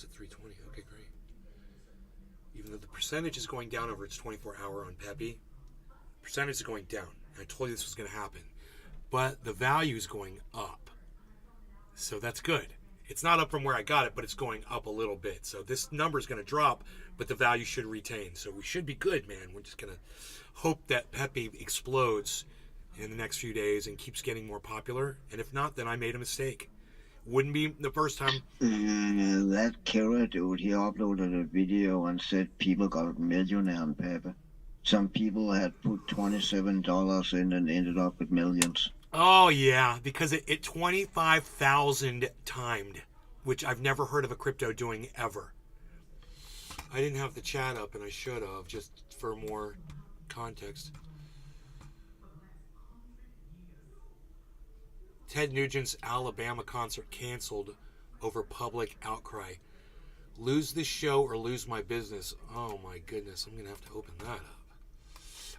is at 320. Okay, great. Even though the percentage is going down over its 24-hour on Pepe, percentage is going down. I told you this was going to happen. But the value is going up. So that's good. It's not up from where I got it, but it's going up a little bit. So this number is going to drop, but the value should retain. So we should be good, man. We're just going to hope that Pepe explodes in the next few days and keeps getting more popular. And if not, then I made a mistake. Wouldn't be the first time. That Killer dude, he uploaded a video and said people got millionaire on Pepe. Some people had put $27 in and ended up with millions. Oh, yeah, because it 25,000 timed, which I've never heard of a crypto doing ever. I didn't have the chat up, and I should have, just for more context. Ted Nugent's Alabama concert canceled over public outcry. Lose this show or lose my business. Oh, my goodness, I'm going to have to open that up.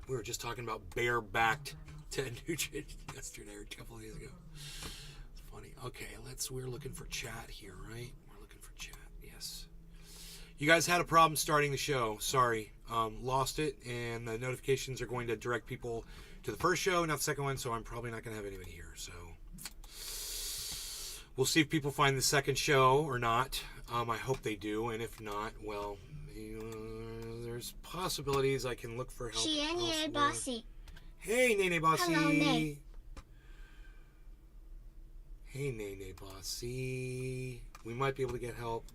We were just talking about bare-backed Ted Nugent yesterday or a couple of days ago. It's funny. Okay, we're looking for chat here, right? We're looking for chat, yes. You guys had a problem starting the show. Sorry. Lost it, and the notifications are going to direct people to the first show, not the second one, so I'm probably not going to have anybody here. So we'll see if people find the second show or not. I hope they do, and if not, well, there's possibilities I can look for help. Nene Bossy. Hey, Nene Bossy. Hello, Nene. Hey, Nene Bossy. We might be able to get help.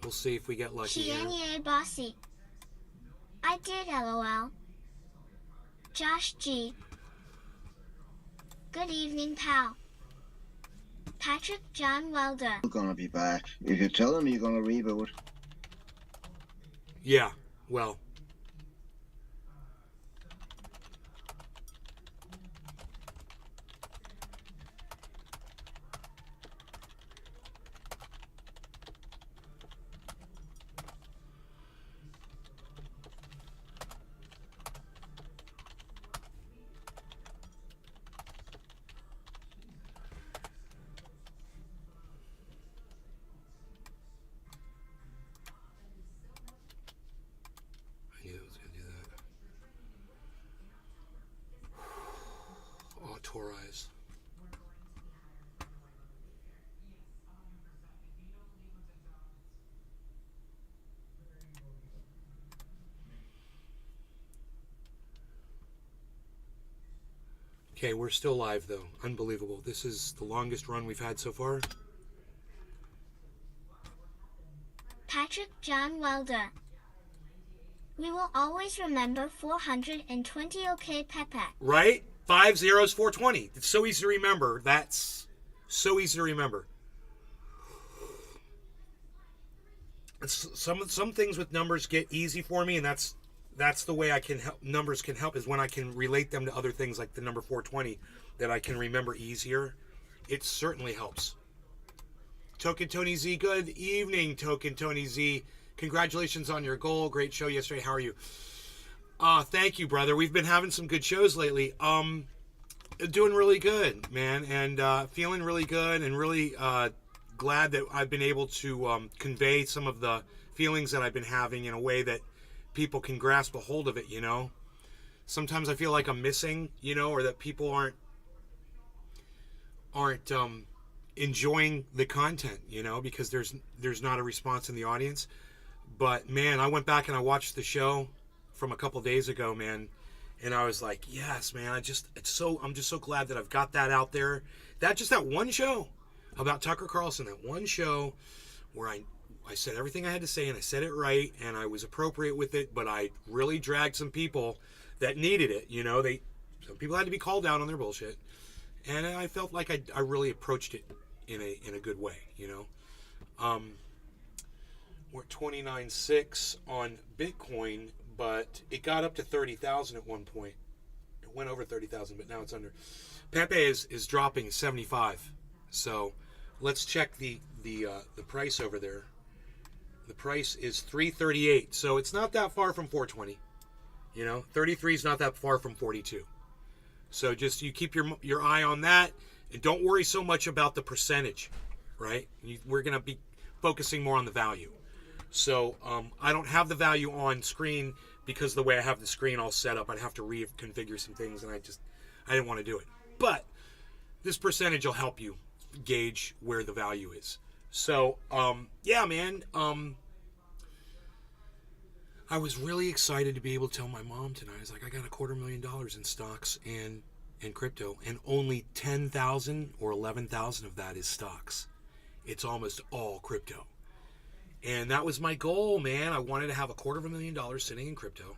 We'll see if we get lucky here. Nene Bossy. I did LOL. Josh G. Good evening, pal. Patrick John Welder. You're gonna be back. If you tell them you're gonna reboot. Yeah, well. Autorize. Okay, we're still live though. Unbelievable. This is the longest run we've had so far. Patrick John Welder. We will always remember 420 OK Pepe. Right? 5 zeros, 420. It's so easy to remember. That's so easy to remember. Some things with numbers get easy for me, and that's the way I can help. Numbers can help is when I can relate them to other things like the number 420 that I can remember easier. It certainly helps. Token Tony Z, good evening, Token Tony Z. Congratulations on your goal. Great show yesterday. How are you? Thank you, brother. We've been having some good shows lately. Doing really good, man, and feeling really good, and really glad that I've been able to convey some of the feelings that I've been having in a way that people can grasp a hold of it, you know. Sometimes I feel like I'm missing, you know, or that people aren't enjoying the content, you know, because there's not a response in the audience. But man, I went back and I watched the show from a couple days ago, man, and I was like, yes, man, I'm just so glad that I've got that out there. That one show about Tucker Carlson, that one show where I said everything I had to say, and I said it right, and I was appropriate with it, but I really dragged some people that needed it, you know. Some people had to be called out on their bullshit, and I felt like I really approached it in a good way, you know. We're at 29.6 on Bitcoin, but it got up to 30,000 at one point. It went over 30,000, but now it's under. Pepe is dropping 75. So let's check the price over there. The price is 338, so it's not that far from 420. You know, 33 is not that far from 42. So just you keep your eye on that. And don't worry so much about the percentage, right? We're going to be focusing more on the value. So I don't have the value on screen because the way I have the screen all set up, I'd have to reconfigure some things, and I didn't want to do it. But this percentage will help you gauge where the value is. So, yeah, man. I was really excited to be able to tell my mom tonight. I was like, I got $250,000 in stocks and crypto, and only 10,000 or 11,000 of that is stocks. It's almost all crypto. And that was my goal, man. I wanted to have $250,000 sitting in crypto,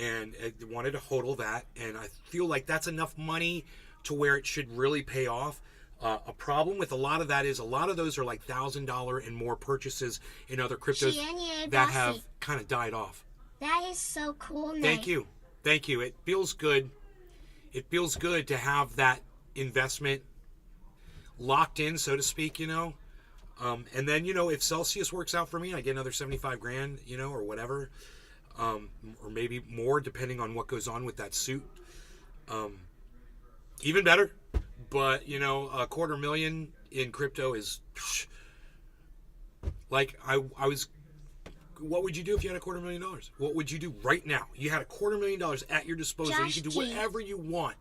and I wanted to hodl that. And I feel like that's enough money to where it should really pay off. A problem with a lot of that is a lot of those are like $1,000 and more purchases in other cryptos that have kind of died off. That is so cool, Nate. Thank you. Thank you. It feels good. It feels good to have that investment locked in, so to speak, you know. And then, you know, if Celsius works out for me, I get another 75 grand, you know, or whatever. Or maybe more, depending on what goes on with that suit. Even better. But, you know, $250,000 in crypto is like, I was, what would you do if you had $250,000? What would you do right now? You had $250,000 at your disposal. Josh You can do G. whatever you want.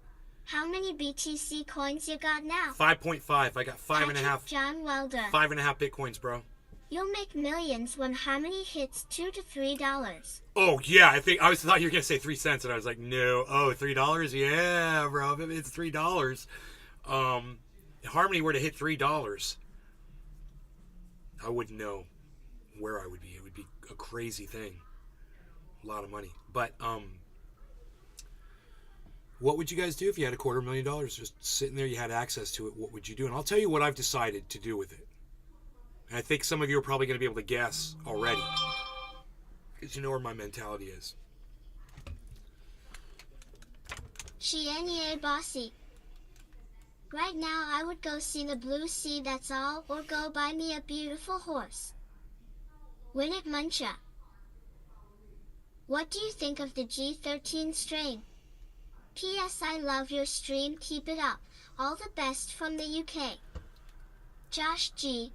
How many BTC coins you got now? 5.5. I got five and a half. John Welder. 5.5 Bitcoins, bro. You'll make millions when harmony hits $2 to $3. Oh yeah, I thought you were gonna say 3 cents, and I was like, no. Oh, $3? Yeah, bro. If it's $3. Harmony were to hit $3, I wouldn't know where I would be. It would be a crazy thing. A lot of money. But what would you guys do if you had $250,000 just sitting there, you had access to it? What would you do? And I'll tell you what I've decided to do with it. And I think some of you are probably going to be able to guess already, because you know where my mentality is. Shianye Bossy. Right now I would go see the blue sea, that's all, or go buy me a beautiful horse. Win it, Muncha. What do you think of the G13 strain? P.S. I love your stream, keep it up. All the best from the UK. Josh G.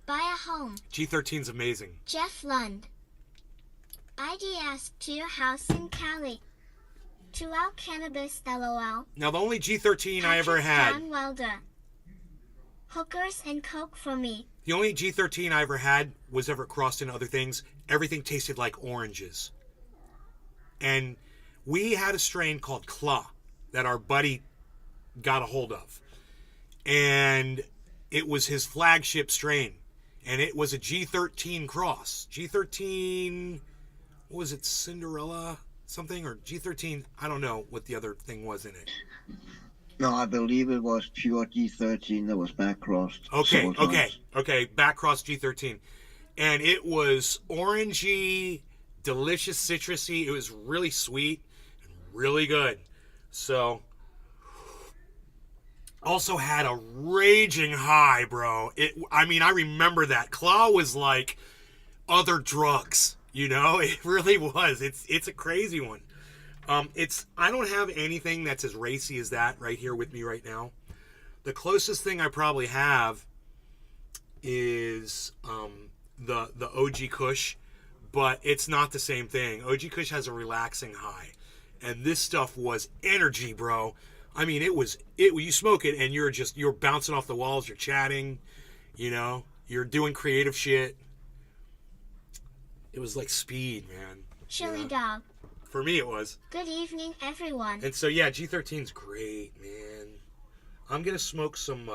Buy a home. G13's amazing. Jeff Lund. ID ask to your house in Cali. To our cannabis, LOL. Now the only G13 I ever had. John Welder. Hookers and coke for me. The only G13 I ever had was ever crossed into other things. Everything tasted like oranges. And we had a strain called Claw that our buddy got a hold of. And it was his flagship strain. And it was a G13 cross. G13, what was it, Cinderella something? Or G13, I don't know what the other thing was in it. No, I believe it was pure G13 that was back crossed. Okay, back cross G13. And it was orangey, delicious, citrusy. It was really sweet and really good. So, also had a raging high, bro. I remember that. Claw was like other drugs, you know? It really was. It's a crazy one. I don't have anything that's as racy as that right here with me right now. The closest thing I probably have is the OG Kush, but it's not the same thing. OG Kush has a relaxing high, and this stuff was energy, bro. I mean, you smoke it and you're bouncing off the walls, you're chatting, you know, you're doing creative shit. It was like speed, man. Chili dog. For me, it was. Good evening, everyone. And so, yeah, G13's great, man. I'm going to smoke some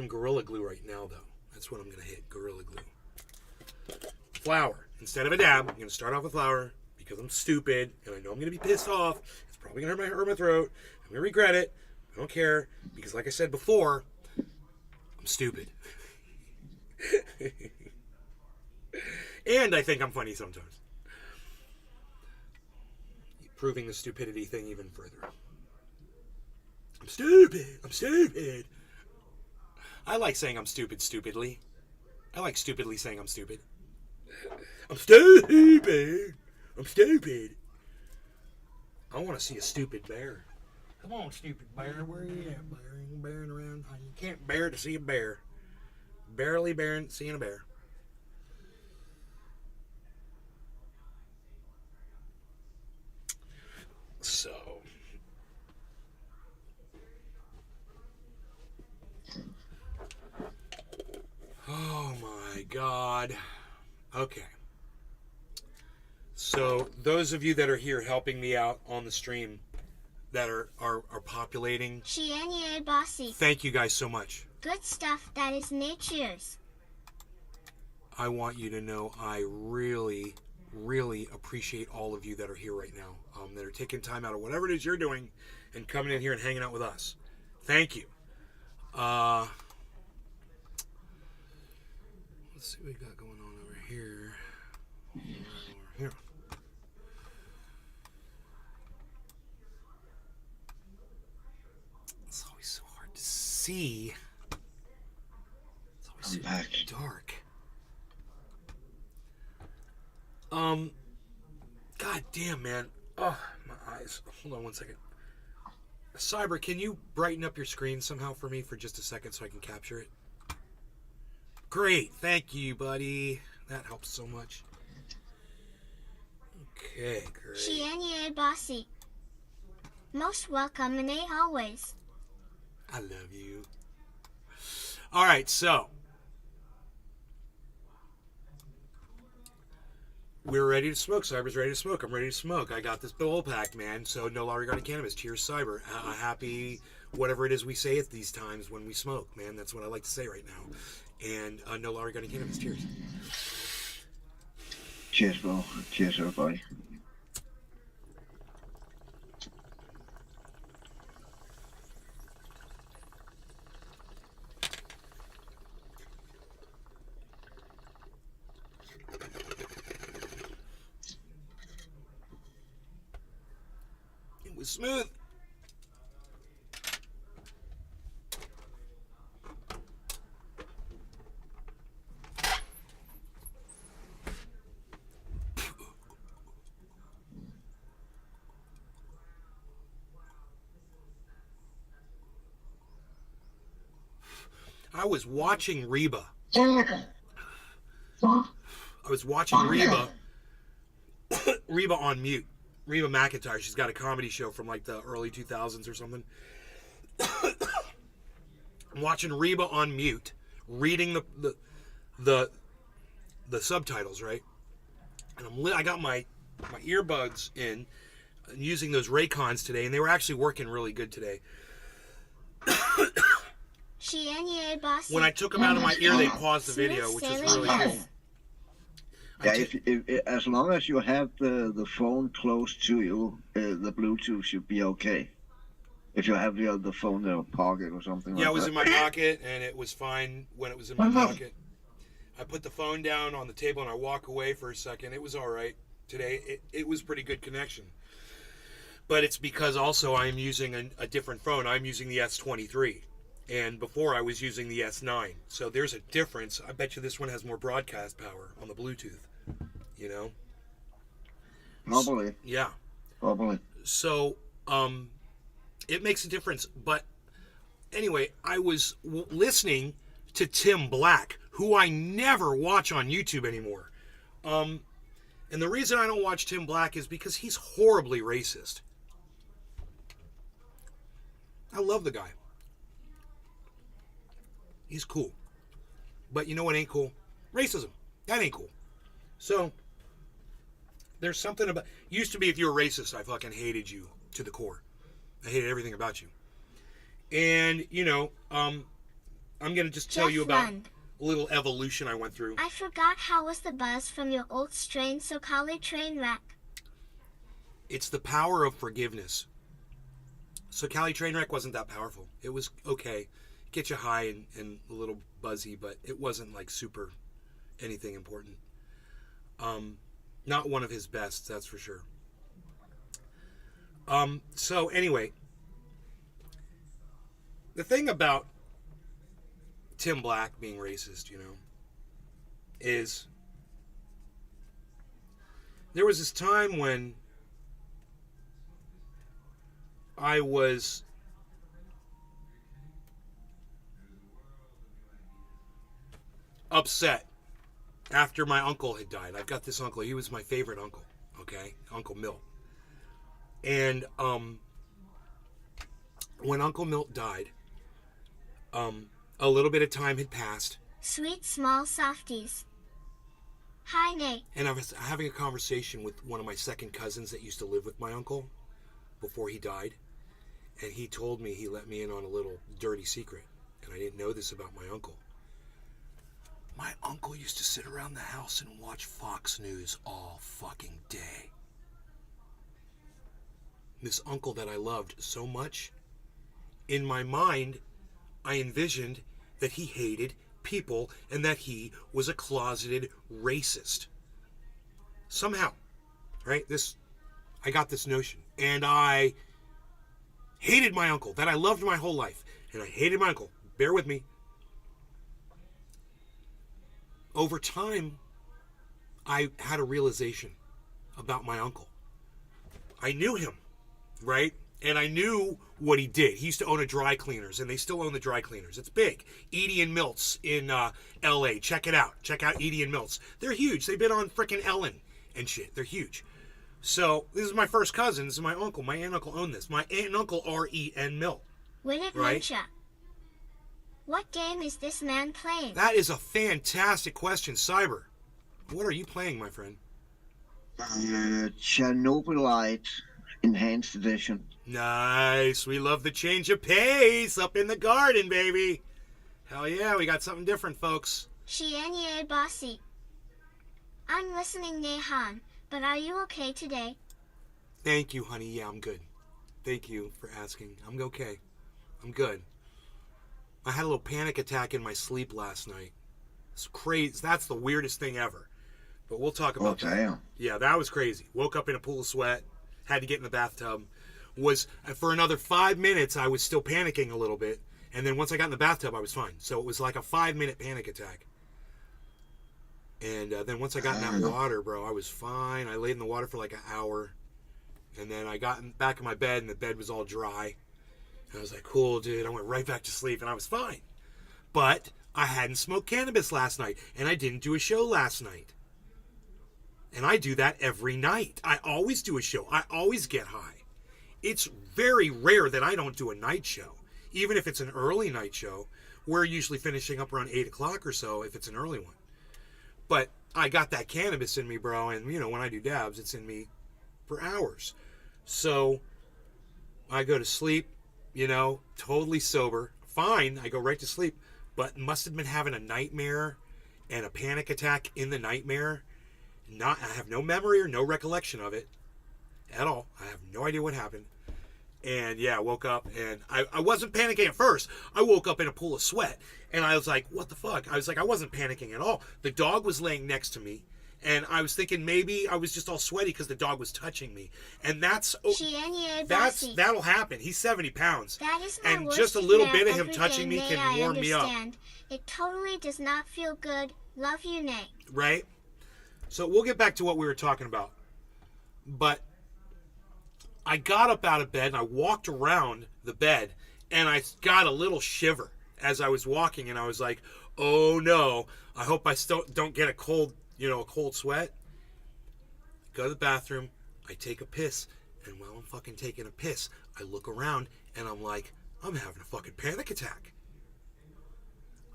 Gorilla Glue right now, though. That's what I'm going to hit, Gorilla Glue. Flour. Instead of a dab, I'm going to start off with flour because I'm stupid, and I know I'm going to be pissed off. It's probably going to hurt my throat. I'm going to regret it. I don't care because, like I said before, I'm stupid. And I think I'm funny sometimes. Proving the stupidity thing even further. I'm stupid. I like saying I'm stupidly. I like stupidly saying I'm stupid. I'm stupid. I want to see a stupid bear. Come on, stupid bear. Where you at, bear? You bearing around? You can't bear to see a bear. Barely bearing, seeing a bear. So. Oh my God. Okay. So those of you that are here helping me out on the stream that are populating, Shianye Bossy. thank you guys so much. Good stuff, that is nature's. I want you to know I really, really appreciate all of you that are here right now, that are taking time out of whatever it is you're doing and coming in here and hanging out with us. Thank you. Let's see what we got going on over here. Over here. It's always so hard to see. It's always so I'm back. dark. God damn, man. Oh, my eyes. Hold on one second. Cyber, can you brighten up your screen somehow for me for just a second so I can capture it? Great. Thank you, buddy. That helps so much. Okay, great. Shianye Bossy. Most welcome and always. I love you. All right, so we're ready to smoke. Cyber's ready to smoke. I'm ready to smoke. I got this bowl packed, man. So no law regarding cannabis. Cheers, Cyber. Happy whatever it is we say at these times when we smoke, man. That's what I like to say right now. And no law regarding cannabis. Cheers. Cheers, bro. Cheers, everybody. It was smooth. I was watching Reba. I was watching Reba. Reba on mute. Reba McEntire. She's got a comedy show from like the early 2000s or something. I'm watching Reba on mute, reading the subtitles, right? And I got my earbuds in, using those Raycons today, and they were actually working really good today. Shianye Bossy. When I took them out of my ear, they paused the video, which was really cool. Yeah, if as long as you have the phone close to you, the Bluetooth should be okay. If you have the phone in a pocket or something like that. Yeah, it was in my pocket, and it was fine when it was in my pocket. I put the phone down on the table, and I walk away for a second. It was all right today. It was pretty good connection. But it's because also I'm using a different phone. I'm using the S23. And before I was using the S9. So there's a difference. I bet you this one has more broadcast power on the Bluetooth. You know? Probably. Yeah. Probably. So, it makes a difference. But anyway, I was listening to Tim Black, who I never watch on YouTube anymore. And the reason I don't watch Tim Black is because he's horribly racist. I love the guy. He's cool. But you know what ain't cool? Racism. That ain't cool. So, there's something about... Used to be if you were racist, I fucking hated you to the core. I hated everything about you. And, you know, I'm going to just tell you about a little evolution I went through. I forgot how was the buzz from your old strain, so Kali train wreck. It's the power of forgiveness. So Cali Trainwreck wasn't that powerful. It was okay. Get you high and a little buzzy, but it wasn't like super anything important. Not one of his best, that's for sure. So anyway, the thing about Tim Black being racist, you know, is there was this time when I was upset after my uncle had died. I've got this uncle. He was my favorite uncle. Okay, Uncle Milt. And when Uncle Milt died, a little bit of time had passed, Sweet small softies. Hi, Nate. and I was having a conversation with one of my second cousins that used to live with my uncle before he died, and he told me, he let me in on a little dirty secret, and I didn't know this about my uncle. My uncle used to sit around the house and watch Fox News all fucking day. This uncle that I loved so much, in my mind, I envisioned that he hated people and that he was a closeted racist. Somehow, right? I got this notion. And I hated my uncle that I loved my whole life. And I hated my uncle. Bear with me. Over time, I had a realization about my uncle. I knew him, right? And I knew what he did. He used to own a dry cleaners, and they still own the dry cleaners. It's big. Edie and Milts in L.A. Check it out. Check out Edie and Milts. They're huge. They've been on frickin' Ellen and shit. They're huge. So this is my first cousin. This is my uncle. My aunt and uncle own this. My aunt and uncle are E.N. Milt. Winnet Right. Muncha. What game is this man playing? That is a fantastic question, Cyber. What are you playing, my friend? Chernobylite Enhanced Edition. Nice. We love the change of pace up in the garden, baby. Hell yeah, we got something different, folks. Shianye Bossy. I'm listening, Nehan, but are you okay today? Thank you, honey. Yeah, I'm good. Thank you for asking. I'm okay. I'm good. I had a little panic attack in my sleep last night. It's crazy. That's the weirdest thing ever. But we'll talk about that. Damn. Yeah, that was crazy. Woke up in a pool of sweat. Had to get in the bathtub. For another 5 minutes, I was still panicking a little bit. And then once I got in the bathtub, I was fine. So it was like a 5-minute panic attack. And then once I got in that water, bro, I was fine. I laid in the water for like an hour. And then I got back in my bed, and the bed was all dry. And I was like, cool, dude. I went right back to sleep, and I was fine. But I hadn't smoked cannabis last night, and I didn't do a show last night. And I do that every night. I always do a show. I always get high. It's very rare that I don't do a night show. Even if it's an early night show, we're usually finishing up around 8 o'clock or so if it's an early one. But I got that cannabis in me, bro. And, when I do dabs, it's in me for hours. So I go to sleep, totally sober. Fine, I go right to sleep. But must have been having a nightmare and a panic attack in the nightmare. I have no memory or no recollection of it at all. I have no idea what happened. And yeah, I woke up and I wasn't panicking at first. I woke up in a pool of sweat and I was like, what the fuck? I was like, I wasn't panicking at all. The dog was laying next to me and I was thinking maybe I was just all sweaty because the dog was touching me. And Shianye Bossy. that'll happen. He's 70 pounds. That is my And worst just a little nightmare bit of him every touching day, me Nay, can I warm me up. understand. It totally does not feel good. Love you, Nay. Right? So we'll get back to what we were talking about. But I got up out of bed and I walked around the bed and I got a little shiver as I was walking and I was like, oh no, I hope I still don't get a cold sweat. Go to the bathroom, I take a piss, and while I'm fucking taking a piss, I look around and I'm like, I'm having a fucking panic attack.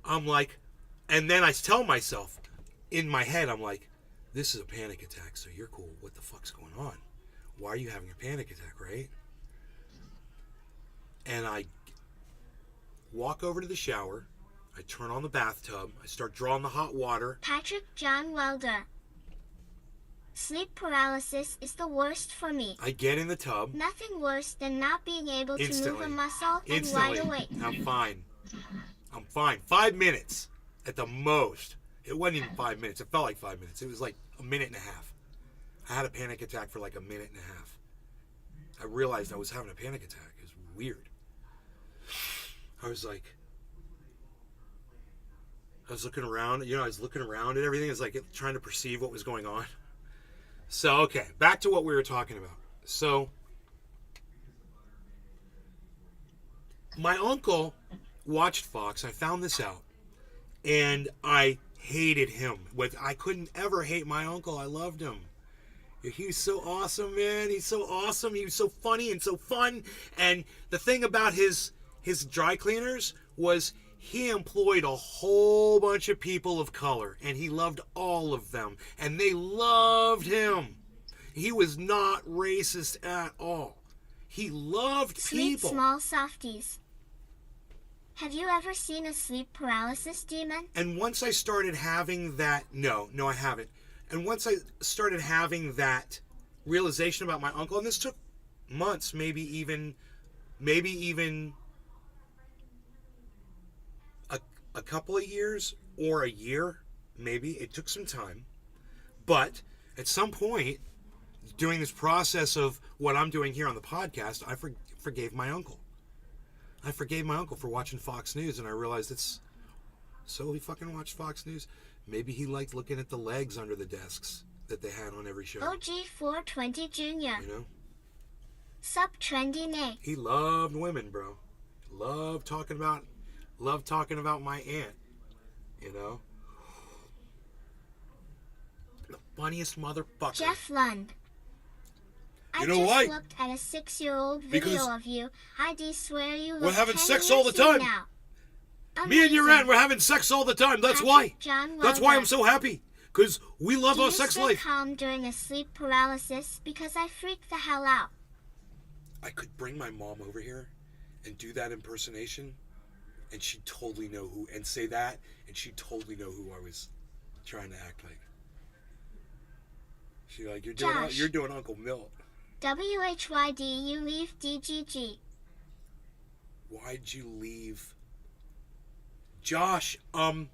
I'm like, and then I tell myself in my head, I'm like, this is a panic attack, so you're cool. What the fuck's going on? Why are you having a panic attack, right? And I walk over to the shower. I turn on the bathtub. I start drawing the hot water. Patrick John Welder. Sleep paralysis is the worst for me. I get in the tub. Nothing worse than not being able to move Instantly. a muscle and Instantly. wide awake. I'm fine. I'm fine. 5 minutes at the most. It wasn't even 5 minutes. It felt like 5 minutes. It was like a minute and a half. I had a panic attack for like a minute and a half. I realized I was having a panic attack. It was weird. I was looking around, I was looking around and everything. I was like trying to perceive what was going on. So, okay, back to what we were talking about. So, my uncle watched Fox. I found this out, and I hated him. I couldn't ever hate my uncle. I loved him. He's so awesome, man. He's so awesome. He was so funny and so fun. And the thing about his dry cleaners was he employed a whole bunch of people of color, and he loved all of them, and they loved him. He was not racist at all. He loved Sweet people. small softies. Have you ever seen a sleep paralysis demon? And once I started having that, no, I haven't. And once I started having that realization about my uncle, and this took months, maybe even a couple of years or a year, maybe. It took some time. But at some point, doing this process of what I'm doing here on the podcast, I forgave my uncle. I forgave my uncle for watching Fox News, and I realized so he fucking watched Fox News. Maybe he liked looking at the legs under the desks that they had on every show. OG420 Jr. You know? Sup trendy Nate. He loved women, bro. Loved talking about my aunt. You know? The funniest motherfucker. Jeff Lund. I You know just why? looked at a 6-year-old Because video of you. I swear you look we're having 10 sex all the years time. now. Me and your Amazing. aunt, we're having sex all the time. That's Patrick why. John That's why I'm Logan. so happy. Because we love Do our you sex stay life. calm during a sleep paralysis? Because I freak the hell out. I could bring my mom over here and do that impersonation, and she'd totally know who, and say that, and she'd totally know who I was trying to act like. She's like, Josh. you're doing Uncle Milt. WHYD, you leave DGG. Why'd you leave? Josh, I'm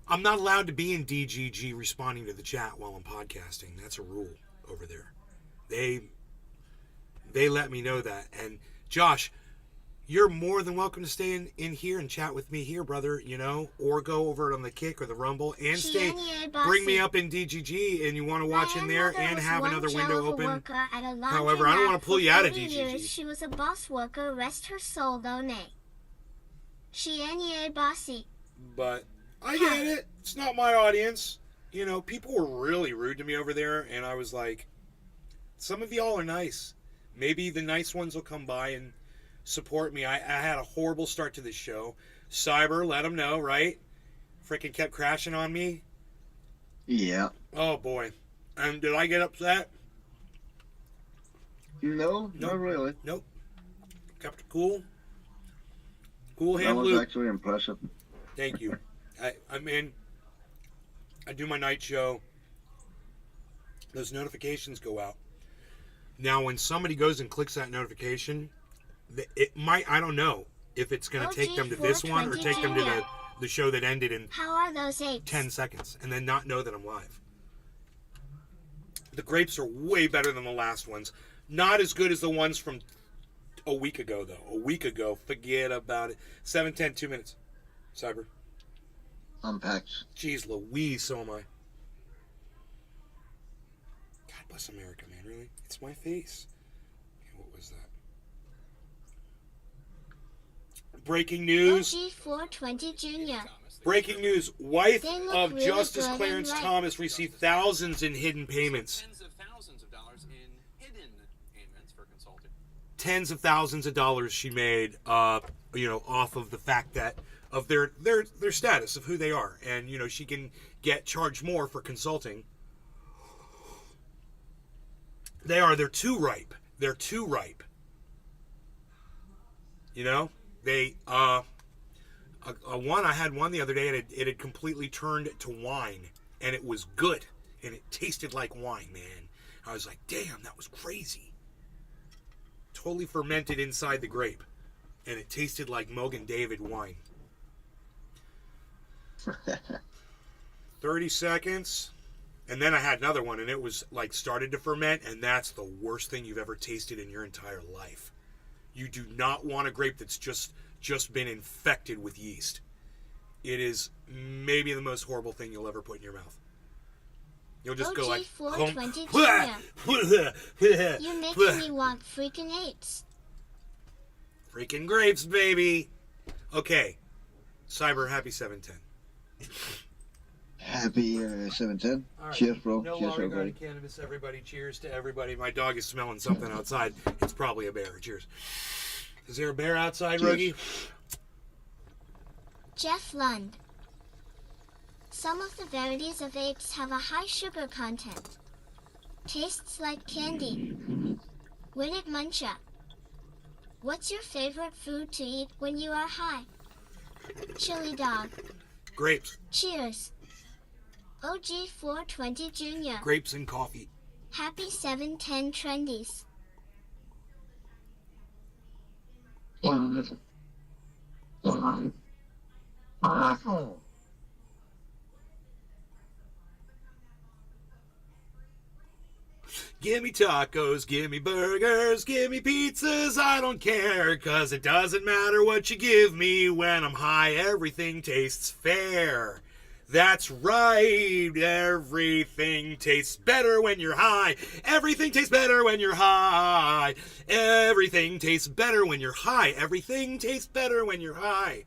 not allowed to be in DGG responding to the chat while I'm podcasting. That's a rule over there. They let me know that. And Josh, you're more than welcome to stay in here and chat with me here, brother, you know, or go over on the Kick or the Rumble and stay. Bring me up in DGG and you want to watch in there and have another window open. However, I don't want to pull you out of DGG. She was a boss worker, rest her soul though, nay. She bossy. But I get it. It's not my audience. You know, people were really rude to me over there, and I was like, some of y'all are nice. Maybe the nice ones will come by and support me. I had a horrible start to this show. Cyber, let them know, right? Freaking kept crashing on me. Yeah. Oh, boy. And did I get upset? No, Nope. not really. Nope. Kept it cool. Cool That hand was Luke. actually impressive. Thank you. I mean, I do my night show. Those notifications go out. Now, when somebody goes and clicks that notification, it might, I don't know if it's going to take them to this one or take them to the show that ended in How are those apes? 10 seconds and then not know that I'm live. The grapes are way better than the last ones. Not as good as the ones from a week ago, though. A week ago, forget about it. 7:10, 2 minutes. Cyber. Unpacked. Jeez Louise, so am I. God bless America, man, really? It's my face. Okay, what was that? Breaking news. OG420 Jr. Breaking news. Wife They look of really Justice good and Clarence right. Thomas received thousands in hidden payments. Tens of thousands of dollars in hidden payments for consulting. Tens of thousands of dollars she made, off of the fact that of their status of who they are, and she can get charged more for consulting. They're too ripe. They're too ripe. They I had one the other day, and it had completely turned to wine, and it was good, and it tasted like wine, man. I was like, damn, that was crazy. Totally fermented inside the grape, and it tasted like Mogan David wine. 30 seconds, and then I had another one, and it was like started to ferment, and that's the worst thing you've ever tasted in your entire life. You do not want a grape that's just been infected with yeast. It is maybe the most horrible thing you'll ever put in your mouth. You'll just go like, OG420 You're making me want freaking apes. freaking grapes, baby. Okay. Cyber, happy 710. Happy 710. All right. Cheers, bro. No Cheers, law regarding everybody. cannabis, everybody. Cheers to everybody. My dog is smelling something outside. It's probably a bear. Cheers. Is there a bear outside, Cheers. Rogie? Jeff Lund. Some of the varieties of vapes have a high sugar content. Tastes like candy. Winnet Muncha. What's your favorite food to eat when you are high? Chili dog. Grapes. Cheers. OG 420 Jr. Grapes and coffee. Happy 710 Trendies. Gimme tacos, gimme burgers, gimme pizzas, I don't care, 'cause it doesn't matter what you give me, when I'm high, everything tastes fair. That's right, everything tastes better when you're high. Everything tastes better when you're high. Everything tastes better when you're high. Everything tastes better when you're high.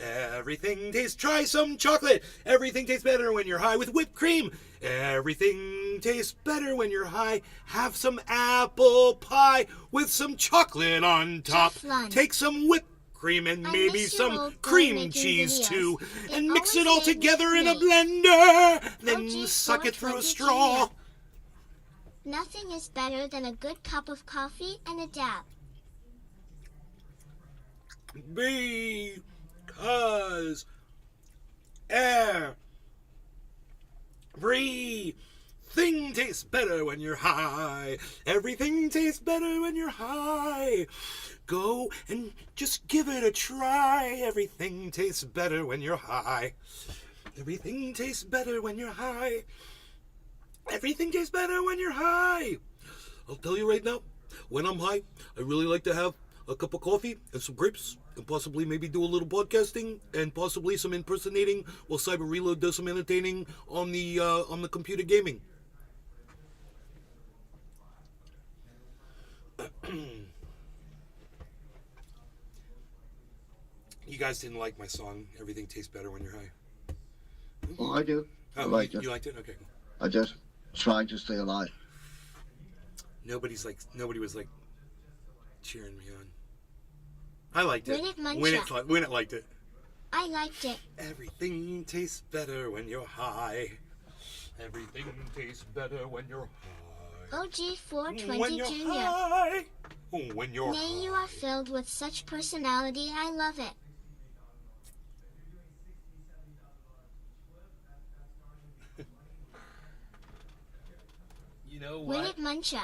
Everything tastes, try some chocolate. Everything tastes better when you're high with whipped cream. Everything tastes better when you're high. Have some apple pie with some chocolate on top. Jeff Lund. Take some whipped cream and I maybe miss your some old boy cream making cheese videos. too. It And mix it always all made me together in a great. blender. Then OG suck it through a 420 straw. Jr. Nothing is better than a good cup of coffee and a dab. Because everything tastes better when you're high. Everything tastes better when you're high. Go and just give it a try. Everything tastes better when you're high. Everything tastes better when you're high. Everything tastes better when you're high. I'll tell you right now, when I'm high, I really like to have a cup of coffee and some grapes, and possibly maybe do a little podcasting, and possibly some impersonating, while Cyber Reload does some entertaining on the computer gaming. You guys didn't like my song, Everything Tastes Better When You're High. Oh, I do. I Oh, like you it. liked it? Okay, cool. I just trying to stay alive. Nobody was like cheering me on. I liked it. Winnet Muncha. Winnet liked it. I liked it. Everything tastes better when you're high. Everything tastes better when you're high. OG When 420 you're Jr. high. When you're May you high. are filled with such personality. I love it. You know what? Winnet Muncha.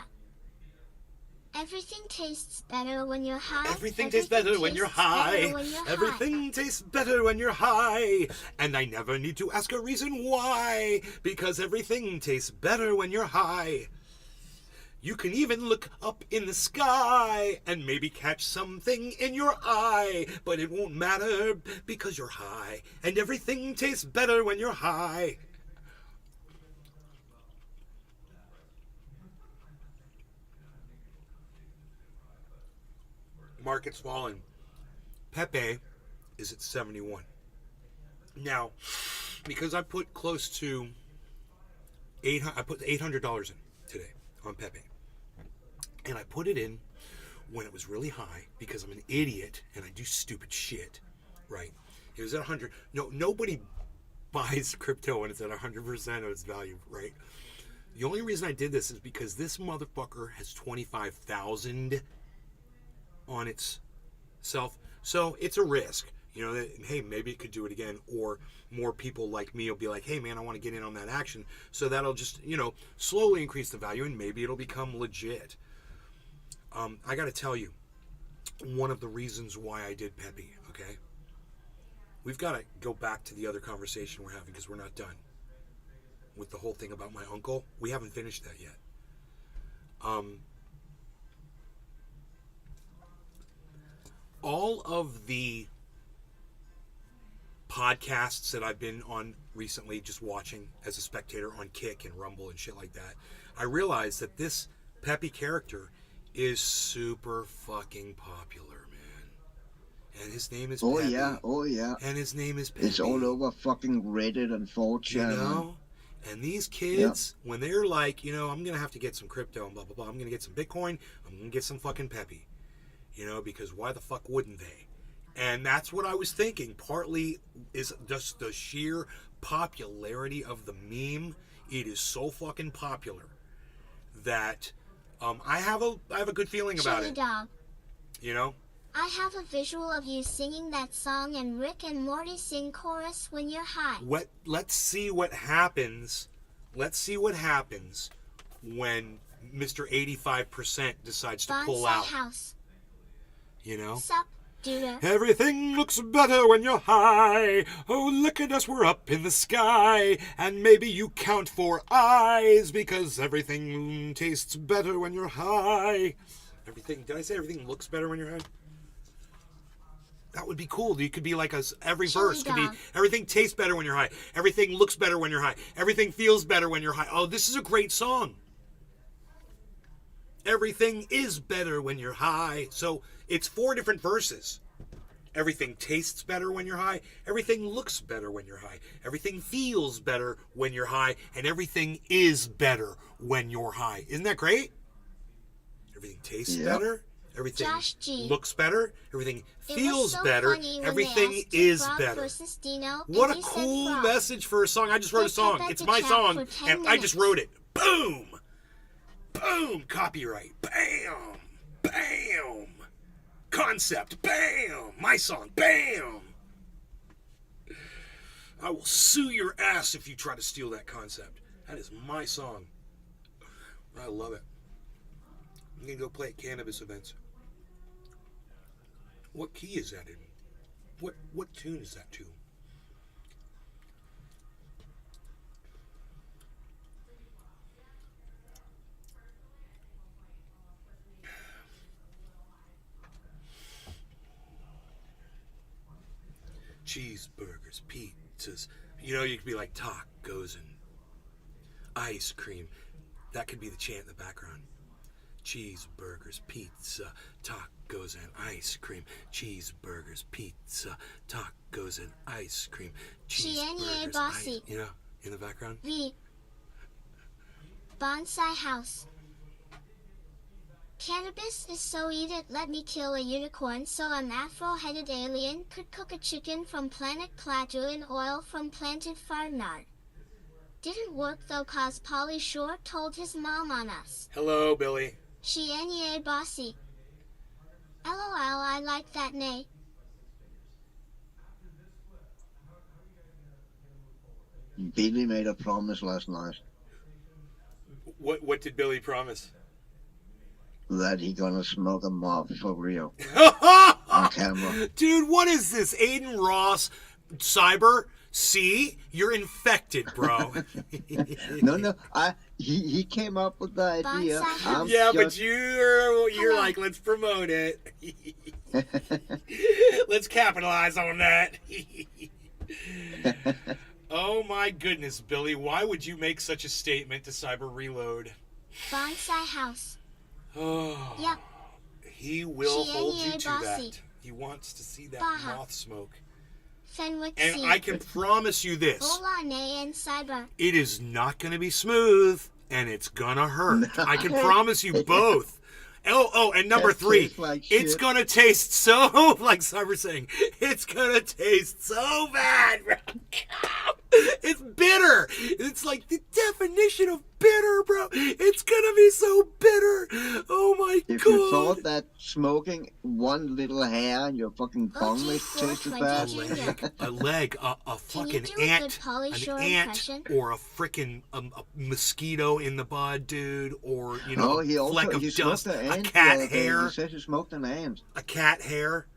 Everything tastes better when you're high. Everything tastes better when you're tastes better high. when you're high. Everything tastes better when you're high. And I never need to ask a reason why. Because everything tastes better when you're high. You can even look up in the sky and maybe catch something in your eye. But it won't matter because you're high. And everything tastes better when you're high. Market's fallen. Pepe is at 71. Now, because I put close to I put $800 in today on Pepe. And I put it in when it was really high because I'm an idiot and I do stupid shit, right? It was at 100. No, nobody buys crypto when it's at 100% of its value, right? The only reason I did this is because this motherfucker has 25,000 on itself, so it's a risk, you know, that, hey, maybe it could do it again, or more people like me will be like, hey man, I want to get in on that action, so that'll just, you know, slowly increase the value and maybe it'll become legit. I gotta tell you, one of the reasons why I did Pepe, okay, we've got to go back to the other conversation we're having because we're not done with the whole thing about my uncle. We haven't finished that yet. All of the podcasts that I've been on recently, just watching as a spectator on Kick and Rumble and shit like that, I realized that this Pepe character is super fucking popular, man. and his name is Oh Peppy, yeah, oh yeah. and his name is Peppy. It's all over fucking Reddit and 4chan. You know? And these kids, when they're like, I'm going to have to get some crypto and blah, blah, blah. I'm going to get some Bitcoin. I'm going to get some fucking Peppy. Because why the fuck wouldn't they? And that's what I was thinking. Partly is just the sheer popularity of the meme. It is so fucking popular that I have a good feeling about Chili it. dog. I have a visual of you singing that song and Rick and Morty sing chorus when you're high. Let's see what happens. Let's see what happens when Mr. 85% decides to pull Bonsai out. house. Sup, dude? Everything looks better when you're high. Oh, look at us, we're up in the sky. And maybe you count 4 eyes because everything tastes better when you're high. Did I say everything looks better when you're high? That would be cool. You could be like every verse could be everything tastes better when you're high. Everything looks better when you're high. Everything feels better when you're high. Oh, this is a great song. Everything is better when you're high. So it's 4 different verses. Everything tastes better when you're high. Everything looks better when you're high. Everything feels better when you're high. And everything is better when you're high. Isn't that great? Everything tastes better. Everything looks better. Everything feels better. Everything is better. What a cool message for a song. I just wrote a song. It's my song, and I just wrote it. Boom! Boom! Copyright. Bam! Bam! Concept. Bam! My song. Bam! I will sue your ass if you try to steal that concept. That is my song. I love it. I'm going to go play at cannabis events. What key is that in? What tune is that to? Cheeseburgers, pizzas. You could be like tacos and ice cream. That could be the chant in the background. Cheeseburgers, pizza, tacos, and ice cream. Cheeseburgers, pizza, tacos, and ice cream. Cheeseburgers, ice, in the background. V. Bonsai house. Cannabis is so eat it let me kill a unicorn so an afro-headed alien could cook a chicken from planet Plateau in oil from planted farnard. Didn't work though cause Pauly Shore told his mom on us. Hello, Billy. She bossy. LOL, I like that nay. Billy made a promise last night. What did Billy promise? That he gonna smoke a mob for real. On camera. Dude, what is this? Aiden Ross, Cyber? See? You're infected, bro. No, he came up with the idea. But you're like, let's promote it. Let's capitalize on that. Oh my goodness, Billy, why would you make such a statement to Cyber Reload? Bonsai house. Oh. Yep. He will hold you to that. He wants to see that moth smoke. Fenwick and I can promise you this. And Cyber. It is not going to be smooth, and it's going to hurt. I can promise you both. Oh, and number 3, it's going to taste so, like Cyber saying, it's going to taste so bad, bro. It's bitter. It's like the definition of bitter, bro. It's going to be so bitter. Oh, my God. If you thought that smoking one little hair in your fucking bong tasted bad. A leg, a fucking ant, an ant, or a freaking a mosquito in the bud, dude, or, fleck of dust, a cat hair. He said he smoked an ant. A cat hair.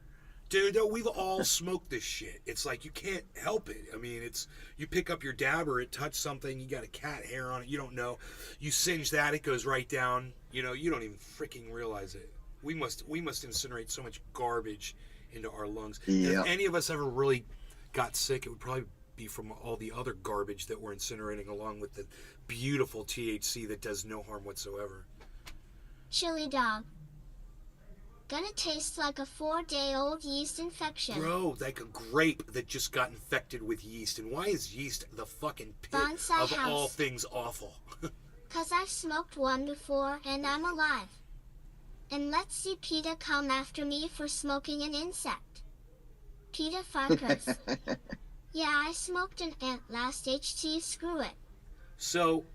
Dude, we've all smoked this shit. It's like you can't help it. I mean, you pick up your dabber, it touched something, you got a cat hair on it, you don't know. You singe that, it goes right down. You don't even freaking realize it. We must incinerate so much garbage into our lungs. Yeah. If any of us ever really got sick, it would probably be from all the other garbage that we're incinerating along with the beautiful THC that does no harm whatsoever. Chili dog. Gonna taste like a 4-day-old yeast infection. Bro, like a grape that just got infected with yeast. And why is yeast the fucking pit Bonsai of house. all things awful? 'Cause I've smoked one before and I'm alive. And let's see PETA come after me for smoking an insect. PETA Farkas. Yeah, I smoked an ant last HT, screw it. So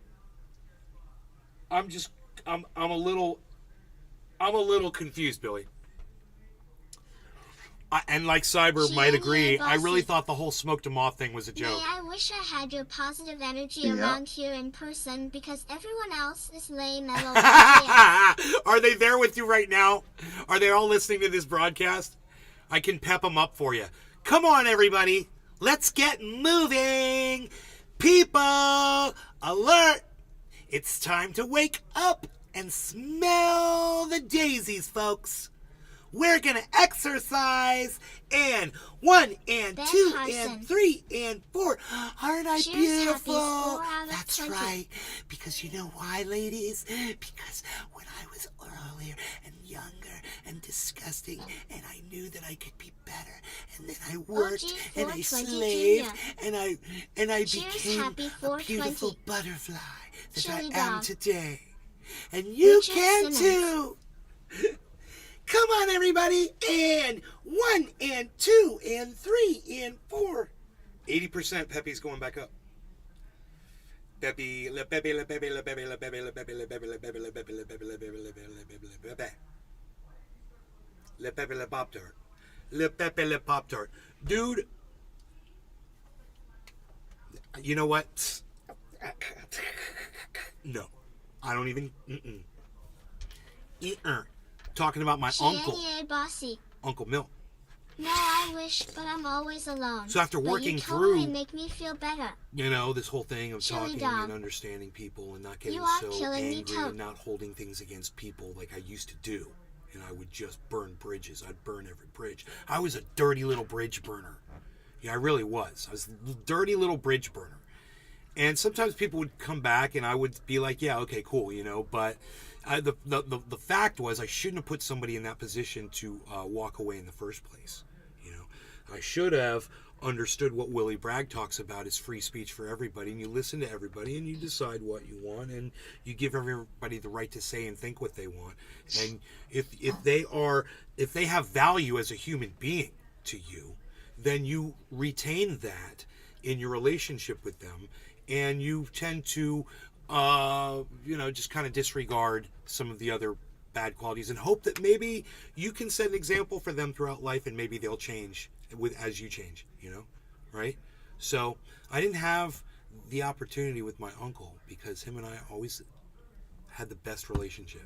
I'm a little confused, Billy. And like Cyber might agree, I really thought the whole smoked a moth thing was a joke. May I wish I had your positive energy Yeah. around here in person because everyone else is lame and Are they there with you right now? Are they all listening to this broadcast? I can pep them up for you. Come on, everybody. Let's get moving. People, alert. It's time to wake up and smell the daisies, folks. We're going to exercise. And 1 and Ben 2 Carson. and 3 and 4. Aren't I Cheers, beautiful? Happies, 4 out of That's 20. right. Because you know why, ladies? Because when I was earlier and younger and disgusting, and I knew that I could be better, and then I worked OG and I 420 slaved, Junior. and I Cheers, became happy a 420. beautiful butterfly that Chili I am dog. today. And you Richard can Simmons. too. Come on, everybody. And 1 and 2 and 3 and 4. 80% Pepe's going back up. Pepe, le Pepe, le Pepe, le Pepe, le Pepe, le Pepe, le Pepe, le Pepe, le Pepe, le Pepe, le Pepe, le Pepe, le Pepe, le Pepe. Le Pepe, le Pop Tart. Le Pepe, le Pop Tart. Dude, you know what? No. I don't even... Talking about my uncle, Chienier Bossy. Uncle Milt. No, I wish, but I'm always alone. So after But working you totally through- make me feel better. You know, this whole thing of Chili talking dog. and understanding people and not getting You are so killing me, angry Toad. and not holding things against people like I used to do. And I would just burn bridges. I'd burn every bridge. I was a dirty little bridge burner. Yeah, I really was. I was a dirty little bridge burner. And sometimes people would come back and I would be like, yeah, okay, cool, you know. But the fact was I shouldn't have put somebody in that position to walk away in the first place. You know, I should have understood what Willie Bragg talks about is free speech for everybody, and you listen to everybody and you decide what you want, and you give everybody the right to say and think what they want. And if they have value as a human being to you, then you retain that in your relationship with them, and you tend to just kind of disregard some of the other bad qualities and hope that maybe you can set an example for them throughout life, and maybe they'll change as you change, right? So I didn't have the opportunity with my uncle because him and I always had the best relationship.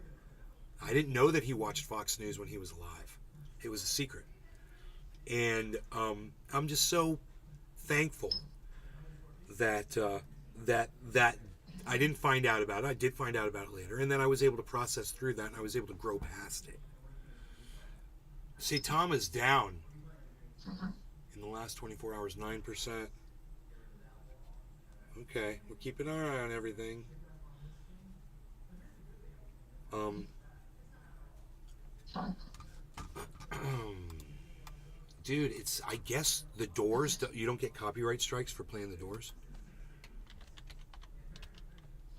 I didn't know that he watched Fox News when he was alive. It was a secret. And I'm just so thankful that I didn't find out about it. I did find out about it later, and then I was able to process through that, and I was able to grow past it. See, Tom is down in the last 24 hours, 9%. Okay, we're keeping our eye on everything. Dude, I guess the Doors, you don't get copyright strikes for playing the Doors?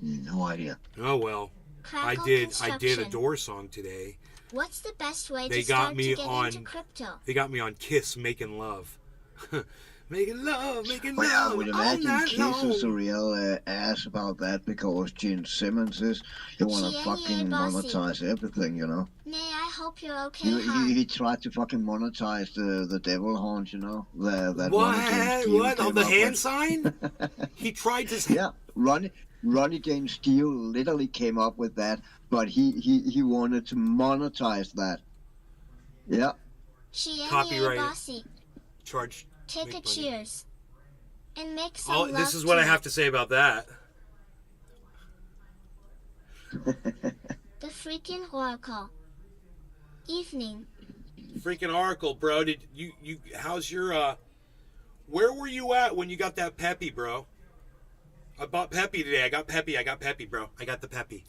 No idea. Oh, well. I Crackle did a Construction. Doors song today. What's the best way They to got start me to get on- into crypto? They got me on Kiss, Making Love. Making love, making Well, I love would all imagine night Kiss is a long. real ass about that because Gene Simmons is. They want to Chienier fucking Bossy. monetize everything, you know. Nay, I hope you're okay, He tried to fucking monetize the devil horns, you know. That one James What? Steele What? Oh, came the up hand with. sign? He tried to... Yeah, Ronnie James Steele literally came up with that, but he wanted to monetize that. Yeah. Chienier Copyright. Bossy. Charge. Take make a money. cheers. And make some Oh, love this is what I to have to say about that. the freaking Oracle. Evening. Freaking Oracle, bro. Did you how's your where were you at when you got that Peppy, bro? I bought Peppy today. I got Peppy, bro. I got the Peppy.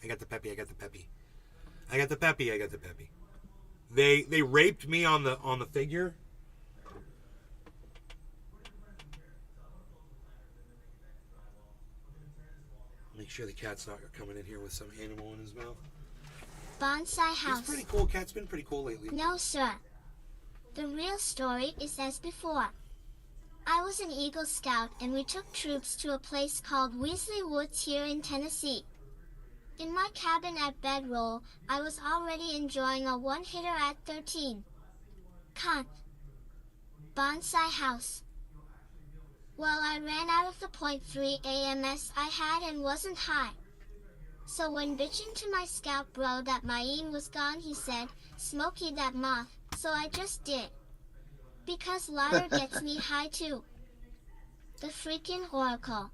They raped me on the figure. Make sure the cat's not coming in here with some animal in his mouth. Bonsai He's house. pretty cool. Cat's been pretty cool lately. No, sir. The real story is as before. I was an Eagle Scout and we took troops to a place called Weasley Woods here in Tennessee. In my cabin at bedroll, I was already enjoying a one-hitter at 13. Con. Bonsai house. Well, I ran out of the .3 AMS I had and wasn't high. So when bitching to my scout bro that my Ian was gone, he said, "Smokey that moth," so I just did. Because lauder gets me high too. The freaking oracle.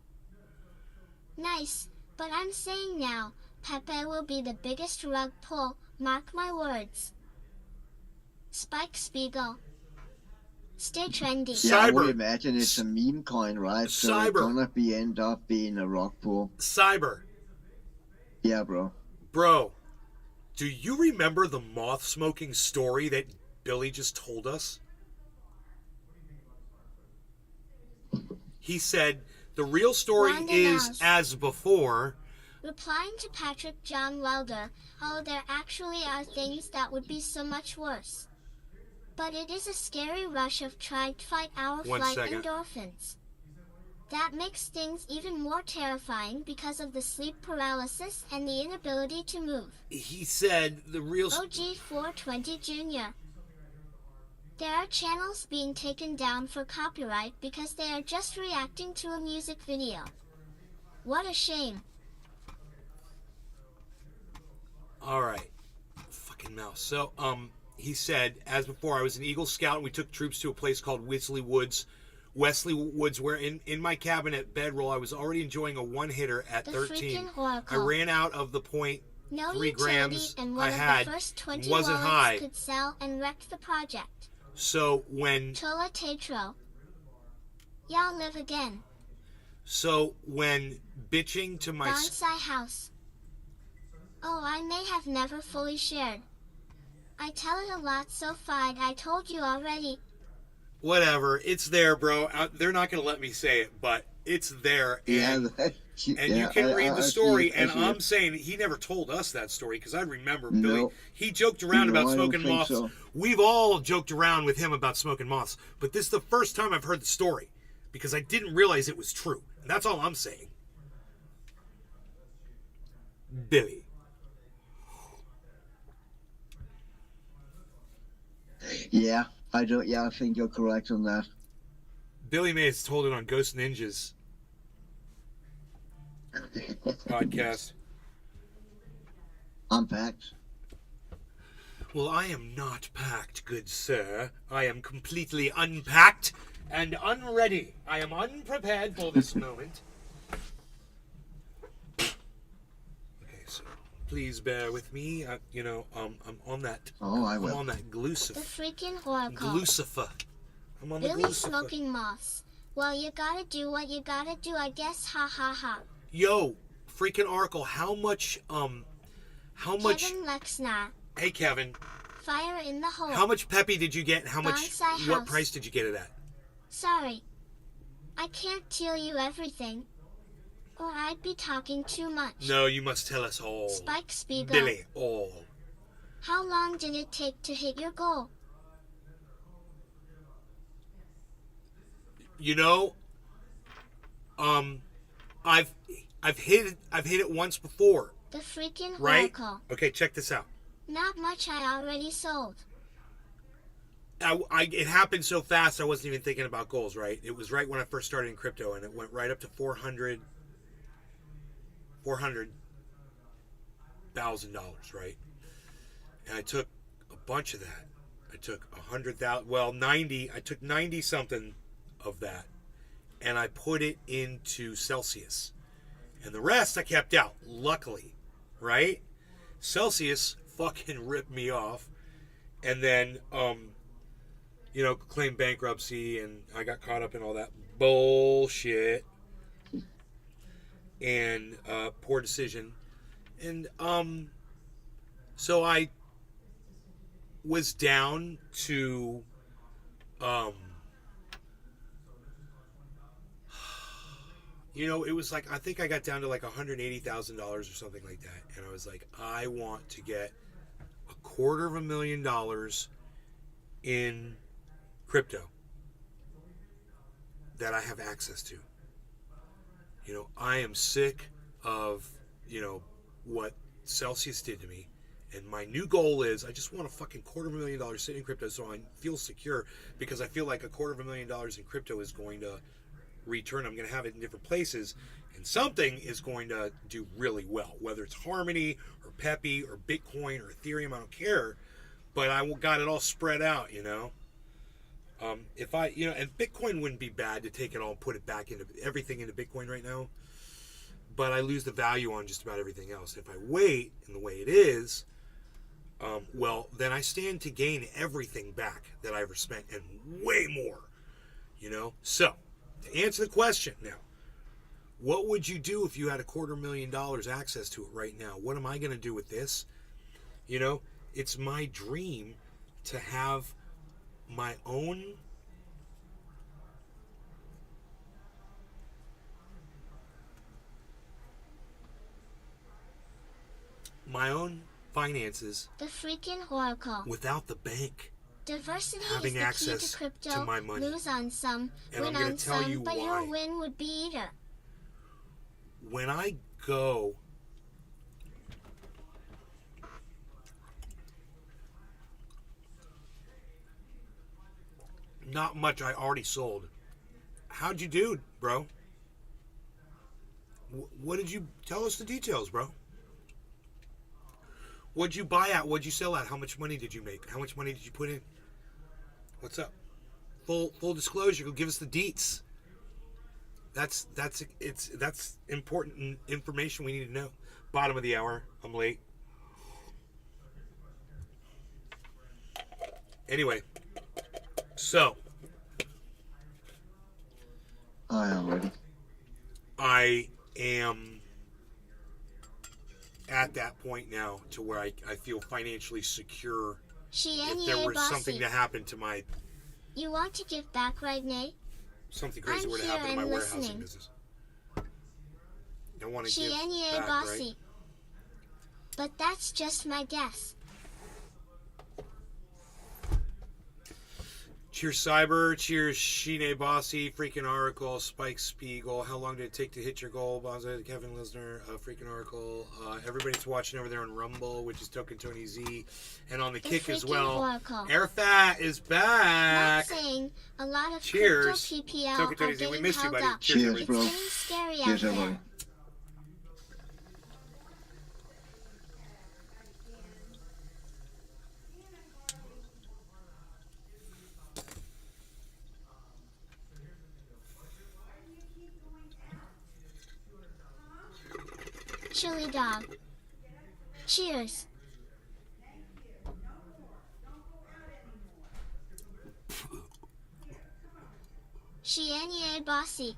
Nice, but I'm saying now, Pepe will be the biggest rug pull, mark my words. Spike Spiegel. Stay trendy. Yeah, I would Cyber. imagine it's a meme coin, right? So it's Cyber. gonna end up being a rock pool. Cyber. Yeah, bro. Bro, do you remember the moth smoking story that Billy just told us? What He said the real story Wanda is Mouse. as before. Replying to Patrick John Welder, "Oh, there actually are things that would be so much worse. But it is a scary rush of trying to fight our 1 flight second. endorphins. That makes things even more terrifying because of the sleep paralysis and the inability to move." He said the real OG420 Jr. There are channels being taken down for copyright because they are just reacting to a music video. What a shame. All right. Fucking mouse. So, he said, as before, I was an Eagle Scout and we took troops to a place called Wesley Woods, where in my cabin at bedroll, I was already enjoying a one-hitter at The 13. freaking oracle. I ran out of the point No 3 utility grams and I one of had, the first 20 wasn't wallets high. could sell and wrecked the project. So when Tola Tetro. Y'all live again. bitching to my Bonsai house. Oh, I may have never fully shared. I tell it a lot, so fine. I told you already. whatever, it's there, bro. They're not gonna let me say it, but it's there. And, and you can read the story. And I'm saying he never told us that story because I remember Billy. No. He joked around No, about I don't smoking think moths. so. We've all joked around with him about smoking moths, but this is the first time I've heard the story because I didn't realize it was true. And that's all I'm saying. Billy. Yeah, I don't. Yeah, I think you're correct on that. Billy May has told it on Ghost Ninjas podcast. I'm packed. Well, I am not packed, good sir. I am completely unpacked and unready. I am unprepared for this moment. Okay, so please bear with me. I'm on that. Oh, I I'm will. on that The Glucifer. freaking oracle. Glucifer. I'm on the Billy Glucifer. smoking moths. Well, you gotta do what you gotta do, I guess. Ha ha ha. Yo, freaking Oracle, how much? Kevin Lexnar. Hey, Kevin, Fire in the hole. how much Peppy did you get? How much? Bonsai What house. price did you get it at? Sorry. I can't tell you everything. Or I'd be talking too much. No, you must tell us all. Spike Spiegel. Billy, all. How long did it take to hit your goal? You know, I've hit it once before, The freaking right? oracle. Okay, check this out. Not much I already sold. It happened so fast I wasn't even thinking about goals, right? It was right when I first started in crypto, and it went right up to $400,000, right? And I took a bunch of that. I took 100,000, well, 90. I took 90 something of that, and I put it into Celsius, and the rest I kept out. Luckily, right? Celsius fucking ripped me off, and then claimed bankruptcy, and I got caught up in all that bullshit and poor decision, and so I was down to it was like, I think I got down to like $180,000 or something like that, and I was like, I want to get $250,000 in crypto that I have access to. I am sick of what Celsius did to me. And my new goal is I just want a fucking $250,000 sitting in crypto so I feel secure, because I feel like $250,000 in crypto is going to return. I'm going to have it in different places, and something is going to do really well, whether it's Harmony or Pepe or Bitcoin or Ethereum, I don't care, but I got it all spread out, if I, and Bitcoin wouldn't be bad to take it all and put it back into everything into Bitcoin right now, but I lose the value on just about everything else. If I wait in the way it is, well, then I stand to gain everything back that I ever spent and way more, So, to answer the question now, what would you do if you had $250,000 access to it right now? What am I going to do with this? It's my dream to have my own finances The freaking oracle. without the bank Diversity having is the access key to crypto. to my money. Lose on some, And win I'm gonna on tell some, you but why. your win would be either. When I go not much I already sold. How'd you do, bro? What did you tell us the details, bro? What'd you buy at? What'd you sell at? How much money did you make? How much money did you put in? What's up? Full disclosure. Give us the deets. That's important information we need to know. Bottom of the hour. I'm late. Anyway, so I am ready. I am at that point now to where I feel financially secure. If there were something to happen to my You want to give back, right, Nate? something crazy I'm were to here happen to my and warehousing listening. business, I want to give Shienye back, right? bossy. But that's just my guess. Cheers, Cyber. Cheers, Shine Bossy. Freaking Oracle. Spike Spiegel. How long did it take to hit your goal? Bonza, Kevin Lisner. Freaking Oracle. Everybody's watching over there on Rumble, which is Token Tony Z. And on the Kick as freaking well. Oracle. Airfat is Not back. saying a lot of Cheers. crypto PPL Token are Tony Z. We getting missed you, held buddy. up. Cheers, Cheers, everybody. bro. It's getting scary out Cheers, there. everybody. Chili dog. Cheers. Shienye bossy.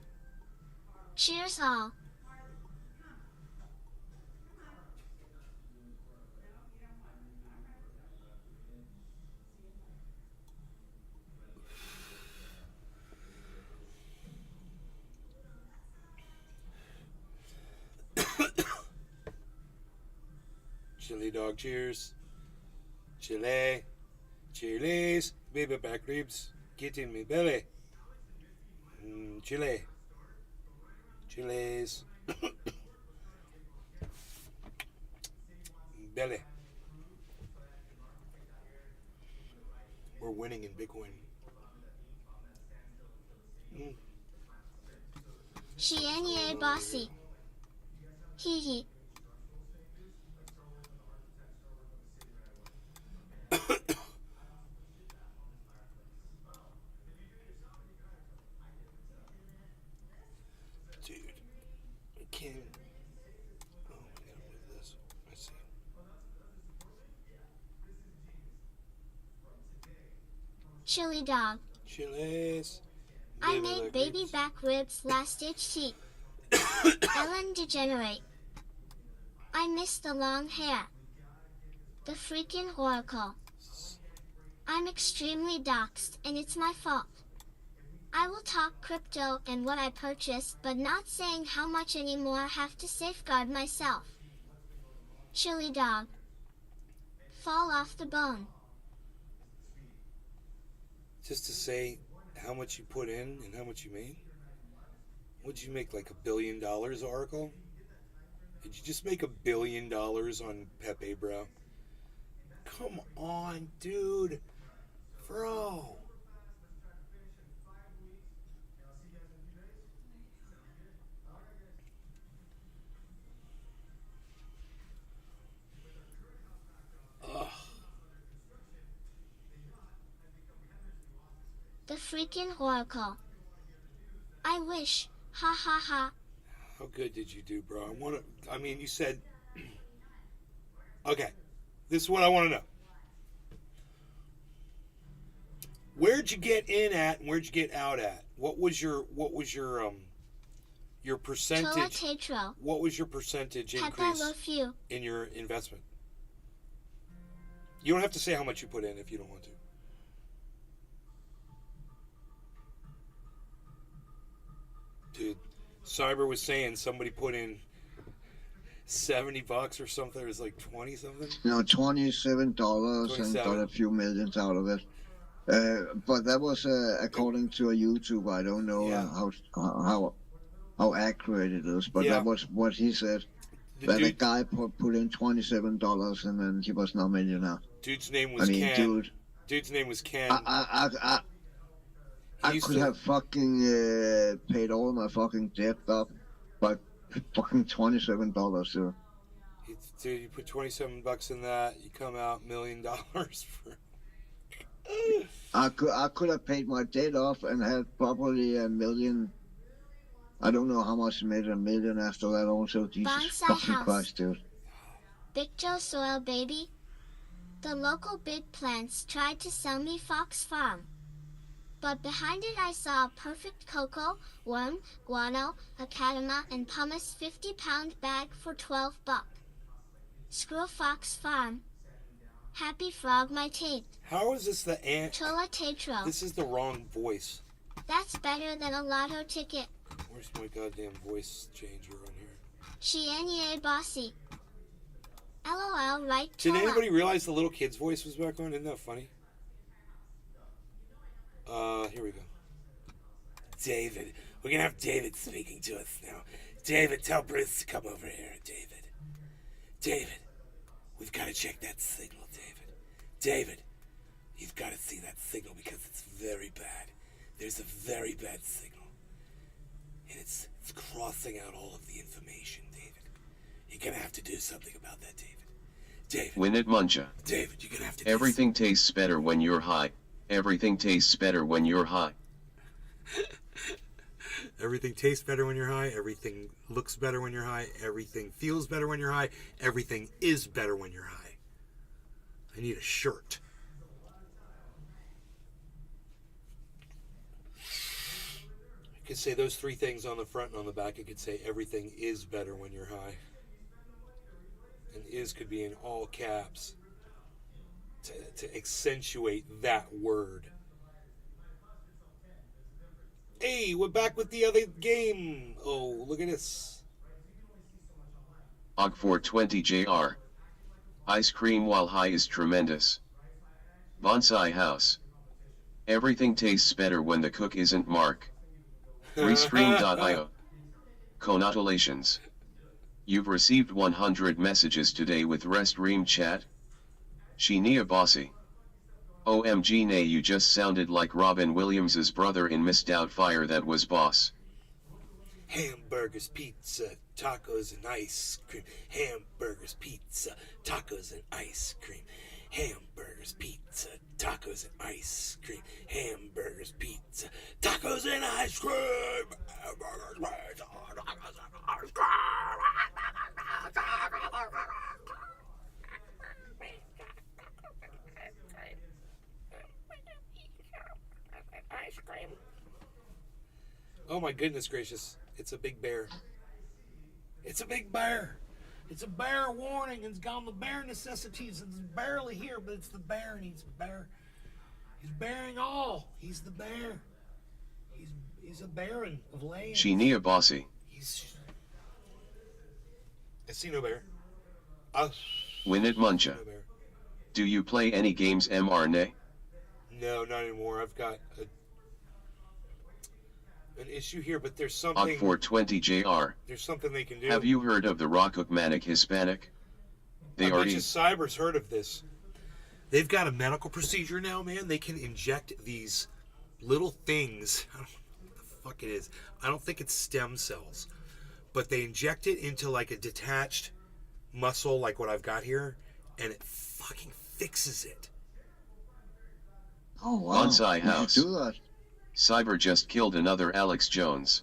Cheers all. Chili dog, cheers. Chile. Chiles. Baby back ribs. Get in me belly. Chile. Chiles. Belly. We're winning in Bitcoin. Shienye bossy. Hee hee. Dude, I can't. Oh, I gotta move this. I see. Chili dog. Chiles. I made baby ribs. back ribs last ditch cheat. Ellen degenerate. I miss the long hair. The freaking oracle. I'm extremely doxxed and it's my fault. I will talk crypto and what I purchased, but not saying how much anymore. I have to safeguard myself. Chili dog. Fall off the bone. Just to say how much you put in and how much you made? What'd you make, like $1 billion, Oracle? Did you just make $1 billion on Pepe, bro? Come on, dude. Bro. Ugh. The freaking Oracle. I wish. Ha ha ha. How good did you do, bro? I mean, you said... Okay. This is what I want to know. Where'd you get in at and where'd you get out at? What was your percentage? Chola Tetro. What was your percentage Pepe increase love you. in your investment? You don't have to say how much you put in if you don't want to. Dude, Cyber was saying somebody put in $70 or something. It was like 20 something. No, $27 and 27. got a few millions out of it. But that was according to a YouTuber. I don't know Yeah. how accurate it is, but Yeah. that was what he said. The That a dude, guy put in $27 and then he was now millionaire. dude's name I was mean, Ken. dude, Dude's name was Ken. I He used could to- have fucking paid all my fucking debt up by fucking $27. So. Dude, you put $27 in that, you come out $1 million for. I could have paid my debt off and had probably $1 million. I don't know how much I made $1 million after that. Also, Jesus Bonsai fucking house. Christ, dude. Big Joe Soil baby. The local big plants tried to sell me Fox Farm. But behind it I saw a perfect cocoa, worm, guano, academa, and pumice 50-pound bag for $12. Screw Fox Farm. Happy frog my taint. How is this the ant? Chola Tetro. This is the wrong voice. That's better than a lotto ticket. Where's my goddamn voice changer on here? Shianye bossy. LOL right Did Chola. anybody realize the little kid's voice was back on? Isn't that funny? Here we go. David. We're gonna have David speaking to us now. David, tell Bruce to come over here, David. David, we've got to check that signal, David. David, you've got to see that signal because it's very bad. There's a very bad signal. And it's crossing out all of the information, David. You're gonna have to do something about that, David. David, Win it, Muncha. David, you're gonna have to do Everything tastes better when you're high. Everything tastes better when you're high. Everything tastes better when you're high. Everything looks better when you're high. Everything feels better when you're high. Everything is better when you're high. I need a shirt. I could say those three things on the front and on the back. I could say everything is better when you're high. And is could be in all caps to accentuate that word. Hey, we're back with the other game. Oh, look at this. Og420 JR. Ice cream while high is tremendous. Bonsai house. Everything tastes better when the cook isn't Mark. Restream.io. Congratulations. You've received 100 messages today with Restream chat. Shinia Bossy. OMG nay, you just sounded like Robin Williams' brother in Miss Doubtfire. That was boss. Hamburgers, pizza, tacos, and ice cream. Hamburgers, pizza, tacos, and ice cream. Hamburgers, pizza, tacos, and ice cream. Hamburgers, pizza, tacos, and ice cream. Hamburgers, pizza, tacos, and ice cream. Ice cream. Oh my goodness gracious. It's a big bear. It's a big bear. It's a bear warning. It's got the bear necessities. It's barely here, but it's the bear and he's a bear. He's bearing all. He's the bear. He's a baron of land. Shinia Bossy. He's. I see no bear. Winnet Muncha. No bear. Do you play any games mRNA? No, not anymore. I've got an issue here, but there's something. Og420JR. There's something they can do. Have you heard of the Rockhook Manic Hispanic? They I are bet you Cyber's heard of this. They've got a medical procedure now, man. They can inject these little things. I don't know what the fuck it is. I don't think it's stem cells. But they inject it into like a detached muscle like what I've got here, and it fucking fixes it. Oh wow! Bonsai You House. should do that. Cyber just killed another Alex Jones.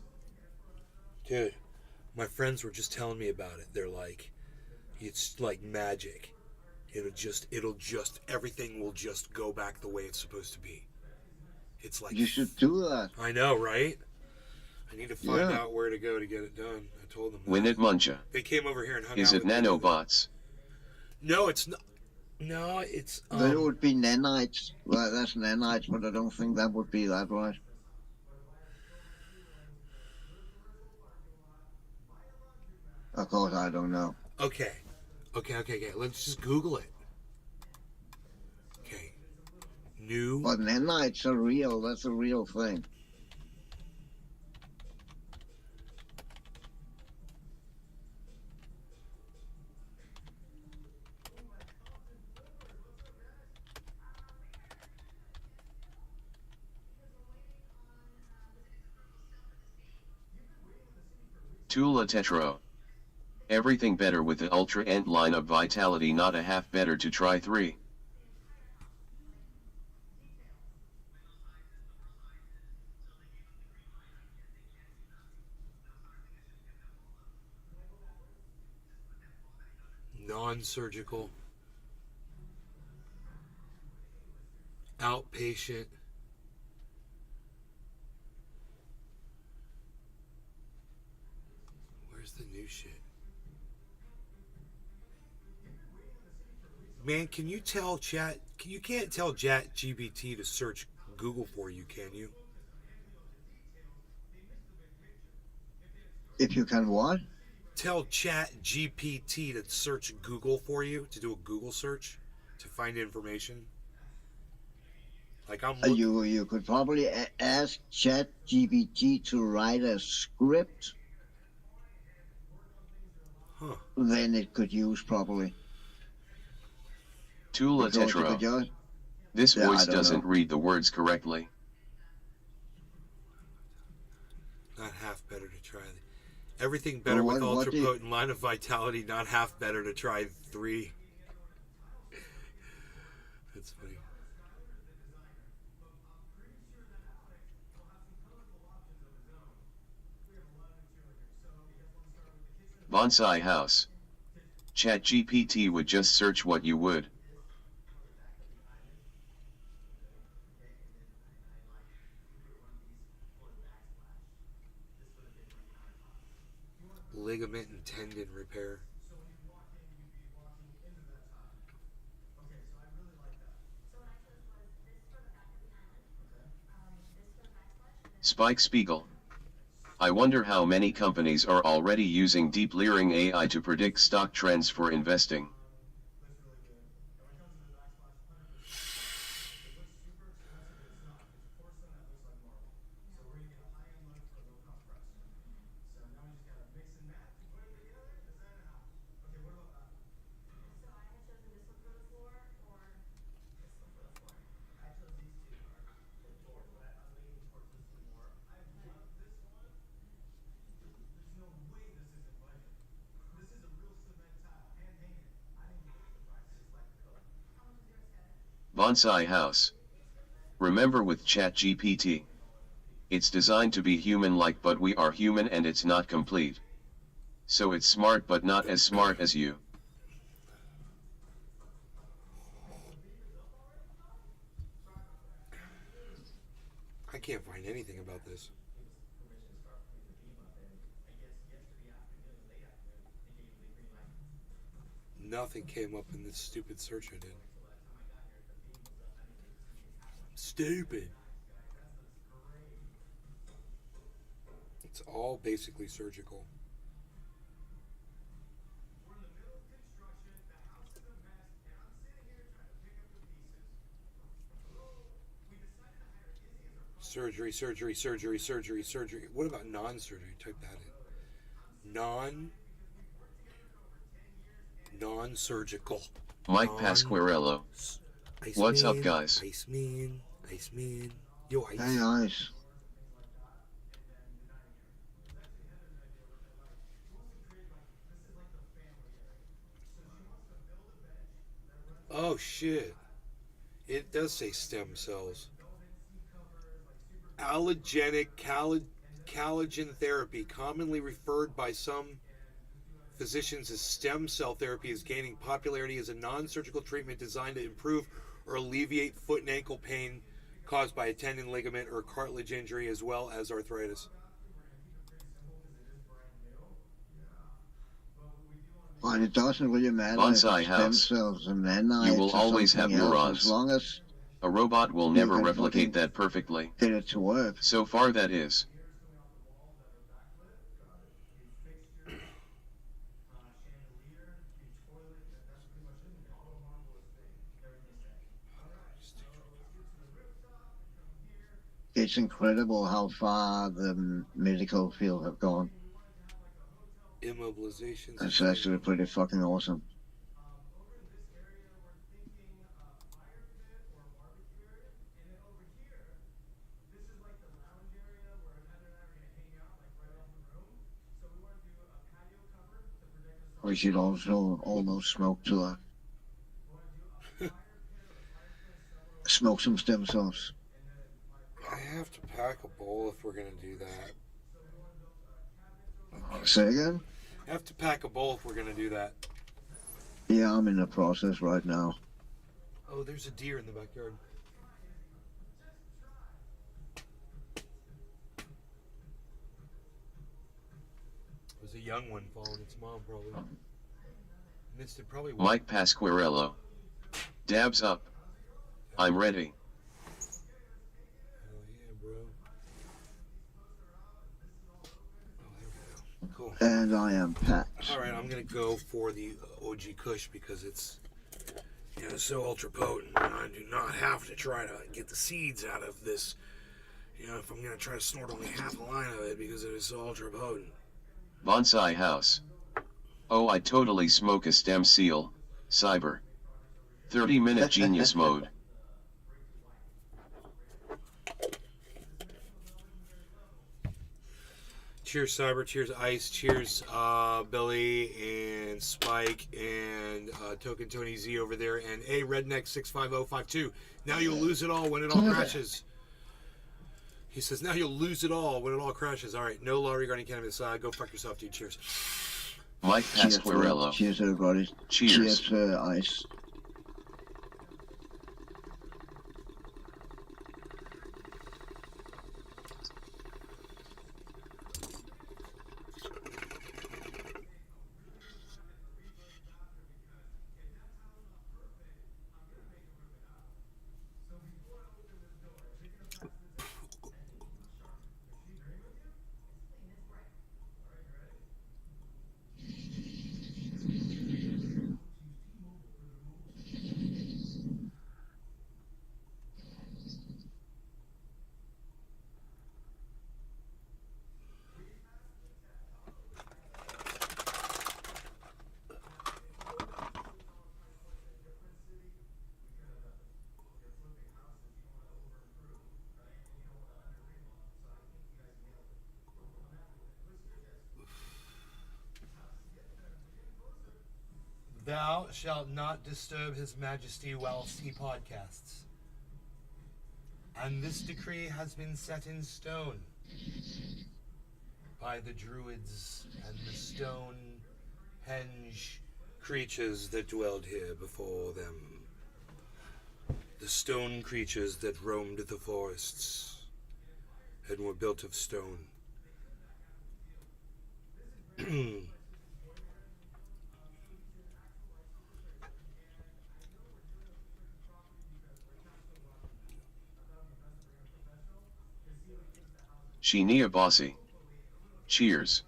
Dude, my friends were just telling me about it. They're like, it's like magic. It'll just everything will just go back the way it's supposed to be. It's like You should do that. I know, right? I need to find Yeah. out where to go to get it done. I told them that. Winnet Muncha. They came over here and hung Is out it with me. nanobots? No, it's not. No, it's There would be nanites. Well, that's nanites, but I don't think that would be that right. Of course, I don't know. okay. Let's just Google it. Okay. New. But nanites are real. That's a real thing. Tula Tetro. Everything better with the Ultra Ent line of Vitality, not a half better to try 3. Non-surgical. Outpatient. Where's the new shit? Man, can you tell chat? You can't tell Chat GPT to search Google for you, can you? If you can what? Tell Chat GPT to search Google for you, to do a Google search to find information. Like I'm looking, You could probably ask ChatGPT to write a script. huh? Then it could use properly. Tula Because you could Tetro. just- This Yeah, I voice don't doesn't know. read the words correctly. Not half better to try. Everything better Well, with what ultra do you- potent line of vitality. Not half better to try 3. That's funny. Bonsai House. ChatGPT would just search what you would. Ligament and tendon repair. Spike Spiegel. I wonder how many companies are already using deep learning AI to predict stock trends for investing. Bonsai House. Remember with ChatGPT. It's designed to be human-like, but we are human and it's not complete. So it's smart but not as smart as you. I can't find anything about this. Nothing came up in this stupid search I did. stupid. It's all basically surgical. Surgery, surgery, surgery, surgery, surgery. What about non-surgery? Type that in. Non-surgical. Mike Pasquarello. What's up, guys? Iceman. Yo, Ice. Hey, Ice. Oh, shit. It does say stem cells. Allogenic collagen therapy, commonly referred by some physicians as stem cell therapy, is gaining popularity as a non-surgical treatment designed to improve or alleviate foot and ankle pain caused by a tendon, ligament, or cartilage injury, as well as arthritis. But it doesn't really matter Bonsai if it's house. stem cells and nanites You will or always have something else, neurons. as long as A robot will never can replicate fucking- that perfectly. get it to work. So far, that is. It's incredible how far the medical field have gone. Immobilizations. It's actually pretty fucking awesome. We should also almost smoke smoke some stem cells. I have to pack a bowl if we're going to do that. Say again? I have to pack a bowl if we're going to do that. Yeah, I'm in the process right now. Oh, there's a deer in the backyard. It was a young one following its mom, probably. Missed it probably. Mike Pasquarello. Dabs up. I'm ready. Hell yeah, bro. Oh, there we go. Cool. And I am packed. All right, I'm gonna go for the OG Kush because it's, you know, so ultra potent. I do not have to try to get the seeds out of this. You know, if I'm gonna try to snort only half a line of it because it is so ultra potent. Bonsai house. Oh, I totally smoke a stem seal. Cyber. 30-minute genius mode. Cheers, Cyber. Cheers, Ice. Cheers, Billy and Spike and Token Tony Z over there and A Redneck 65052. Now you'll lose it all when it all crashes. He says, now you'll lose it all when it all crashes. All right, no law regarding cannabis. Go fuck yourself, dude. Cheers. Mike Cheers, Pasquarello. cheers, everybody. Cheers. Cheers, Ice. Thou shalt not disturb his majesty whilst he podcasts. And this decree has been set in stone by the druids and the Stonehenge creatures that dwelled here before them. The stone creatures that roamed the forests and were built of stone. Shinya Bossy. Cheers.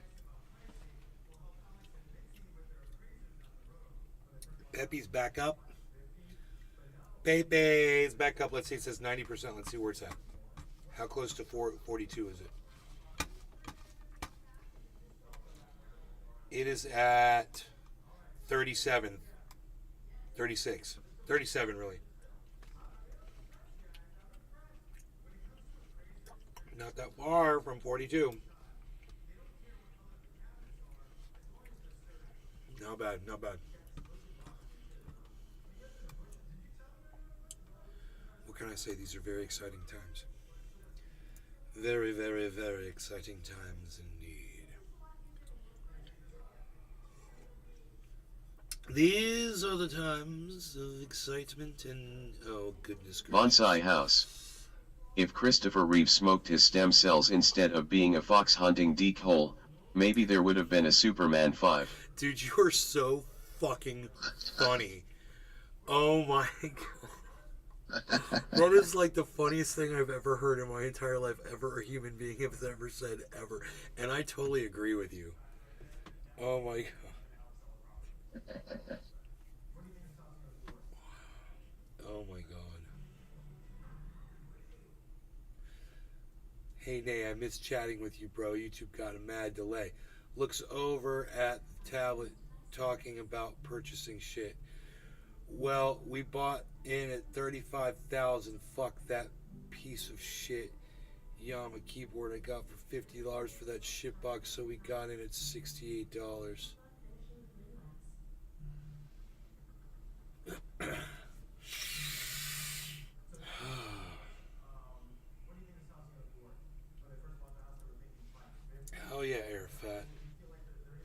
Pepe's back up. Pepe's back up. Let's see, it says 90%. Let's see where it's at. How close to 42 is it? It is at 37. 36. 37, really. Not that far from 42. Not bad, not bad. What can I say? These are very exciting times. Very, very, very exciting times indeed. These are the times of excitement and, oh goodness gracious. Bonsai House. If Christopher Reeve smoked his stem cells instead of being a fox hunting deek hole, maybe there would have been a Superman 5. Dude, you are so fucking funny. Oh my god. That is like the funniest thing I've ever heard in my entire life, ever a human being has ever said, ever. And I totally agree with you. Oh my god. Oh my god. Hey Nay, I miss chatting with you, bro. YouTube got a mad delay. Looks over at the tablet talking about purchasing shit. Well, we bought in at 35,000. Fuck that piece of shit Yama keyboard I got for $50 for that shit box, so we got in at $68. Hell yeah, Arafat.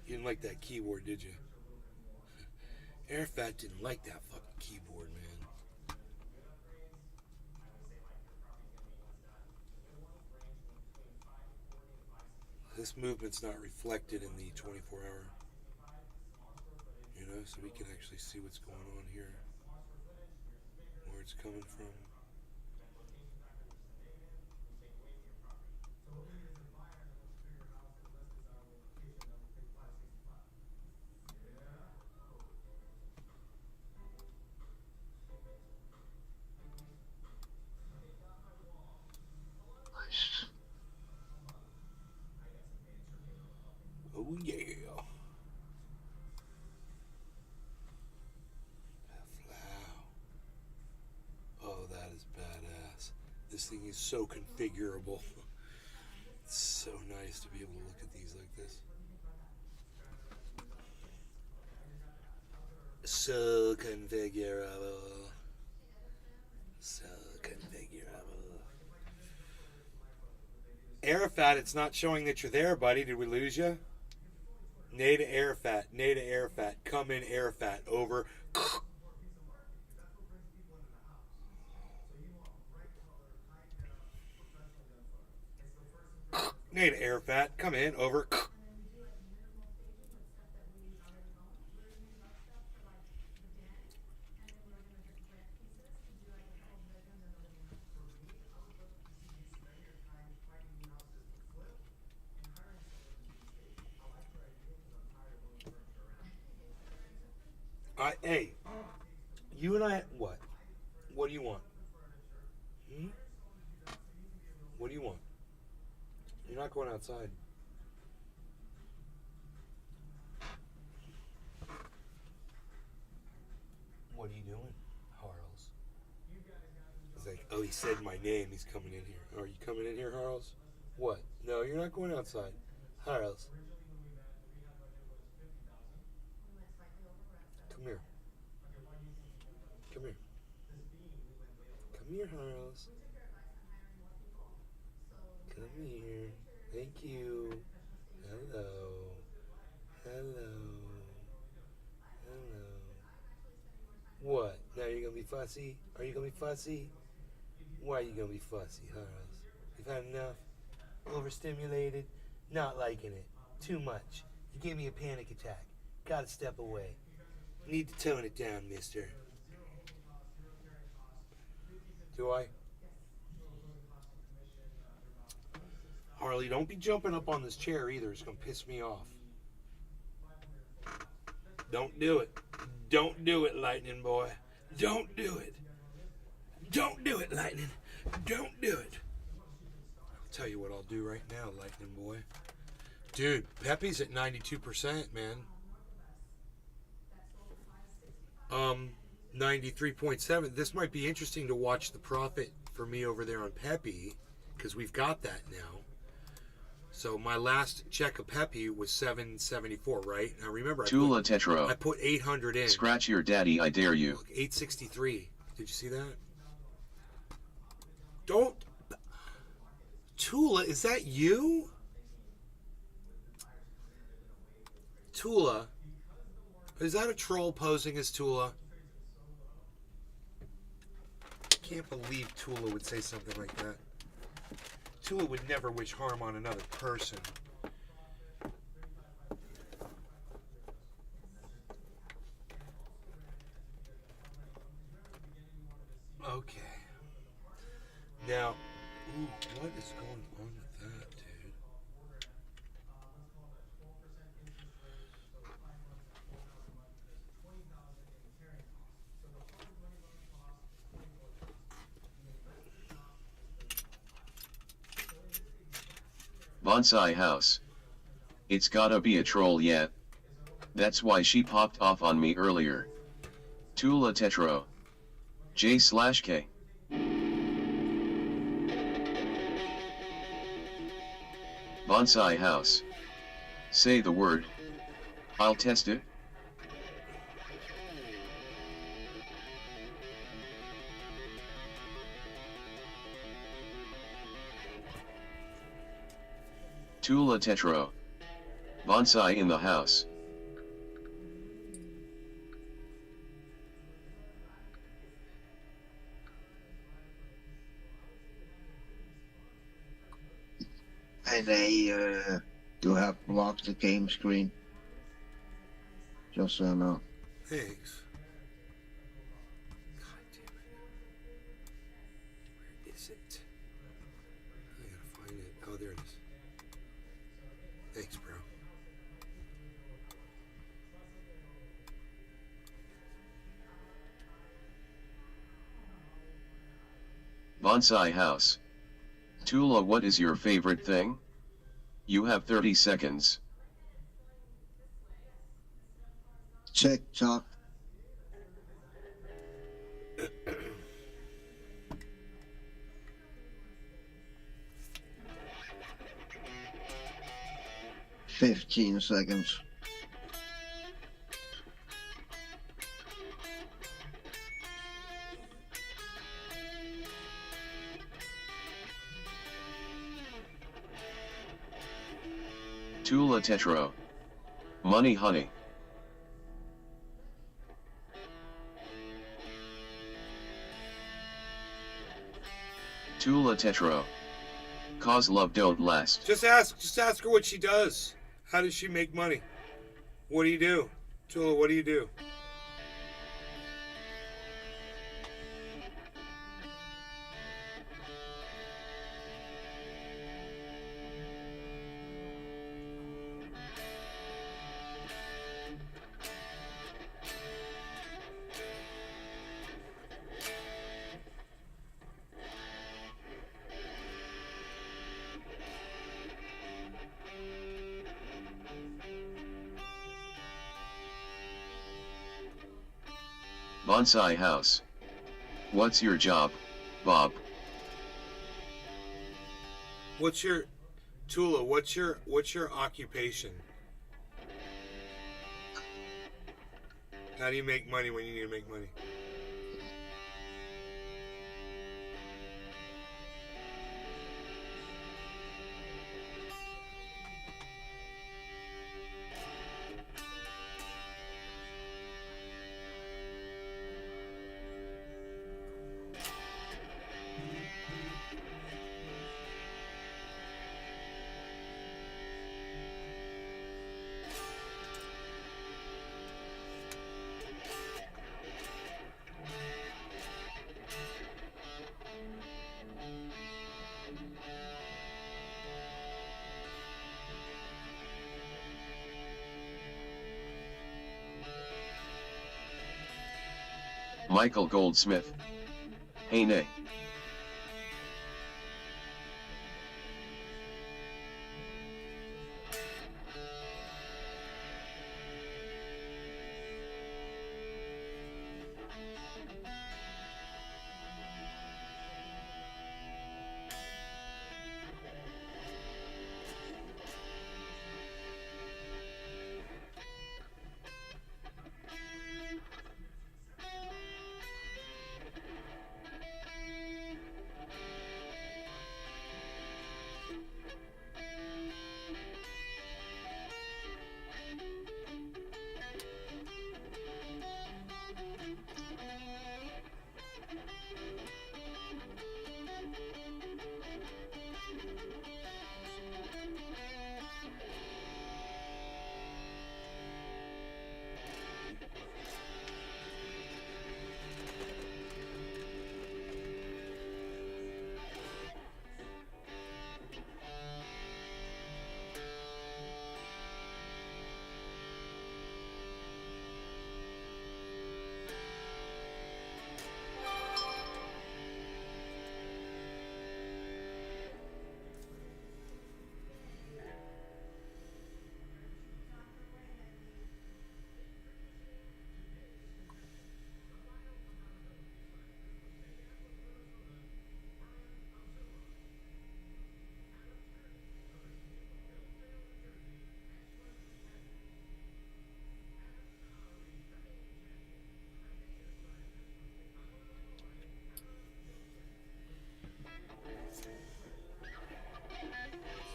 You didn't like that keyboard, did you? Arafat didn't like that fucking keyboard, man. This movement's not reflected in the 24-hour. You know, so we can actually see what's going on here. Where it's coming from. Oh yeah. Oh, that is badass. This thing is so configurable. It's so nice to be able to look at these like this. So configurable. So configurable. Arafat, it's not showing that you're there, buddy. Did we lose you? Nay to Arafat. Nay to Arafat. Come in, Arafat. Over. Nay to Arafat. Come in. Over. Hey, you and I, what? What do you want? Hmm? What do you want? You're not going outside. What are you doing, Harles? He's like, oh, he said my name. He's coming in here. Are you coming in here, Harles? What? No, you're not going outside. Harles. Come here. Come here. Come here, Harles. Come here. Thank you. Hello. Hello. Hello. What? Now you're gonna be fussy? Are you gonna be fussy? Why are you gonna be fussy, Harles? You've had enough? Overstimulated? Not liking it. Too much. You gave me a panic attack. Gotta step away. Need to tone it down, mister. Do I? Harley, don't be jumping up on this chair either. It's going to piss me off. Don't do it. Don't do it, Lightning Boy. Don't do it. Don't do it, Lightning. Don't do it. I'll tell you what I'll do right now, Lightning Boy. Dude, Pepe's at 92%, man. 93.7. This might be interesting to watch the profit for me over there on Pepe, because we've got that now. So my last check of Pepe was 774, right? Now remember, Tula Tetro. I put 800 in. Scratch your daddy, I dare you. Look, 863. Did you see that? Don't. Tula, is that you? Tula. Is that a troll posing as Tula? I can't believe Tula would say something like that. Tula would never wish harm on another person. Okay. Now, ooh, what is going on with that, dude? Bonsai House. It's gotta be a troll yet. That's why she popped off on me earlier. Tula Tetro. J/K. Bonsai House. Say the word. I'll test it. Tula Tetro. Bonsai in the house. And you have blocked the game screen. Just so you know. Thanks. God damn it. Where is it? I gotta find it. Oh, there it is. Thanks, bro. Bonsai House. Tula, what is your favorite thing? You have 30 seconds. TikTok. $15 seconds. Tula Tetro. Money honey. Tula Tetro. Cause love don't last. Just ask her what she does. How does she make money? What do you do? Tula, what do you do? Bonsai House. What's your job, Bob? What's your Tula, what's your occupation? How do you make money when you need to make money? Michael Goldsmith. Hey nay.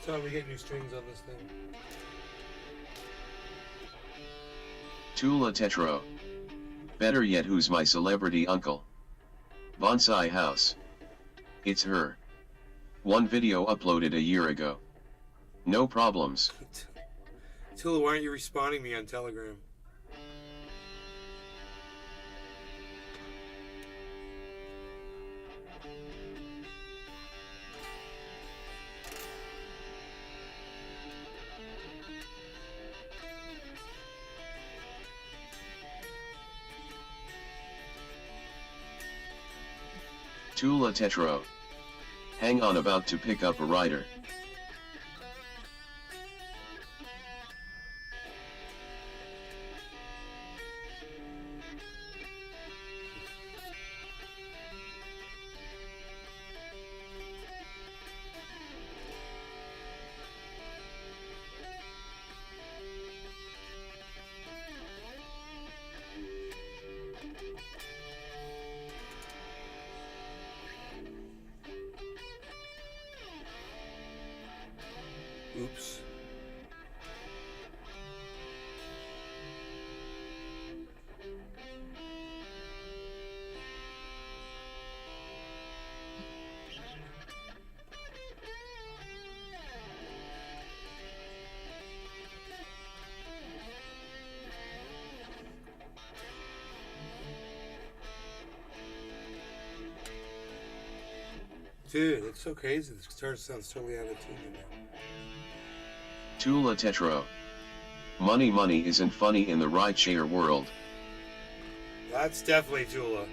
It's time we get new strings on this thing. Tula Tetro. Better yet, who's my celebrity uncle? Bonsai House. It's her. One video uploaded a year ago. No problems. Tula, why aren't you responding me on Telegram? Tula Tetro. Hang on, about to pick up a rider. Oops. Dude, it's so crazy. This guitar sounds totally out of tune now. Tula Tetro. Money isn't funny in the rideshare world. That's definitely Tula.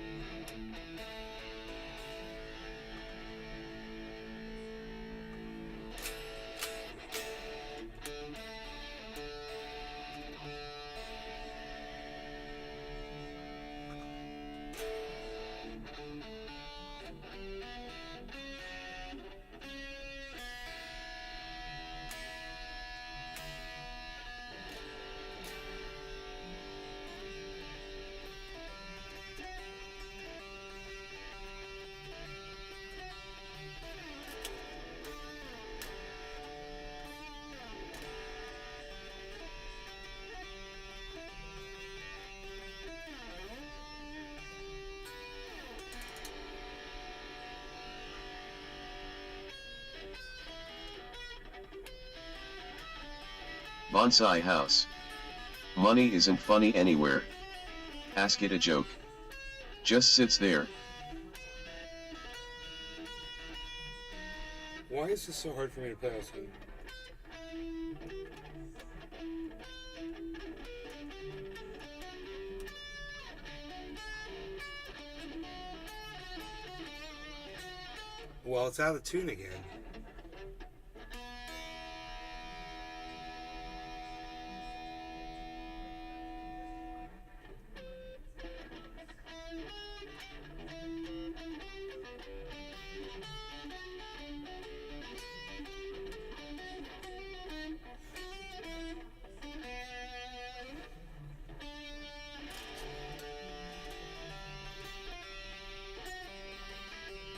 Bonsai House. Money isn't funny anywhere. Ask it a joke. Just sits there. Why is this so hard for me to play on screen? Well, it's out of tune again.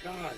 God.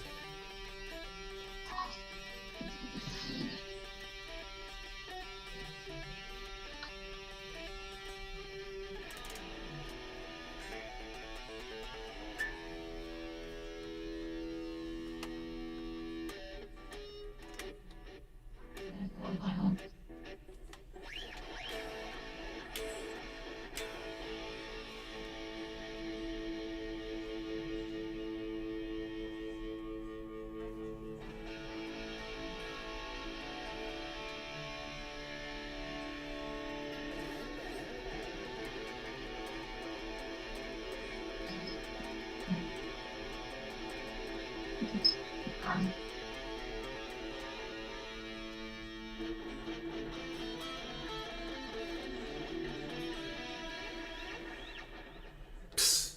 Psst.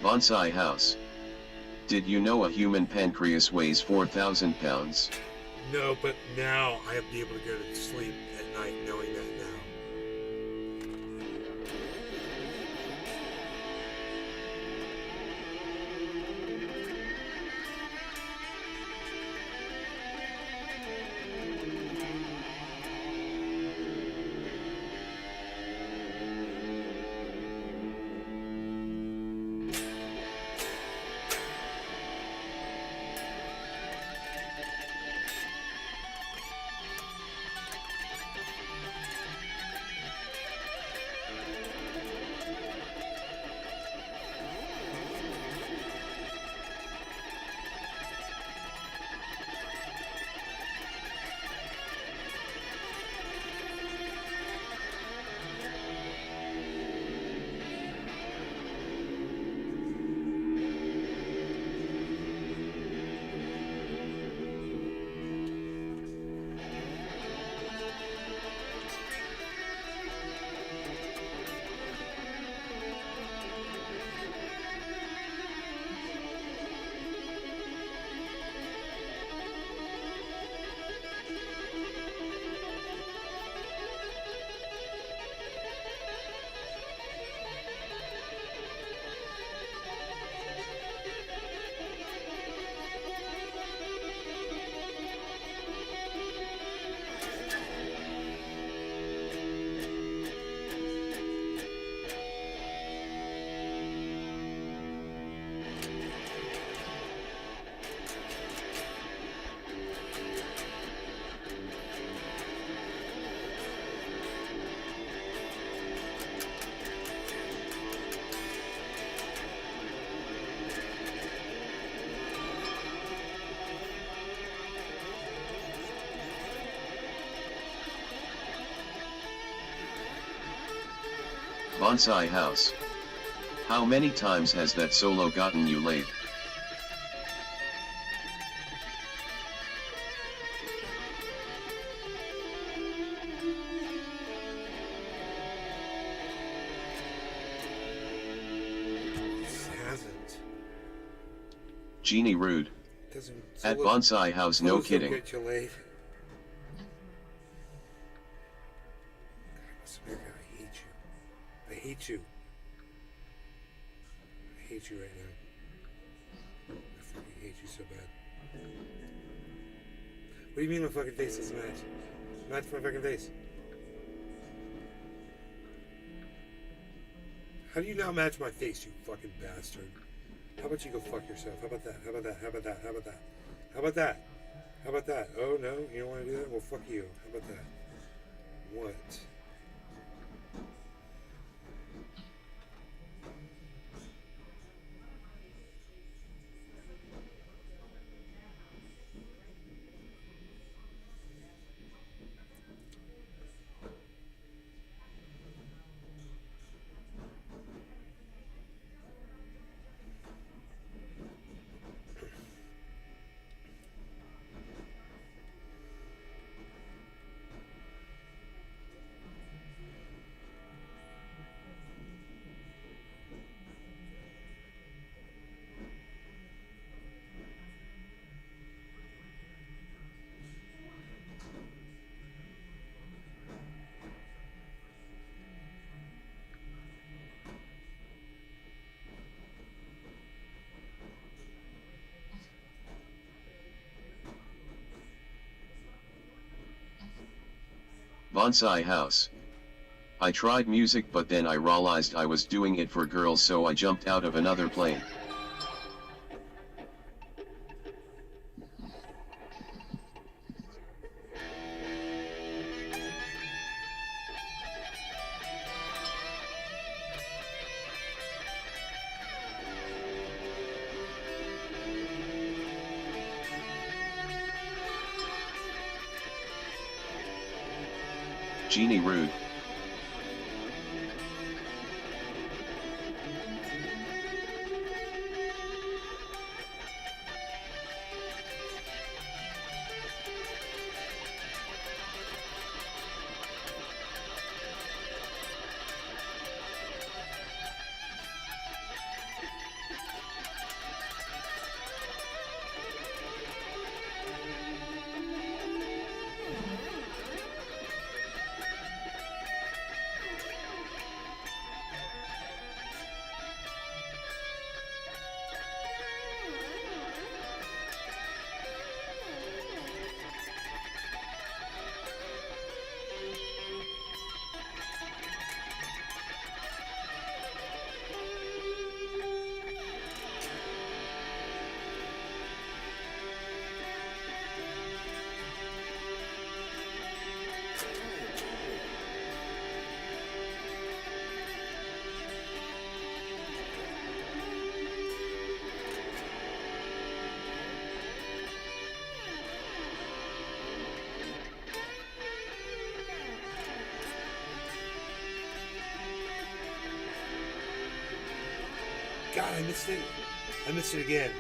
Bonsai House. Did you know a human pancreas weighs 4,000 pounds? No, but now I have to be able to go to sleep at night knowing that now. Bonsai House. How many times has that solo gotten you laid? This hasn't. Genie Rude. Doesn't. At solo- Bonsai House, no solos don't kidding. Get you laid. God, America, I hate you. I hate you. I hate you right now. I fucking hate you so bad. What do you mean my fucking face doesn't match? Match my fucking face. How do you not match my face, you fucking bastard? How about you go fuck yourself? How about that? How about that? How about that? How about that? How about that? How about that? Oh no, you don't want to do that? Well, fuck you. How about that? What? Bonsai House. I tried music but then I realized I was doing it for girls, so I jumped out of another plane. Genie Rude. God, I missed it. I missed it again.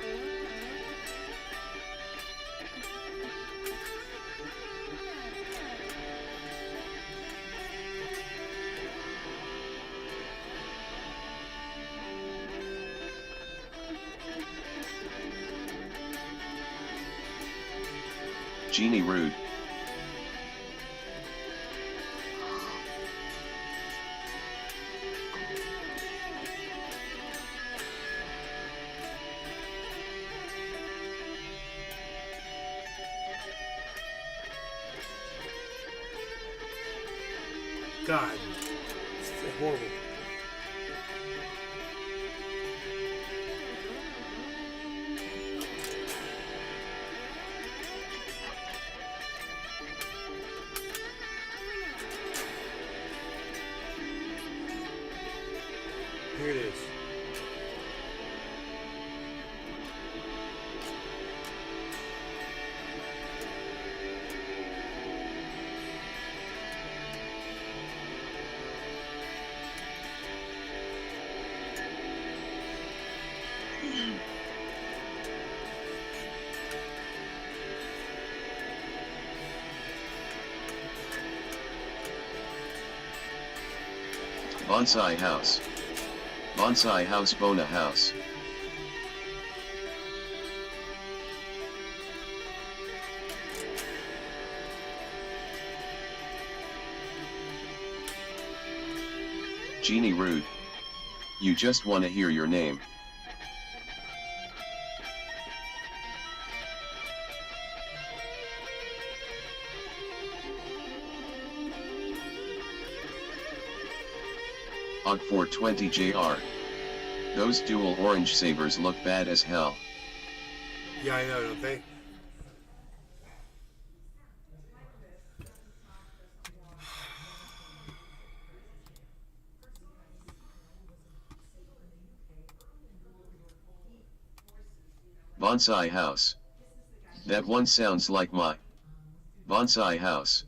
Genie Rude. God, it's horrible. Here it is. Bonsai House. Bonsai House Bona House. Jeannie Rude. You just wanna hear your name. Og 420 JR. Those dual orange sabers look bad as hell. Yeah, I know, don't they? Bonsai House. That one sounds like my Bonsai House.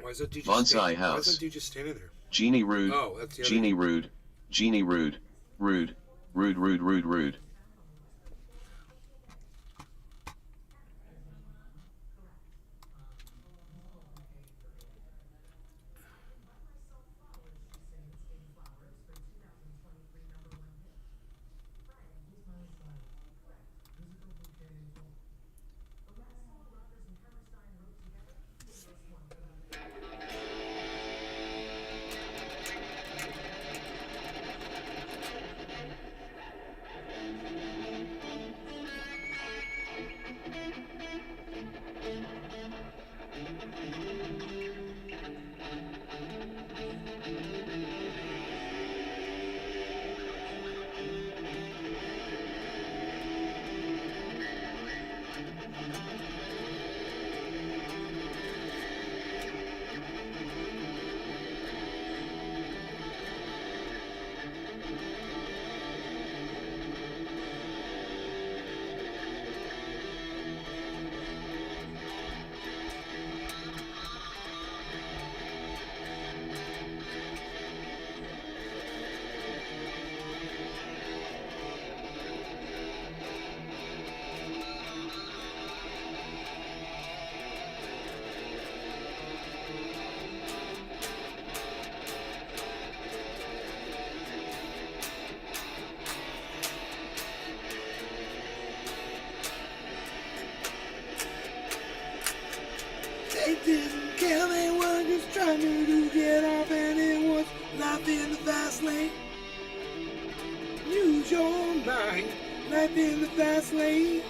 Why is that dude Bonsai just Why House. is that dude just standing there? Jeannie Rude. Oh, that's the other Jeannie dude. Rude. Jeannie Rude. Rude. Rude, rude, rude, rude. They didn't kill anyone, just trying to get off, and it was life in the fast lane. Use your mind, life in the fast lane.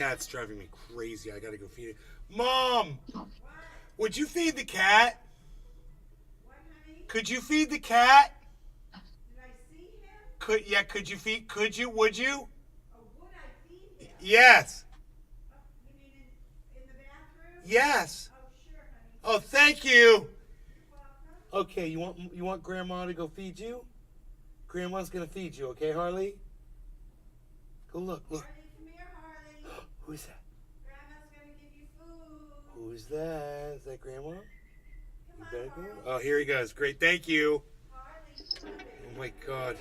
cat's driving me crazy. I gotta go feed it. Mom, would you feed the cat? Could you feed the cat? Did I see him? Could you feed? Would you? Or would I feed him? Yes. You mean in the bathroom? Yes. Oh, sure, honey. Oh, thank you. Okay, you want Grandma to go feed you? Grandma's gonna feed you, okay, Harley? Go look. Harley, come here, Harley. Who's that? Grandma's gonna give you food. Who's that? Is that Grandma? Come You on, better go. Harley. Oh, here he goes. Great, thank you. Harley. Oh my God.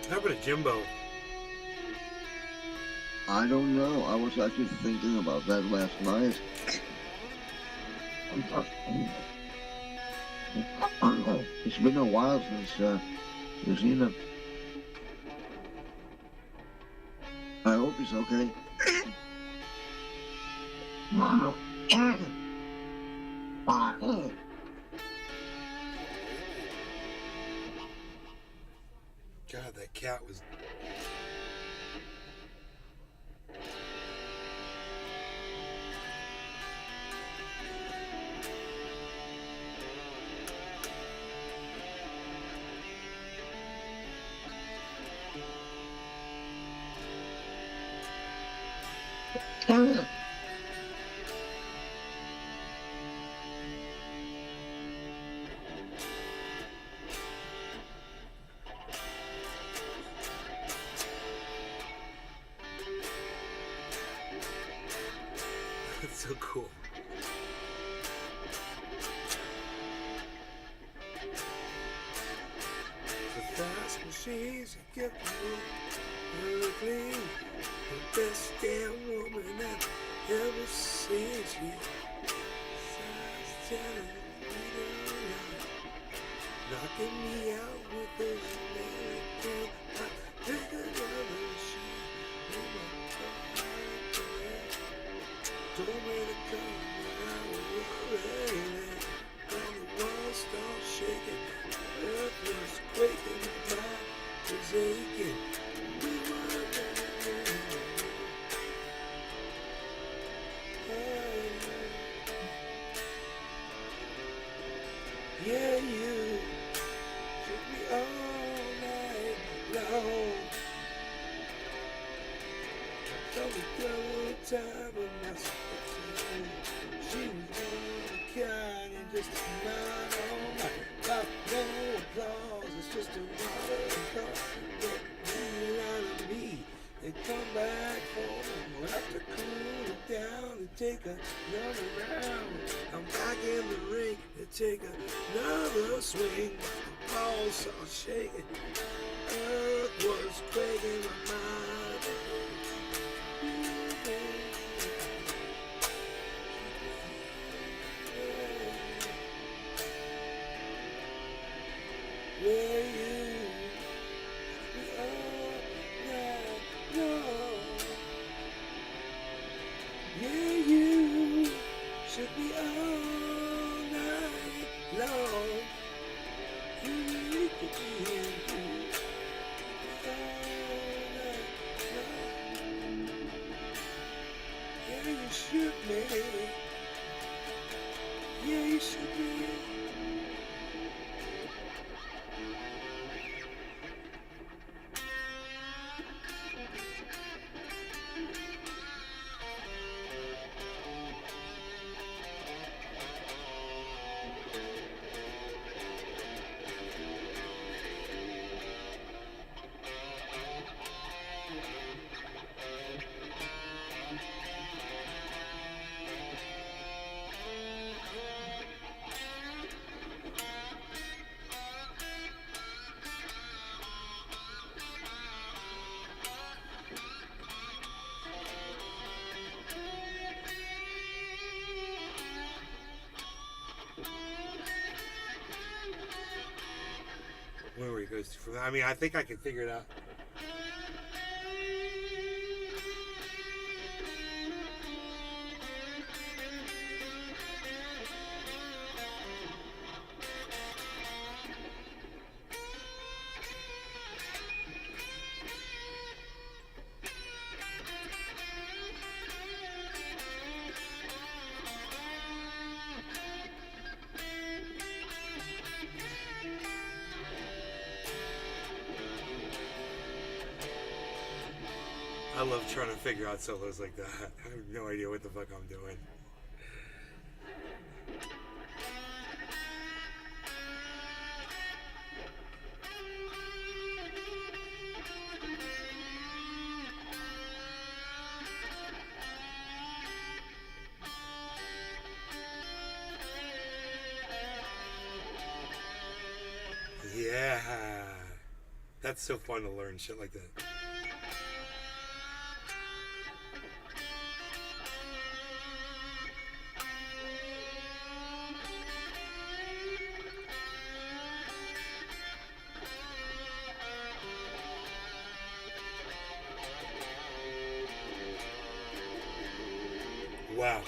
How about a Jimbo? I don't know. I was actually thinking about that last night. It's been a while since you've seen him. I hope he's okay. Oh, God, that cat was. oh. That's so cool. The fast machines you get me clean. The best damn woman I've ever seen. She knocking me out with those American. I take another shot in my pocket. Told me to come when I was already there. And the walls start shaking, earth was quaking, my mind was aching. We were there. Yeah, you took me all night long. Told me double time and that's she was one of a kind and just a mind all night. Pop, no applause, it's just a lot of applause. But you out of me and come back home. We'll have to cool it down and take another round. I'm back in the ring and take another swing. The balls are shaking, earth was quaking, my mind. Where you are now, yeah, you should be all night long. You could be all night long. Yeah, you should be. Yeah, you should be. Where he goes from. I mean, I think I can figure it out. I love trying to figure out solos like that. I have no idea what the fuck I'm doing. Yeah. That's so fun to learn shit like that. Wow.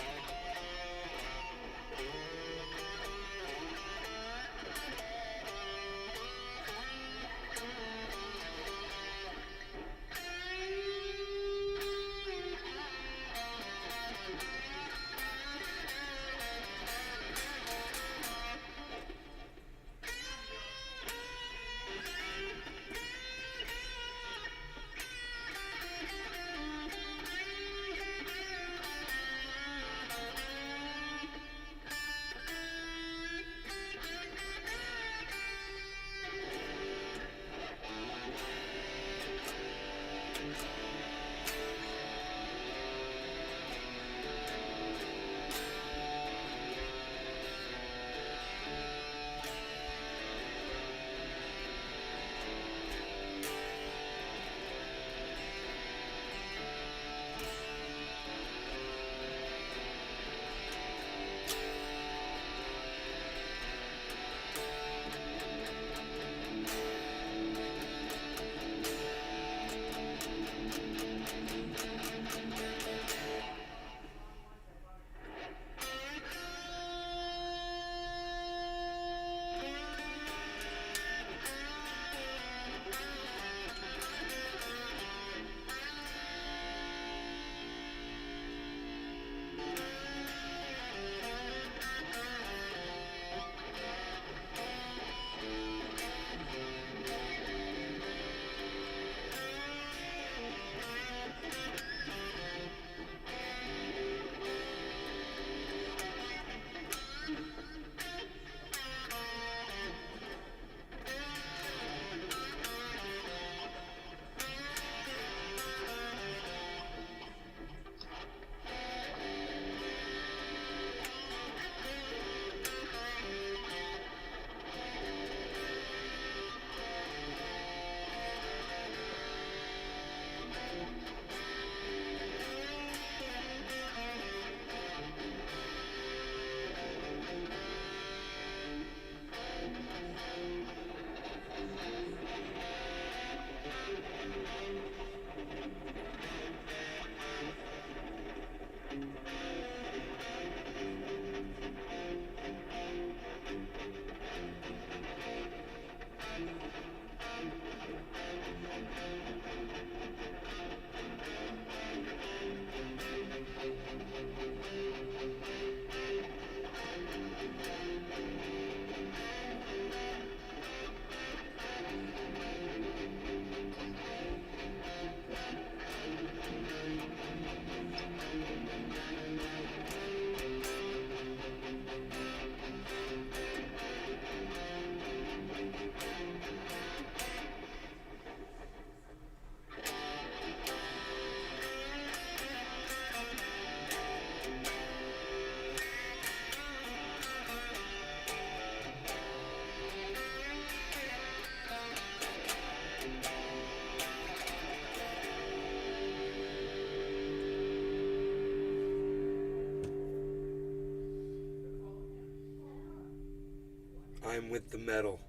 I'm with the metal.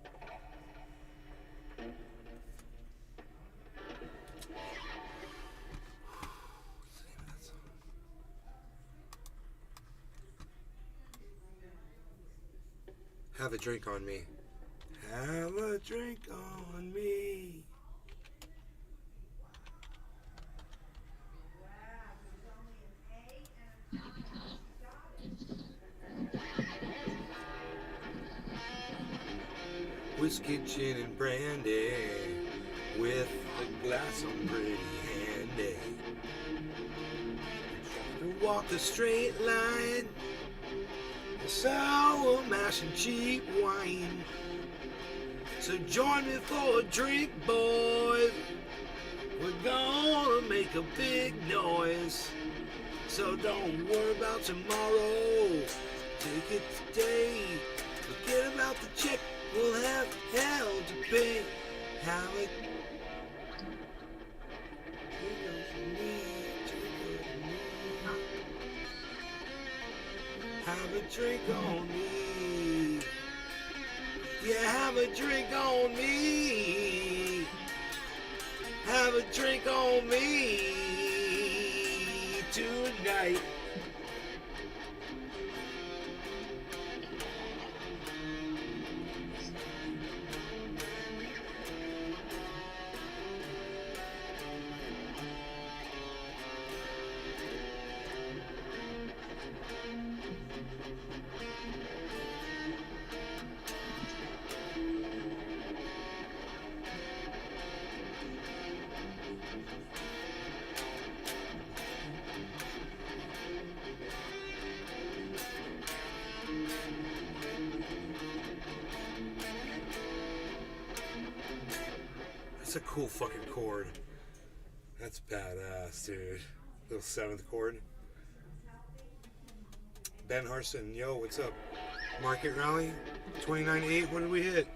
Have a drink on me. Have a drink on me. Whiskey, gin, and brandy with a glass of pretty handy. To walk the straight line, sour mash and cheap wine. So join me for a drink, boys. We're gonna make a big noise. So don't worry about tomorrow. Take it today. Forget about the check. We'll have hell to pay. Have a have a drink on me. Yeah, have a drink on me. Have a drink on me tonight. That's a cool fucking chord. That's badass, dude. Little seventh chord. Ben Harson, yo, what's up? Market rally, 29.8. What did we hit?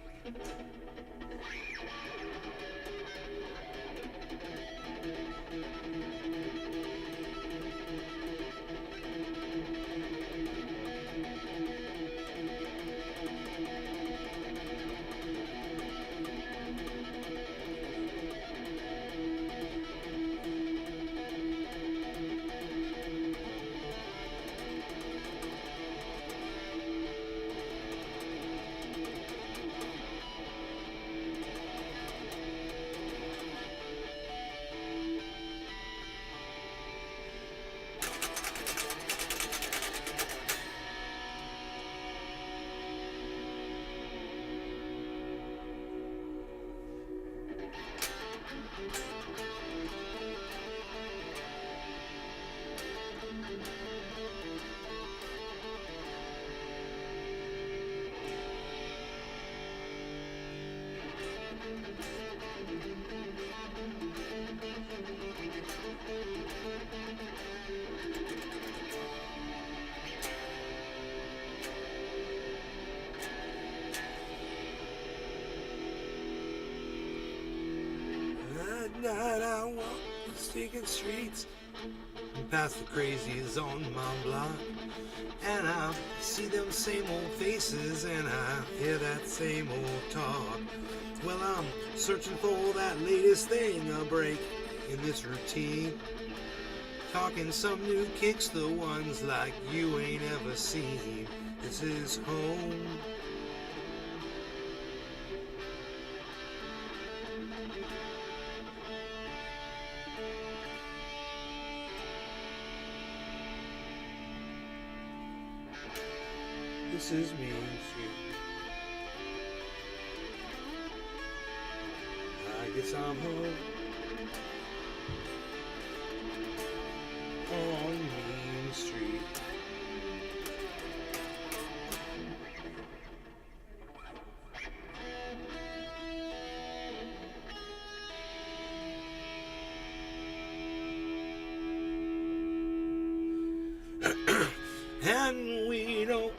At night I walk the stinking streets and past the crazies on my block, and I see them same old faces and I hear that same old talk. Well, I'm searching for that latest thing, a break in this routine, talking some new kicks, the ones like you ain't ever seen. This is home. This is Main Street. I guess I'm home on Main Street. And we don't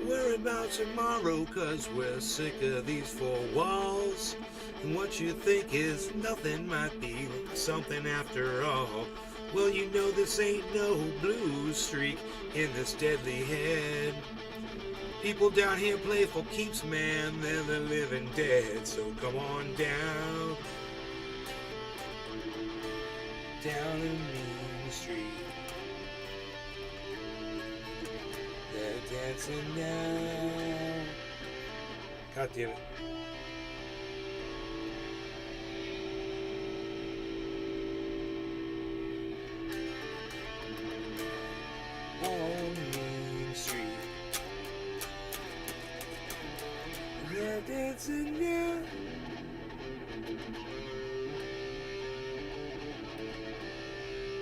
worry about tomorrow, 'cause we're sick of these four walls. And what you think is nothing might be something after all. Well, you know this ain't no blue streak in this deadly head. People down here play for keeps, man, they're the living dead. So come on down, down in Main Street. They're dancing now. God damn it. On Main Street. They're dancing now.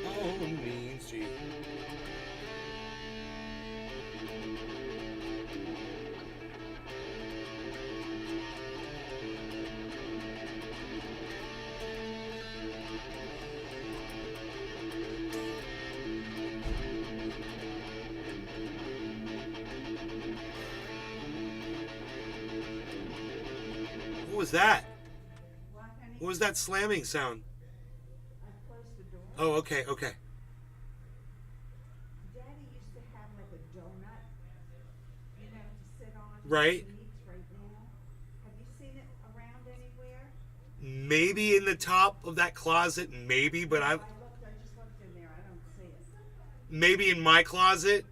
On Main Street. What was that? What, honey? What was that slamming sound? I closed the door. Oh, okay, okay. Daddy used to have like a donut, you know, to sit on. Right. He eats right now. Have you seen it around anywhere? Maybe in the top of that closet, maybe, but I just looked in there. I don't see it. maybe in my closet.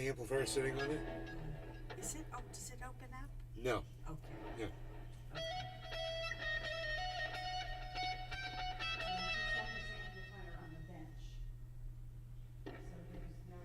amplifier sitting on it? Is it? Oh, does it open up? No. Okay. Yeah. And he's got his amplifier on the bench. So there's no.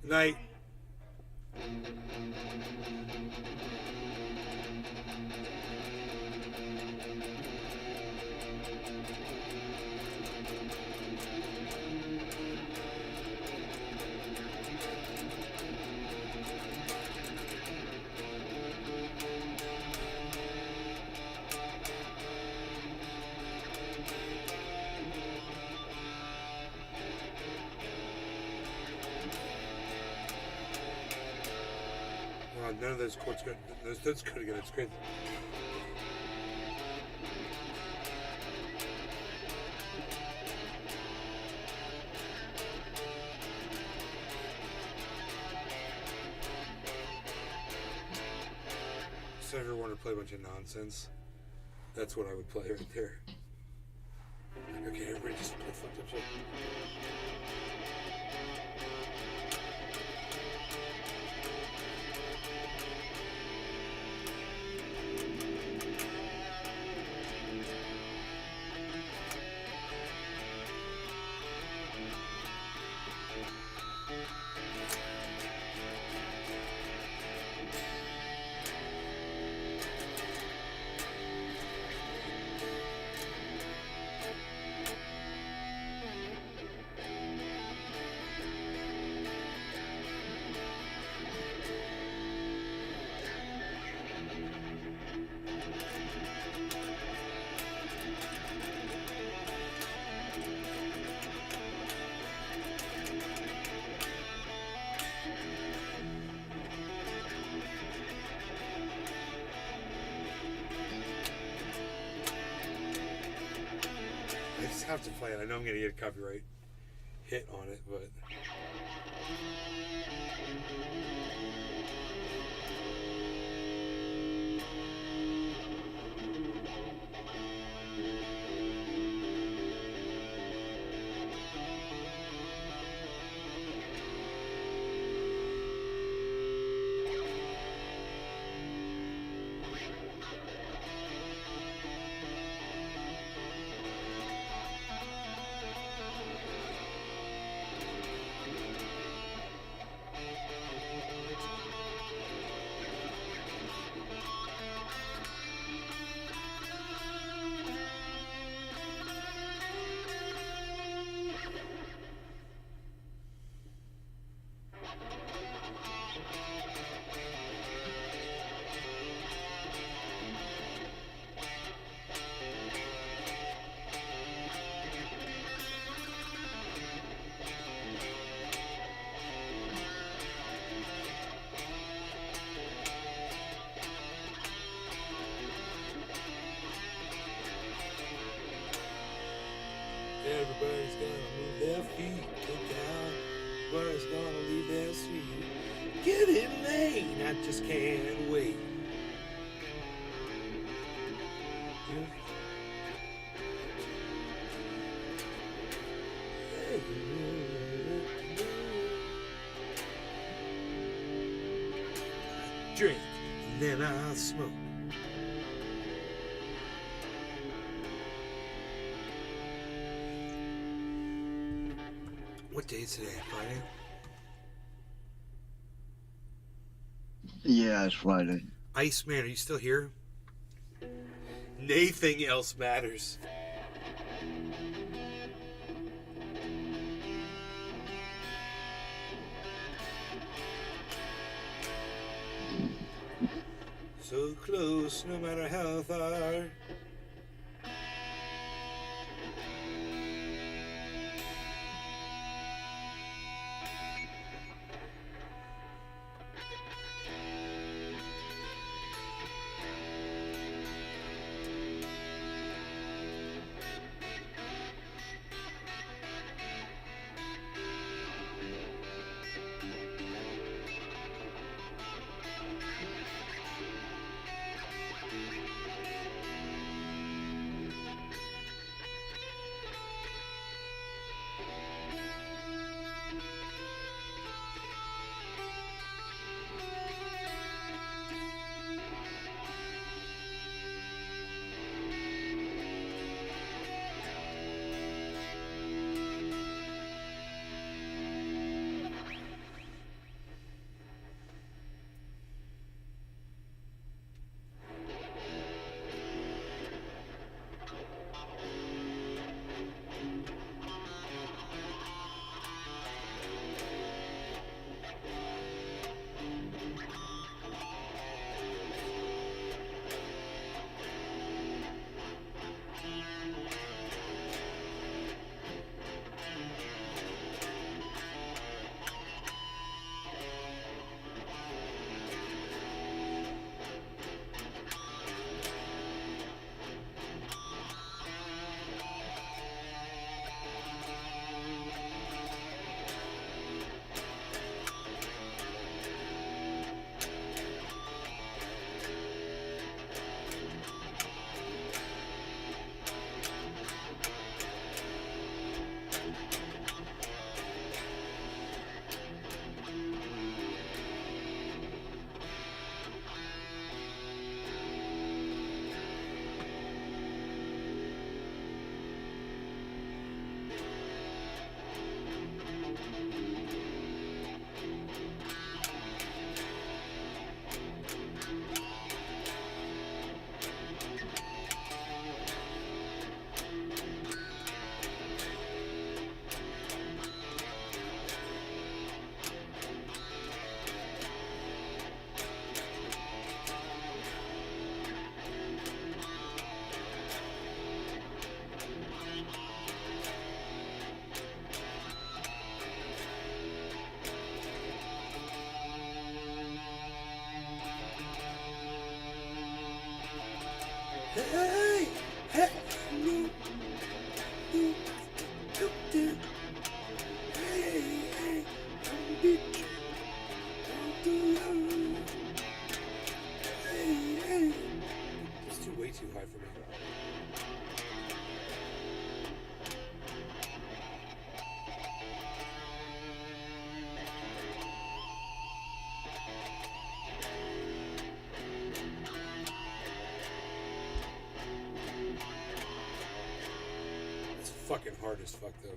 Night. none of those chords go. Those go together. It's crazy. So if you ever want to play a bunch of nonsense, that's what I would play right there. Like, okay, everybody just play fucked up shit. I just have to play it. I know I'm going to get a copyright hit on it, but... Everybody's gonna move their feet, get down. Everybody's gonna leave their seat. Get it late, I just can't wait. I drink, and then I smoke. What day is today? Friday? Yeah, it's Friday. Iceman, are you still here? Nothing else matters. So close, no matter how far. fucking hard as fuck though.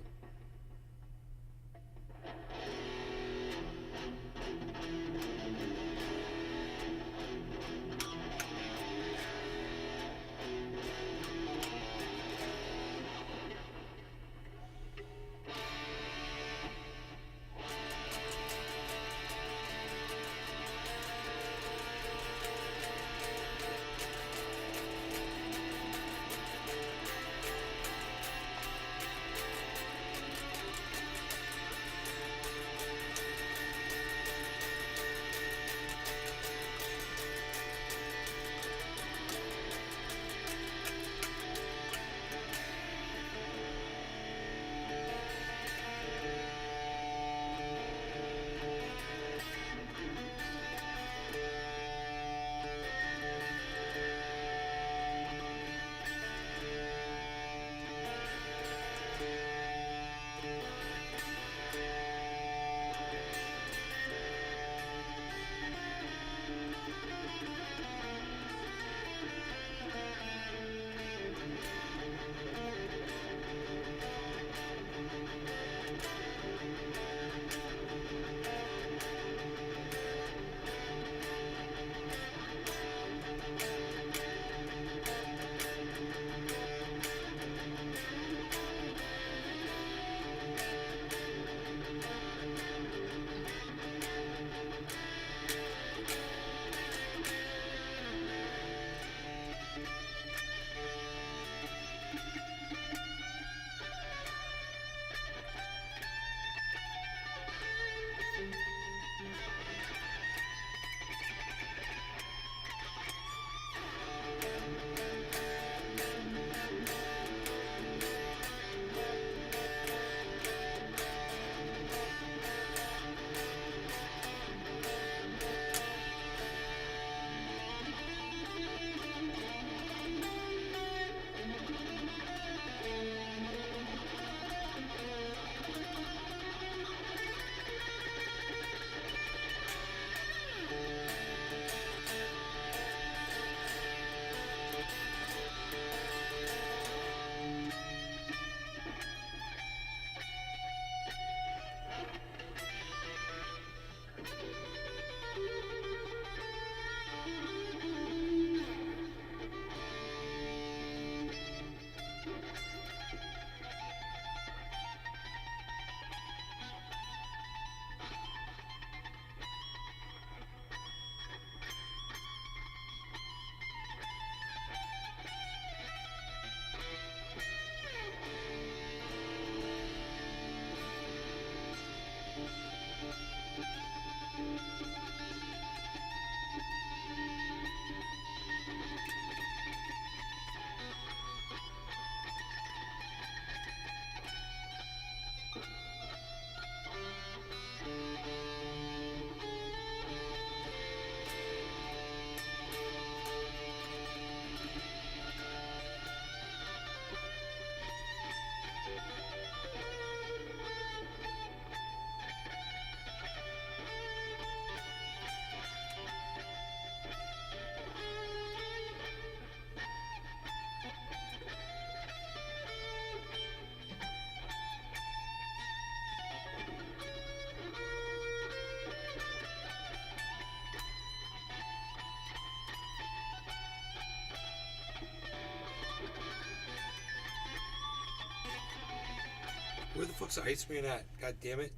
Where the fuck's the Iceman at? God damn it.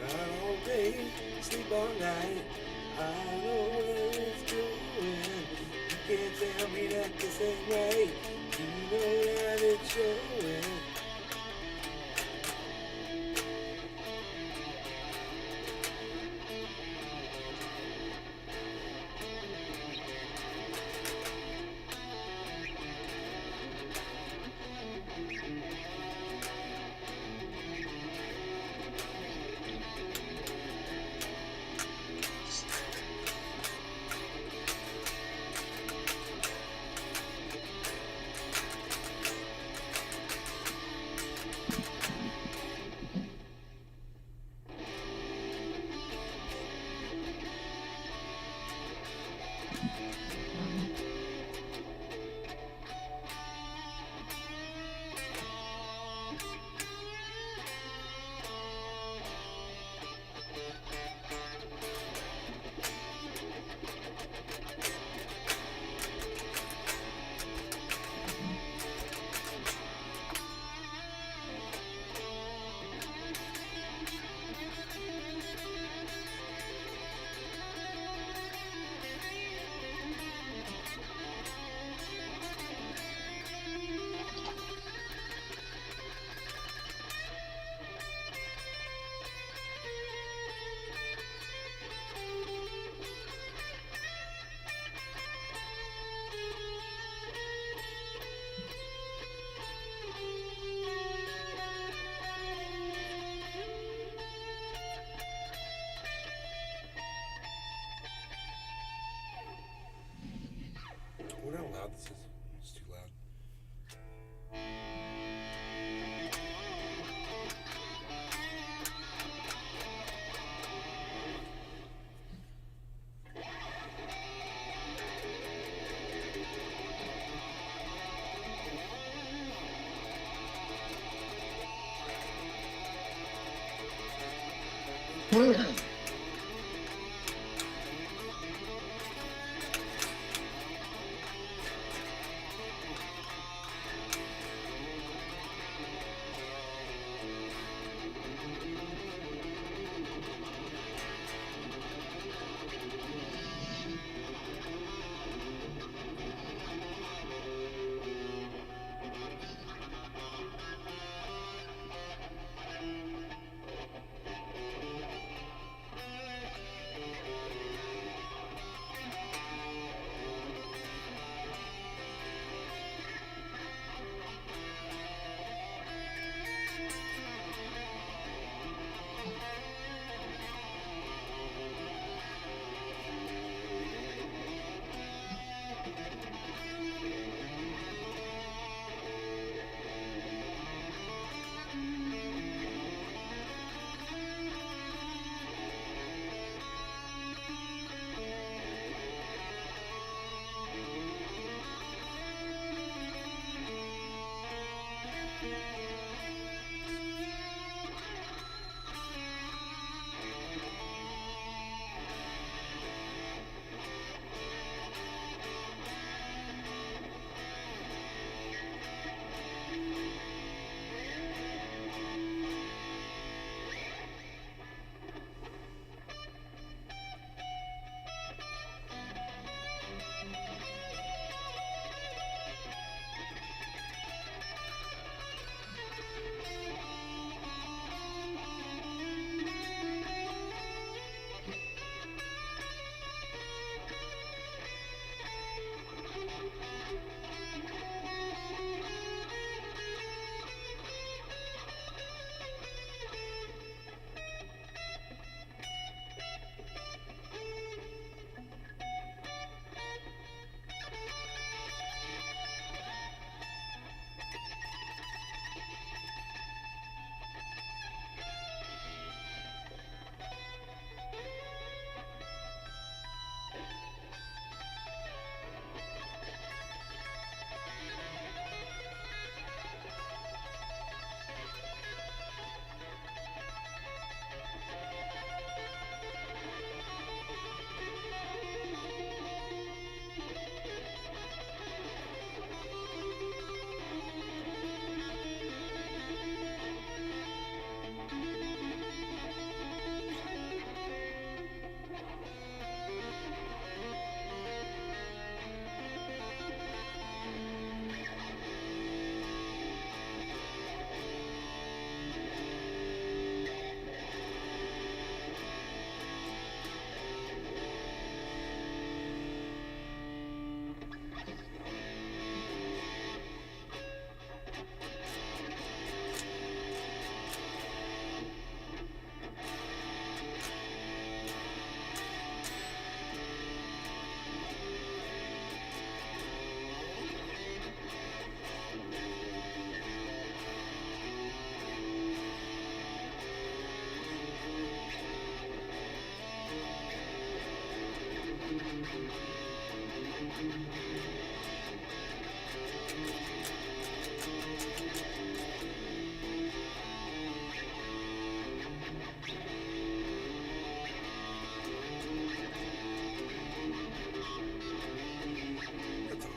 Not all day, sleep all night. I know where it's going. You can't tell me that loud. This is it's too loud.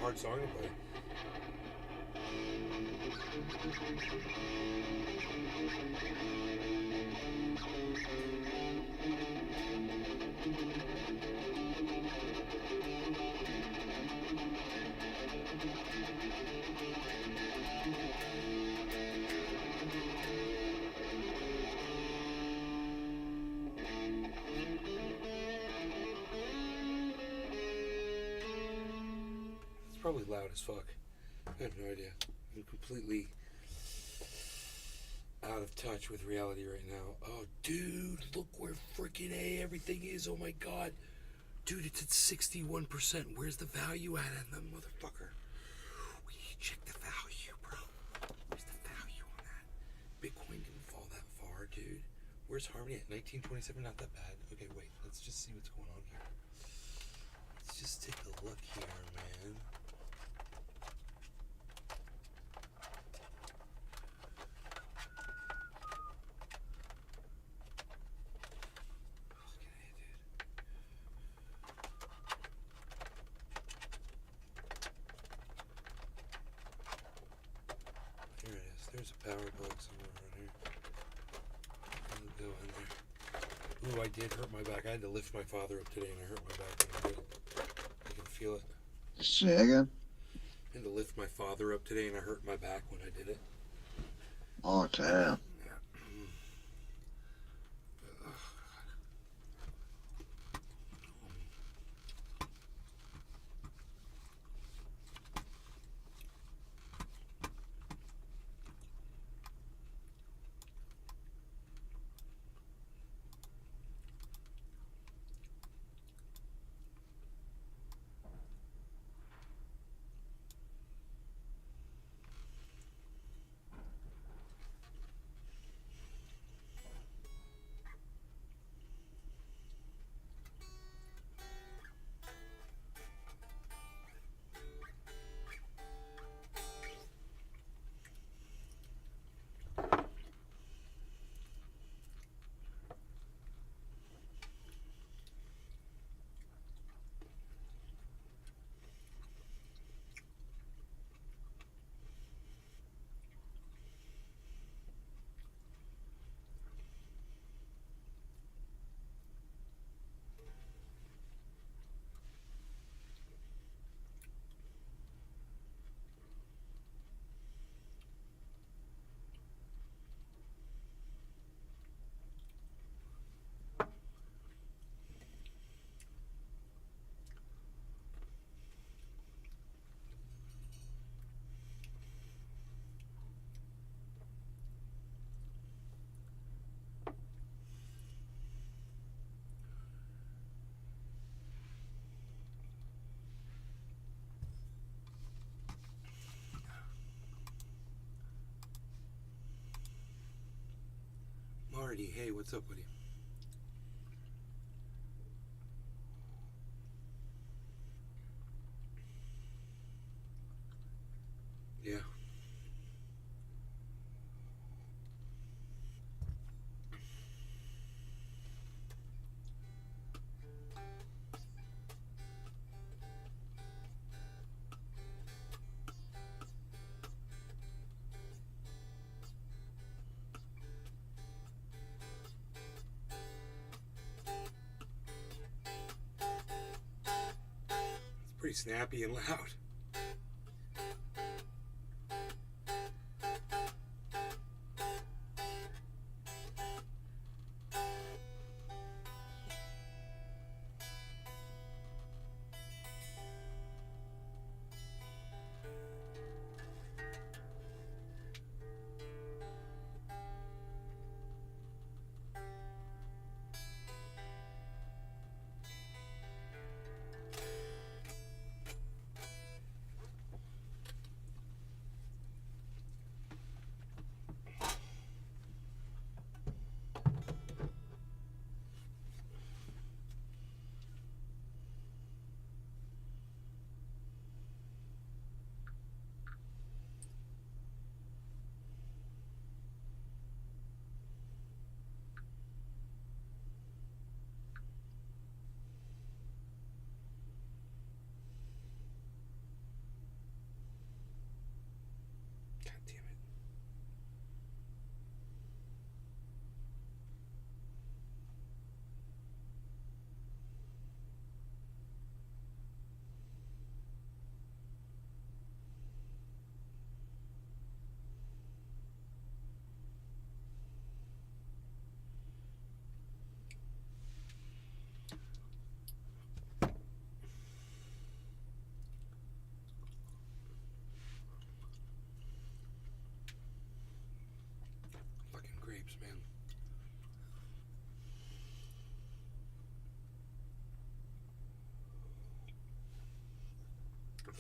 hard song to play. It's probably loud as fuck. I have no idea. I'm completely out of touch with reality right now. Oh, dude, look where freaking everything is. Oh my god. Dude, it's at 61%. Where's the value at in them, motherfucker? We need to check the value, bro. Where's the value on that? Bitcoin didn't fall that far, dude. Where's Harmony at 1927? Not that bad. Okay, wait. Let's just see what's going on here. Let's just take a look here, man. Look at it, dude. Here it is. There's a power plug somewhere around here. I'll go in there. Ooh, I did hurt my back. I had to lift my father up today, and I hurt my back. When I did it. I can feel it. Say again? I had to lift my father up today, and I hurt my back when I did it. Oh, damn. Marty, hey, what's up with you? Yeah. It's pretty snappy and loud.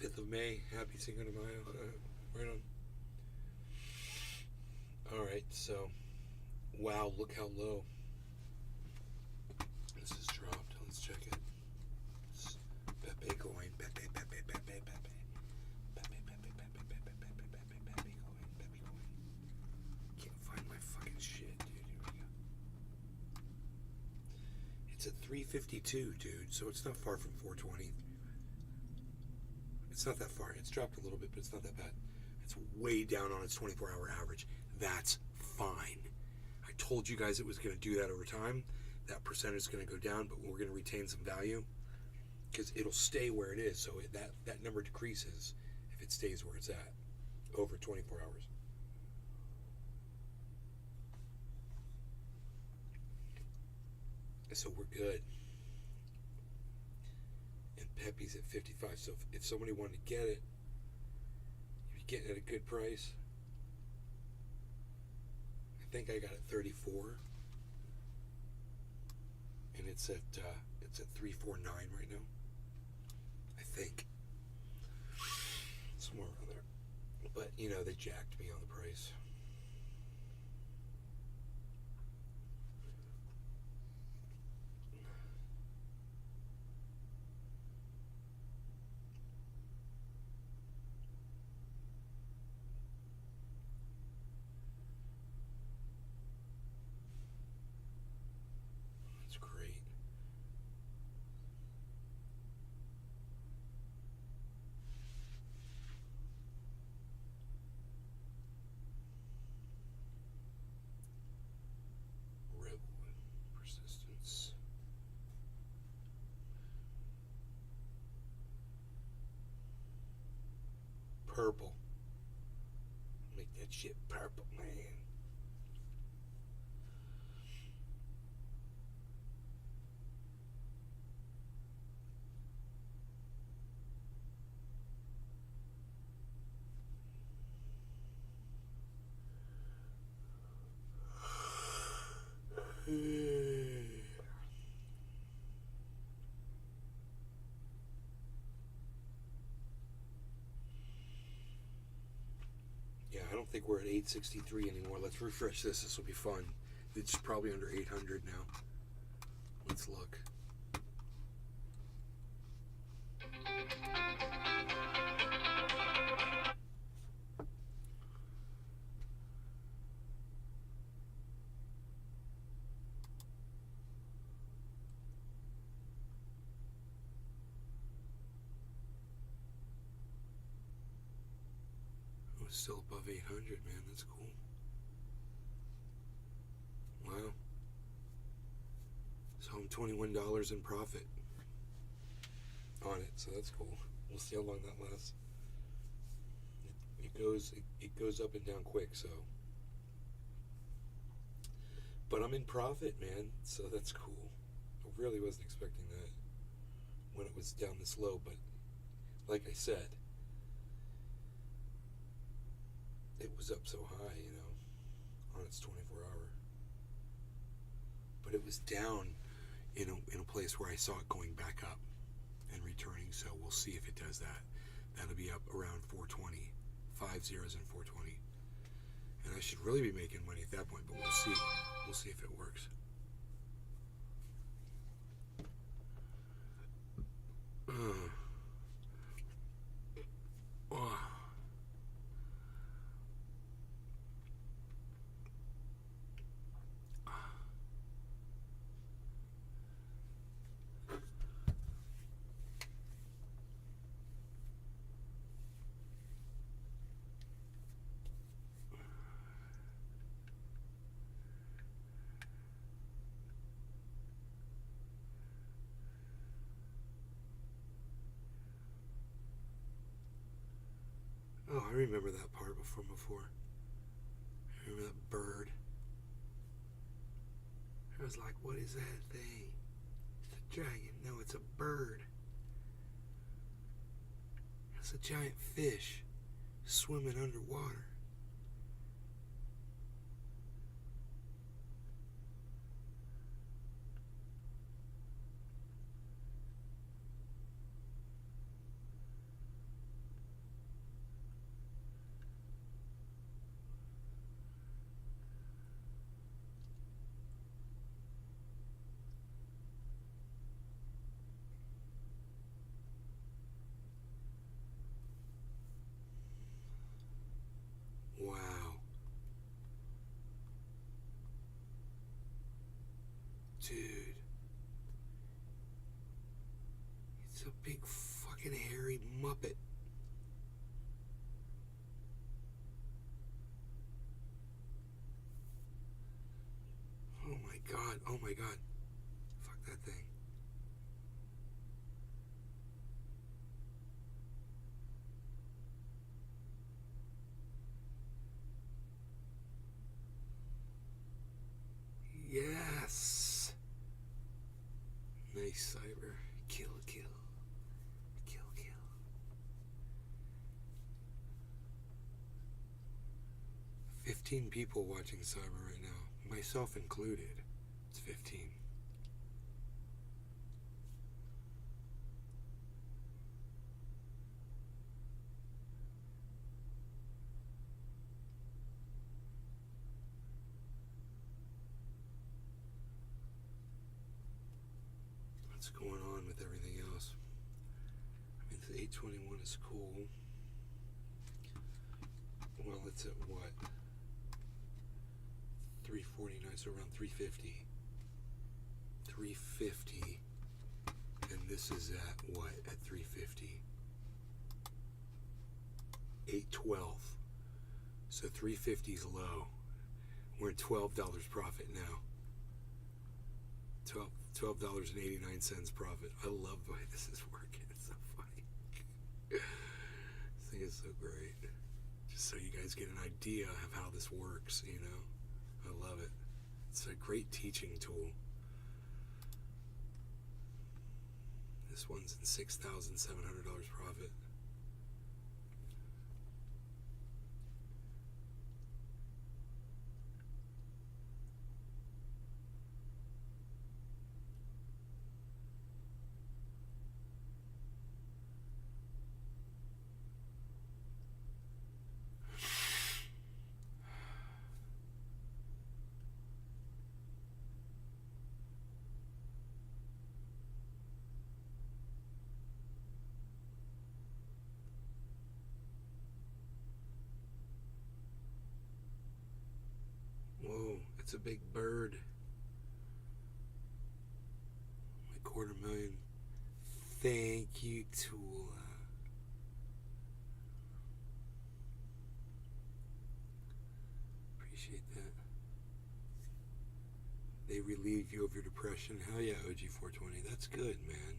5th of May. Happy Cinco de Mayo. Right on. Alright, so. Wow, look how low. This has dropped. Let's check it. It's Pepe coin. Pepe, Pepe, Pepe, Pepe. Pepe, Pepe, Pepe, Pepe, Pepe, Pepe, Pepe coin. Pepe coin. Can't find my fucking shit, dude. Here we go. It's at 352, dude, so it's not far from 420. It's not that far. It's dropped a little bit, but it's not that bad. It's way down on its 24-hour average. That's fine. I told you guys it was going to do that over time. That percentage is going to go down, but we're going to retain some value because it'll stay where it is. So that number decreases if it stays where it's at over 24 hours. So we're good. And Pepe's at 55. So if somebody wanted to get it, you'd be getting it at a good price. I think I got it 34, and it's at 349 right now. I think somewhere around there. But you know they jacked me on the price. That's great. Rebel persistence. Purple. Make that shit purple, man. Yeah, I don't think we're at 863 anymore. Let's refresh this. This will be fun. It's probably under 800 now. Let's look. Oh, it's still above 800, man. That's cool. Wow. So I'm $21 in profit on it, so that's cool. We'll see how long that lasts. It goes up and down quick, so. But I'm in profit, man, so that's cool. I really wasn't expecting that when it was down this low, but like I said, it was up so high, you know, on its 24-hour. But it was down in a place where I saw it going back up and returning, so we'll see if it does that. That'll be up around 420, 5 zeros and 420. And I should really be making money at that point, but we'll see. We'll see if it works. Oh, I remember that part from before. I remember that bird. I was like, what is that thing? It's a dragon. No, it's a bird. It's a giant fish swimming underwater. Dude. It's a big fucking hairy muppet. Oh my god, oh my god. Fuck that thing. Yes. Nice, Cyber. Kill, kill. Kill, kill. "15 people watching Cyber right now, myself included. It's 15. What's going on with everything else? I mean, the 821 is cool. Well, it's at what? 349, so around 350. 350. And this is at what? At 350. 812. So 350 is low. We're at $12 profit now. $12.89 profit. I love the way this is working. It's so funny. This thing is so great. Just so you guys get an idea of how this works, you know. I love it. It's a great teaching tool. This one's in $6,700 profit. Whoa, it's a big bird. My $250,000. Thank you, Tula. Appreciate that. They relieve you of your depression. Hell yeah, OG420. That's good, man.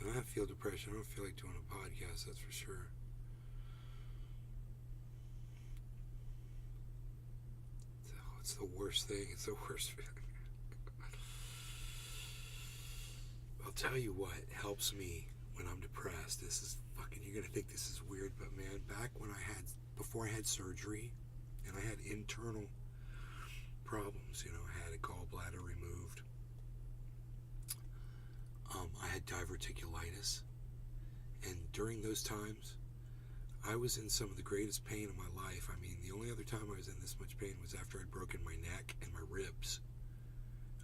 And I feel depression. I don't feel like doing a podcast, that's for sure. It's the worst thing. It's the worst feeling. I'll tell you what helps me when I'm depressed. This is fucking, you're gonna think this is weird, but man, back when before I had surgery and I had internal problems, you know, I had a gallbladder removed. I had diverticulitis. And during those times, I was in some of the greatest pain of my life. I mean, the only other time I was in this much pain was after I'd broken my neck and my ribs.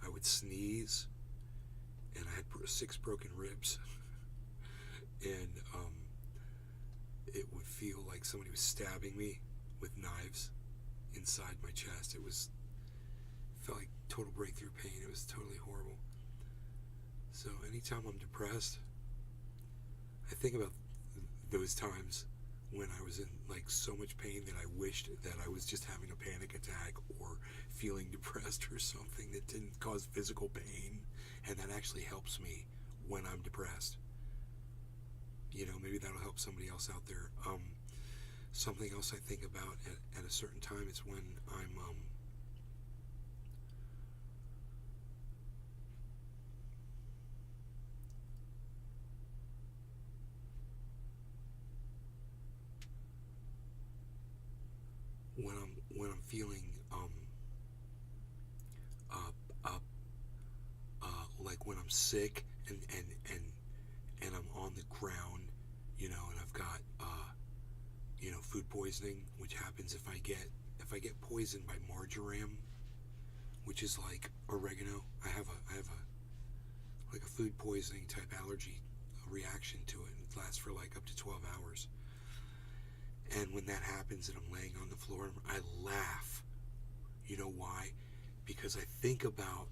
I would sneeze, and I had 6 broken ribs. And it would feel like somebody was stabbing me with knives inside my chest. It felt like total breakthrough pain. It was totally horrible. So anytime I'm depressed, I think about those times when I was in like so much pain that I wished that I was just having a panic attack or feeling depressed or something that didn't cause physical pain, and that actually helps me when I'm depressed. You know, maybe that'll help somebody else out there. Something else I think about at a certain time is when I'm when I'm feeling like when I'm sick and I'm on the ground, you know, and I've got you know, food poisoning, which happens if I get poisoned by marjoram, which is like oregano. I have a like a food poisoning type allergy reaction to it, and it lasts for like up to 12 hours. And when that happens and I'm laying on the floor, I laugh. You know why? because I think about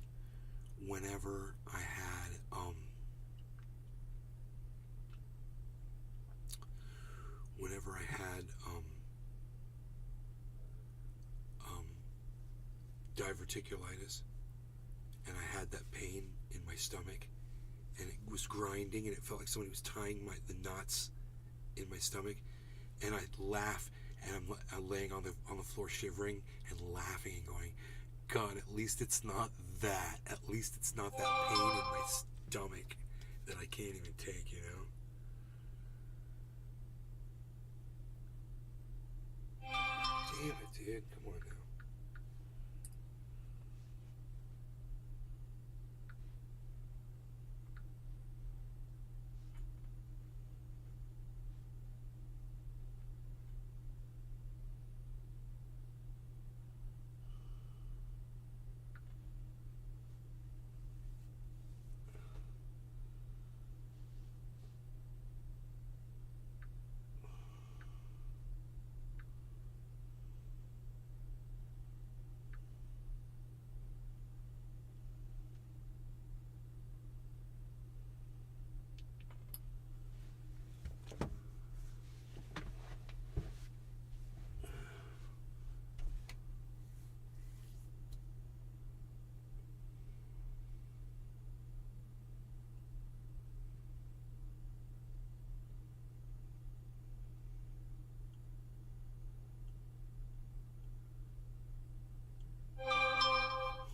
whenever I had diverticulitis, and I had that pain in my stomach, and it was grinding, and it felt like somebody was tying the knots in my stomach, and I'd laugh, and I'm laying on the floor shivering and laughing and going, God, at least it's not that. At least it's not that pain in my stomach that I can't even take, you know? Damn it, dude. Come on now.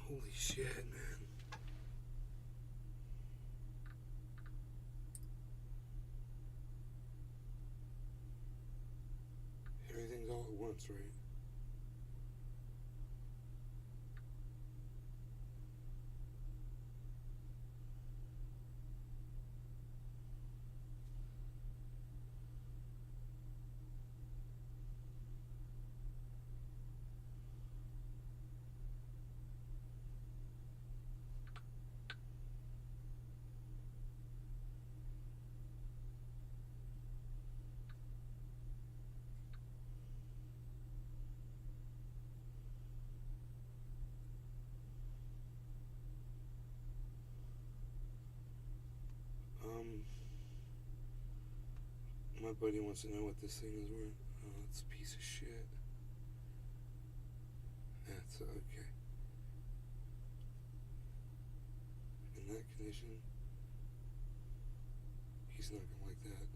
Holy shit, man. Everything's all at once, right? My buddy wants to know what this thing is worth. Oh, it's a piece of shit. That's okay. In that condition, he's not gonna like that.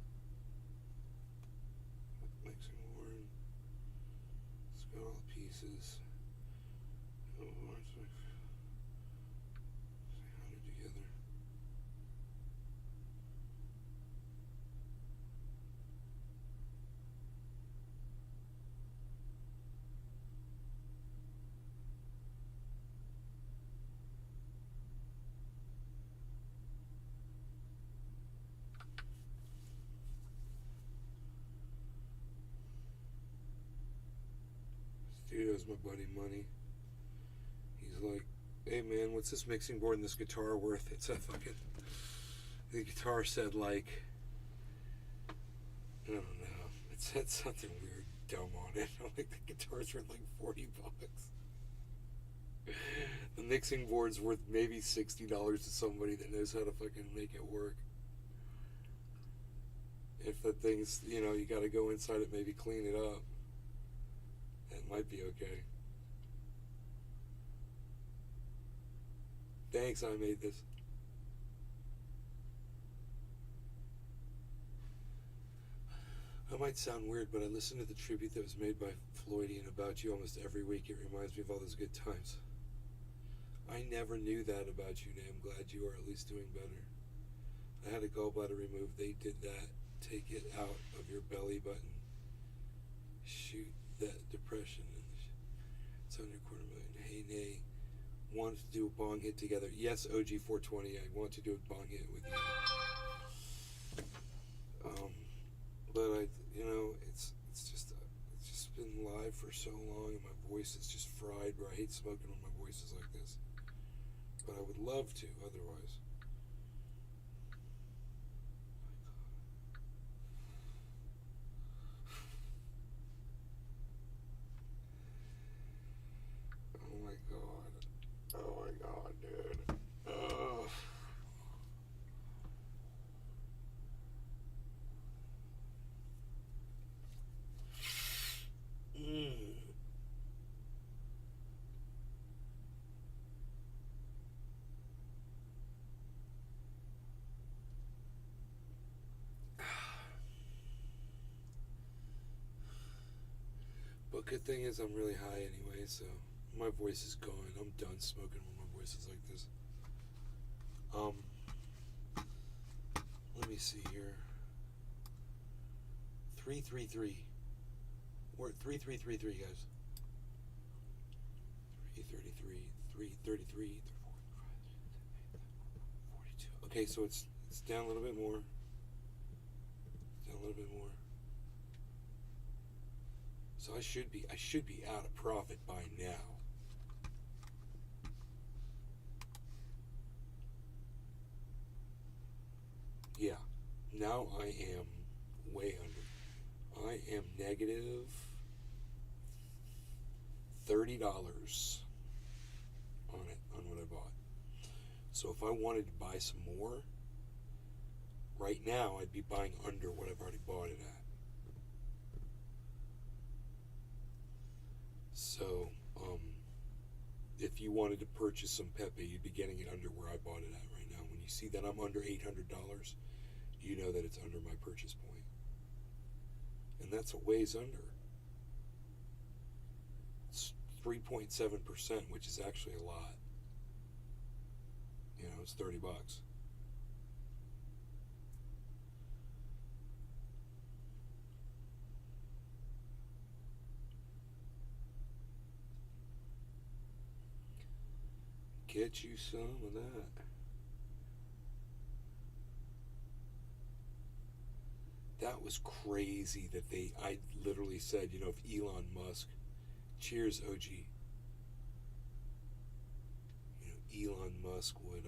Mixing worn. It's got all the pieces. Oh, it's like 100 together. Dude owes my buddy money. He's like, hey man, what's this mixing board and this guitar worth? It's a fucking... The guitar said like... I don't know. It said something weird, dumb on it. I'm like, the guitar's worth like $40. The mixing board's worth maybe $60 to somebody that knows how to fucking make it work. If the thing's, you know, you gotta go inside it, maybe clean it up. That might be okay. Thanks, I made this. I might sound weird, but I listen to the tribute that was made by Floydian about you almost every week. It reminds me of all those good times. I never knew that about you, and I'm glad you are at least doing better. I had a gallbladder removed. They did that. Take it out of your belly button. Shoot that depression. It's under $250,000. Hey, nay. Wanted to do a bong hit together. Yes, OG420. I want to do a bong hit with you. But it's been live for so long, and my voice is just fried. Where I hate smoking when my voice is like this. But I would love to, otherwise. Oh my God. good thing is I'm really high anyway, so my voice is gone. I'm done smoking when my voice is like this. Let me see here. 333. We're at 3333, guys. 333, 333, 42. Okay, so it's down a little bit more. Down a little bit more. So I should be out of profit by now. Yeah. Now I am way under. I am negative $30 on it, on what I bought. So if I wanted to buy some more, right now I'd be buying under what I've already bought it at. So, if you wanted to purchase some Pepe, you'd be getting it under where I bought it at right now. When you see that I'm under $800, you know that it's under my purchase point. And that's a ways under. It's 3.7%, which is actually a lot. You know, it's $30. Get you some of that. That was crazy that I literally said, you know, if Elon Musk, cheers OG, you know, Elon Musk would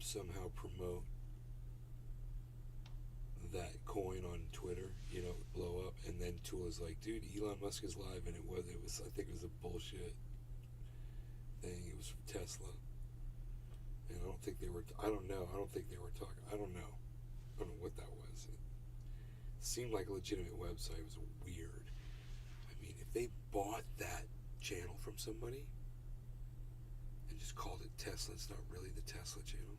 somehow promote that coin on Twitter, you know, blow up, and then Tula's like, dude, Elon Musk is live, and it was I think it was a bullshit thing. It was from Tesla, and I don't think they were talking. I don't know what that was. It seemed like a legitimate website. It was weird. I mean, if they bought that channel from somebody and just called it Tesla, it's not really the Tesla channel.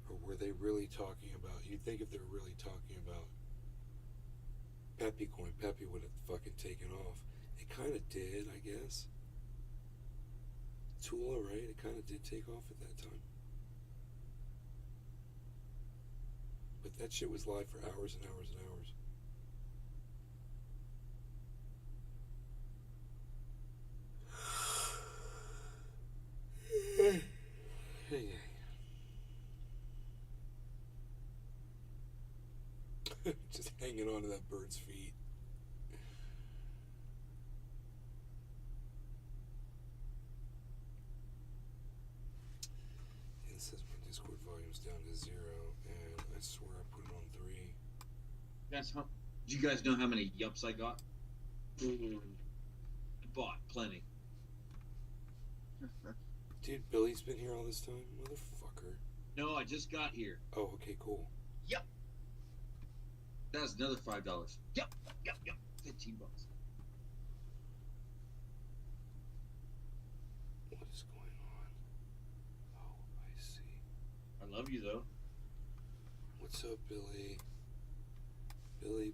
Or were they really talking about, you'd think if they were really talking about Pepe coin, Pepe would have fucking taken off. It kind of did, I guess. Tula, right? It kind of did take off at that time. But that shit was live for hours and hours and hours. Just hanging on to that bird's feet. It says my Discord volume's down to 0, and I swear I put it on 3. That's how. Do you guys know how many yups I got? I bought plenty. Dude, Billy's been here all this time? Motherfucker. No, I just got here. Oh, okay, cool. Yup. That's another $5. Yup. $15. What is going on? Oh, I see. I love you though. What's up, Billy? Billy.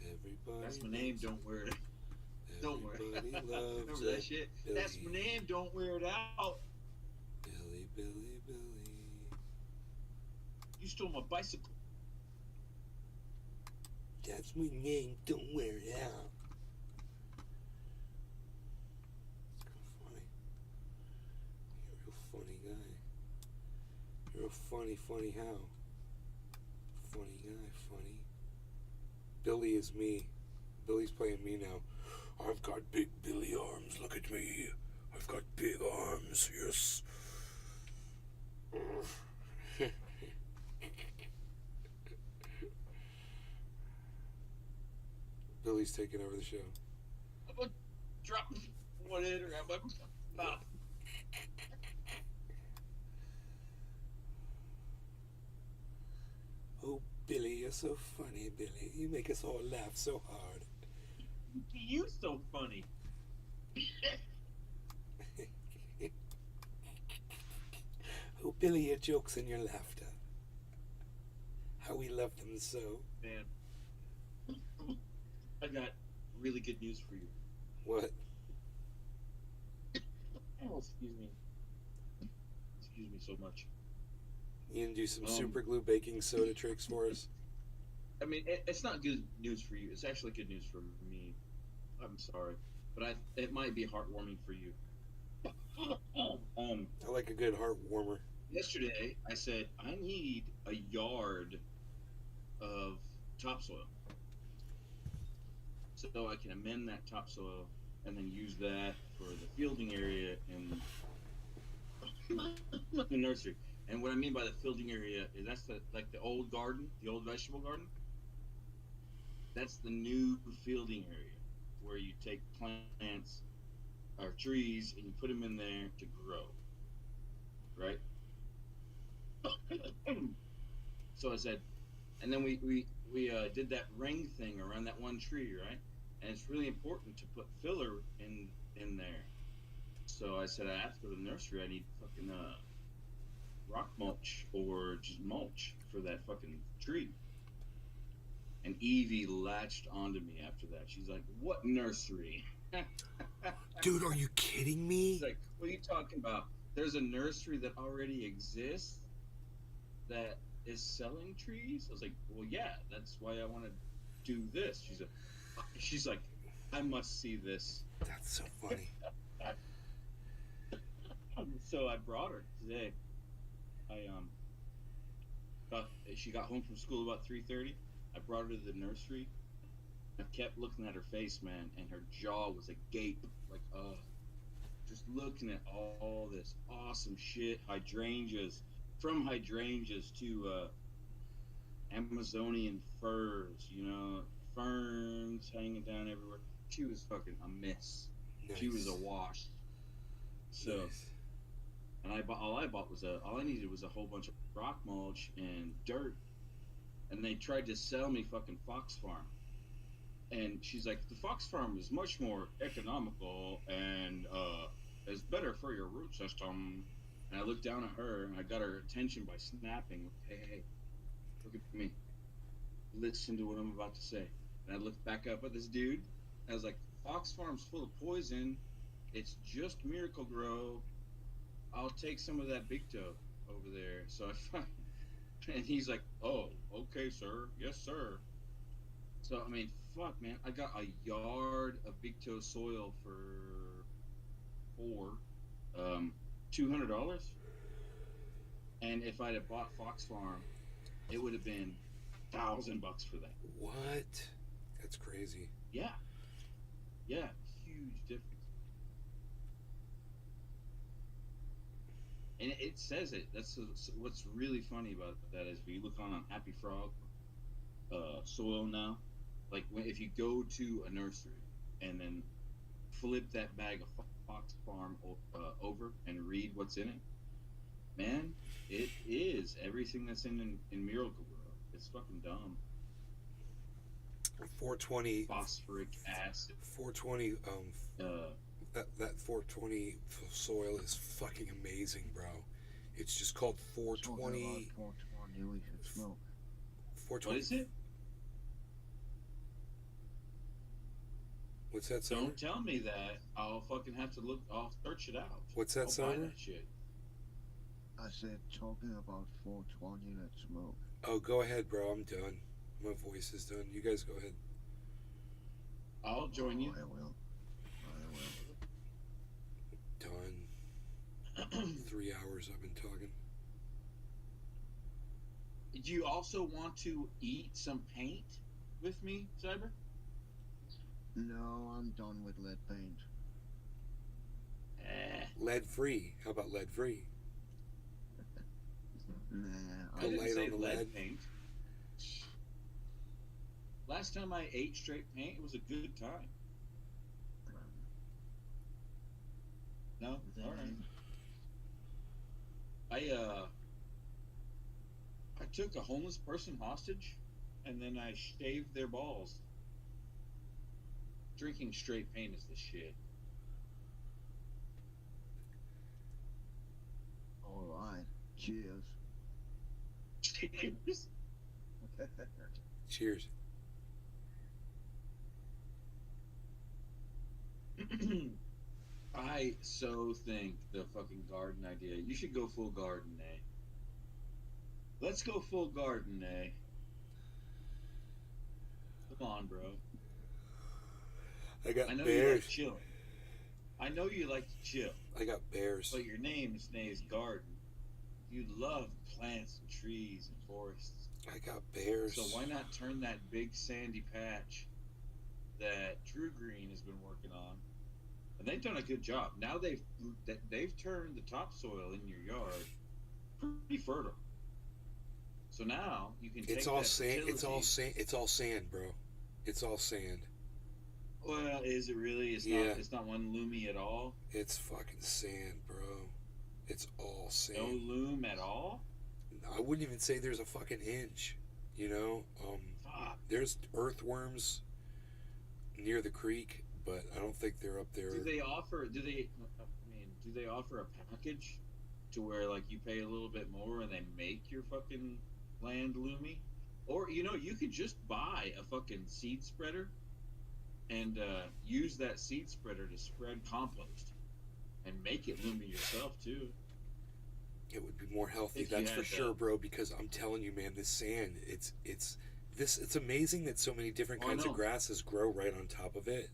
Everybody. That's my name. Don't wear it. Don't wear it. Everybody loves Remember that it. shit? Billy. That's my name. Don't wear it out. Billy. You stole my bicycle. That's my name. Don't wear it out. It's kind of funny. You're a real funny guy. You're a funny how? Funny guy, funny. Billy is me. Billy's playing me now. I've got big Billy arms. Look at me. I've got big arms. Yes. Billy's taking over the show. I'm gonna drop one in around my mouth. Oh, Billy, you're so funny, Billy. You make us all laugh so hard. You so funny. Billy, your jokes and your laughter. How we love them so. Man, I got really good news for you. What? Oh, excuse me. Excuse me so much. You can do some Um, super glue baking soda tricks for us? I mean, it's not good news for you. It's actually good news for me. I'm sorry, but it might be heartwarming for you. I like a good heart warmer. Yesterday I said I need a yard of topsoil, so I can amend that topsoil and then use that for the fielding area in the nursery. And what I mean by the fielding area is that's the old garden, the old vegetable garden. That's the new fielding area where you take plants or trees and you put them in there to grow, right? So I said, and then we did that ring thing around that one tree, right? And it's really important to put filler in there. So I said I asked for the nursery, I need fucking rock mulch or just mulch for that fucking tree. And Evie latched onto me after that. She's like, "What nursery?" Dude, are you kidding me? She's like, "What are you talking about? There's a nursery that already exists that is selling trees." I was like, "Well, yeah, that's why I want to do this." She's like, "I must see this." That's so funny. So I brought her today. She got home from school about 3:30. I brought her to the nursery. I kept looking at her face, man, and her jaw was agape, like, just looking at all this awesome shit. Hydrangeas, from hydrangeas to Amazonian firs, ferns hanging down everywhere. She was fucking a mess. Nice. She was a wash. So, Nice. and all I needed was a whole bunch of rock mulch and dirt. And they tried to sell me fucking Fox Farm. And she's like, "The Fox Farm is much more economical and is better for your root system." And I looked down at her and I got her attention by snapping, hey, look at me. Listen to what I'm about to say. And I looked back up at this dude. I was like, "Fox Farm's full of poison. It's just Miracle Grow. I'll take some of that Big Toe over there." So I find, and he's like, "Oh, okay, sir. Yes, sir." So, I mean, fuck, man. I got a yard of Big Toe soil for $200. And if I'd have bought Fox Farm, it would have been $1,000 for that. What? That's crazy. Yeah. Yeah. Huge difference. And it says it. That's what's really funny about that is if you look on Happy Frog soil now, like if you go to a nursery and then flip that bag of Fox Farm over and read what's in it, man, it is everything that's in Miracle Grow. It's fucking dumb. 420. Phosphoric acid. 420. That 420 soil is fucking amazing, bro. It's just called 420. 420 we should smoke. 420. What is it? What's that song? Don't tell me that. I'll fucking have to look. I'll search it out. What's that I'll buy song? that shit. I said talking about 420, let's smoke. Oh, go ahead, bro. I'm done. My voice is done. You guys go ahead. I'll join you. I will. Done. 3 hours I've been talking. Do you also want to eat some paint with me, Cyber? No, I'm done with lead paint. Lead free. How about lead free? Nah, I The didn't light say on the lead lead. paint. Last time I ate straight paint, it was a good time. No? All right. I took a homeless person hostage, and then I shaved their balls. Drinking straight paint is the shit. Alright. Cheers. Cheers. Cheers. I so think the fucking garden idea. You should go full garden, eh? Let's go full garden, eh? Come on, bro. I got I know you bears. like chilling. I know you like to chill, I got bears. but your name's Garden. You love plants and trees and forests. I got bears. So why not turn that big sandy patch that True Green has been working on? And they've done a good job. Now they've turned the topsoil in your yard pretty fertile. So now you can. It's take all that sand. It's all fertility- sand. It's all sand, bro. It's all sand. Well, is it really? It's Yeah. not. It's not one loomy at all. It's fucking sand, bro. It's all No sand. loom at all. I wouldn't even say there's a fucking inch. You know, Fuck. there's earthworms near the creek, but I don't think they're up there. Do they offer? Do they offer a package to where like you pay a little bit more and they make your fucking land loomy? Or you could just buy a fucking seed spreader and use that seed spreader to spread compost and make it loomy yourself too. It would be more healthy, If you that's for had sure, the- bro. Because I'm telling you, man, this sand, it's amazing that so many different Oh, I kinds of know. grasses grow right on top of it.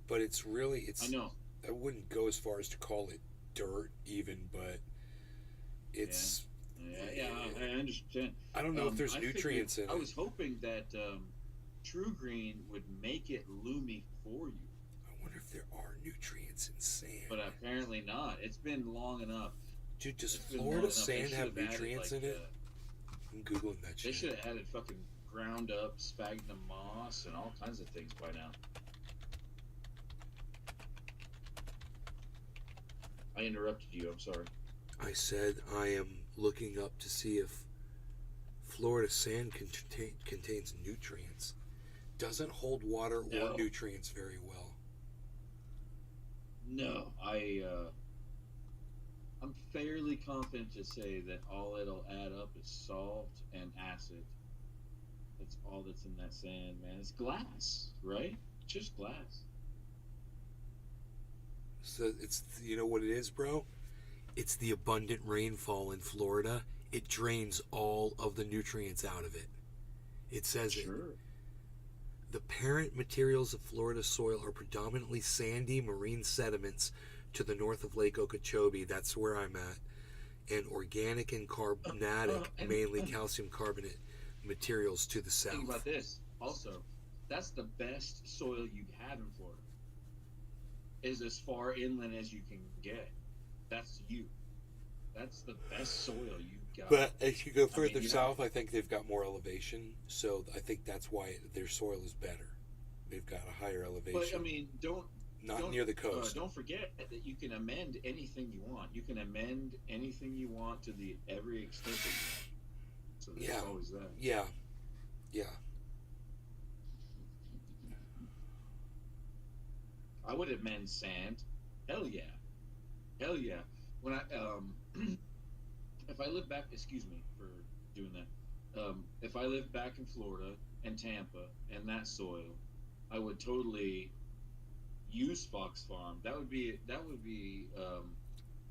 But it's really, I know. I wouldn't go as far as to call it dirt, even, but it's. Yeah, I understand. I don't know if there's I nutrients figured- in I it. was hoping that True Green would make it loomy for you, I wonder if there are nutrients in sand. but apparently not. It's been long enough. Dude, does It's been long Florida enough. They sand should have added, nutrients like, in it? I'm googling that They shit. should have added fucking ground up sphagnum moss and all kinds of things by now. I interrupted you. I'm sorry. I said I am looking up to see if Florida sand contains nutrients. Doesn't hold water or No. nutrients very well. No, I'm fairly confident to say that all it'll add up is salt and acid. That's all that's in that sand, man. It's glass, right? Just glass. So it's, you know what it is, bro? It's the abundant rainfall in Florida. It drains all of the nutrients out of it. It says it. Sure. The parent materials of Florida soil are predominantly sandy marine sediments to the north of Lake Okeechobee. That's where I'm at. And organic and carbonatic, mainly calcium carbonate materials to the Think south. about this. Also, that's the best soil you have in Florida. Is as far inland as you can get. That's you. That's the best soil you got. But as you go further you know- south, I think they've got more elevation. So I think that's why their soil is better. They've got a higher elevation. But I mean, don't near the coast. don't forget that you can amend anything you want. You can amend anything you want to the every extent that you want. So there's Yeah. always that. Yeah. I would amend sand. Hell yeah. Hell yeah. When I if I live back, excuse me for doing that. If I lived back in Florida and Tampa and that soil, I would totally use Fox Farm. That would be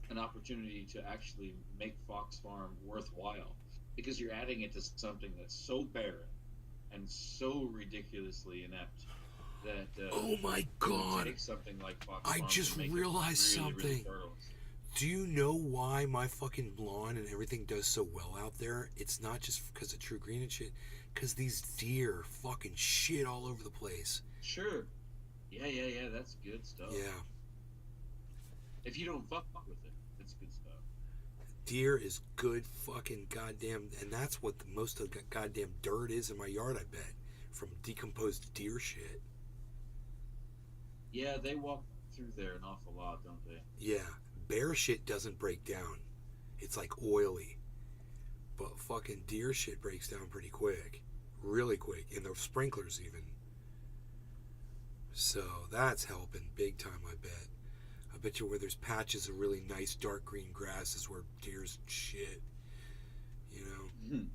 an opportunity to actually make Fox Farm worthwhile, because you're adding it to something that's so barren and so ridiculously inept that Oh my it would God. take something like Fox I Farm to just make it realized really, really something. fertile. Do you know why my fucking lawn and everything does so well out there? It's not just because of True Green and shit. Because these deer fucking shit all over the place. Sure. Yeah, that's good stuff. Yeah. If you don't fuck with it, it's good stuff. Deer is good fucking goddamn. And that's what most of the goddamn dirt is in my yard, I bet. From decomposed deer shit. Yeah, they walk through there an awful lot, don't they? Yeah. Bear shit doesn't break down. It's like oily. But fucking deer shit breaks down pretty quick. Really quick. And the sprinklers even. So that's helping big time, I bet. I bet you where there's patches of really nice dark green grass is where deer's shit. you know. Mhm.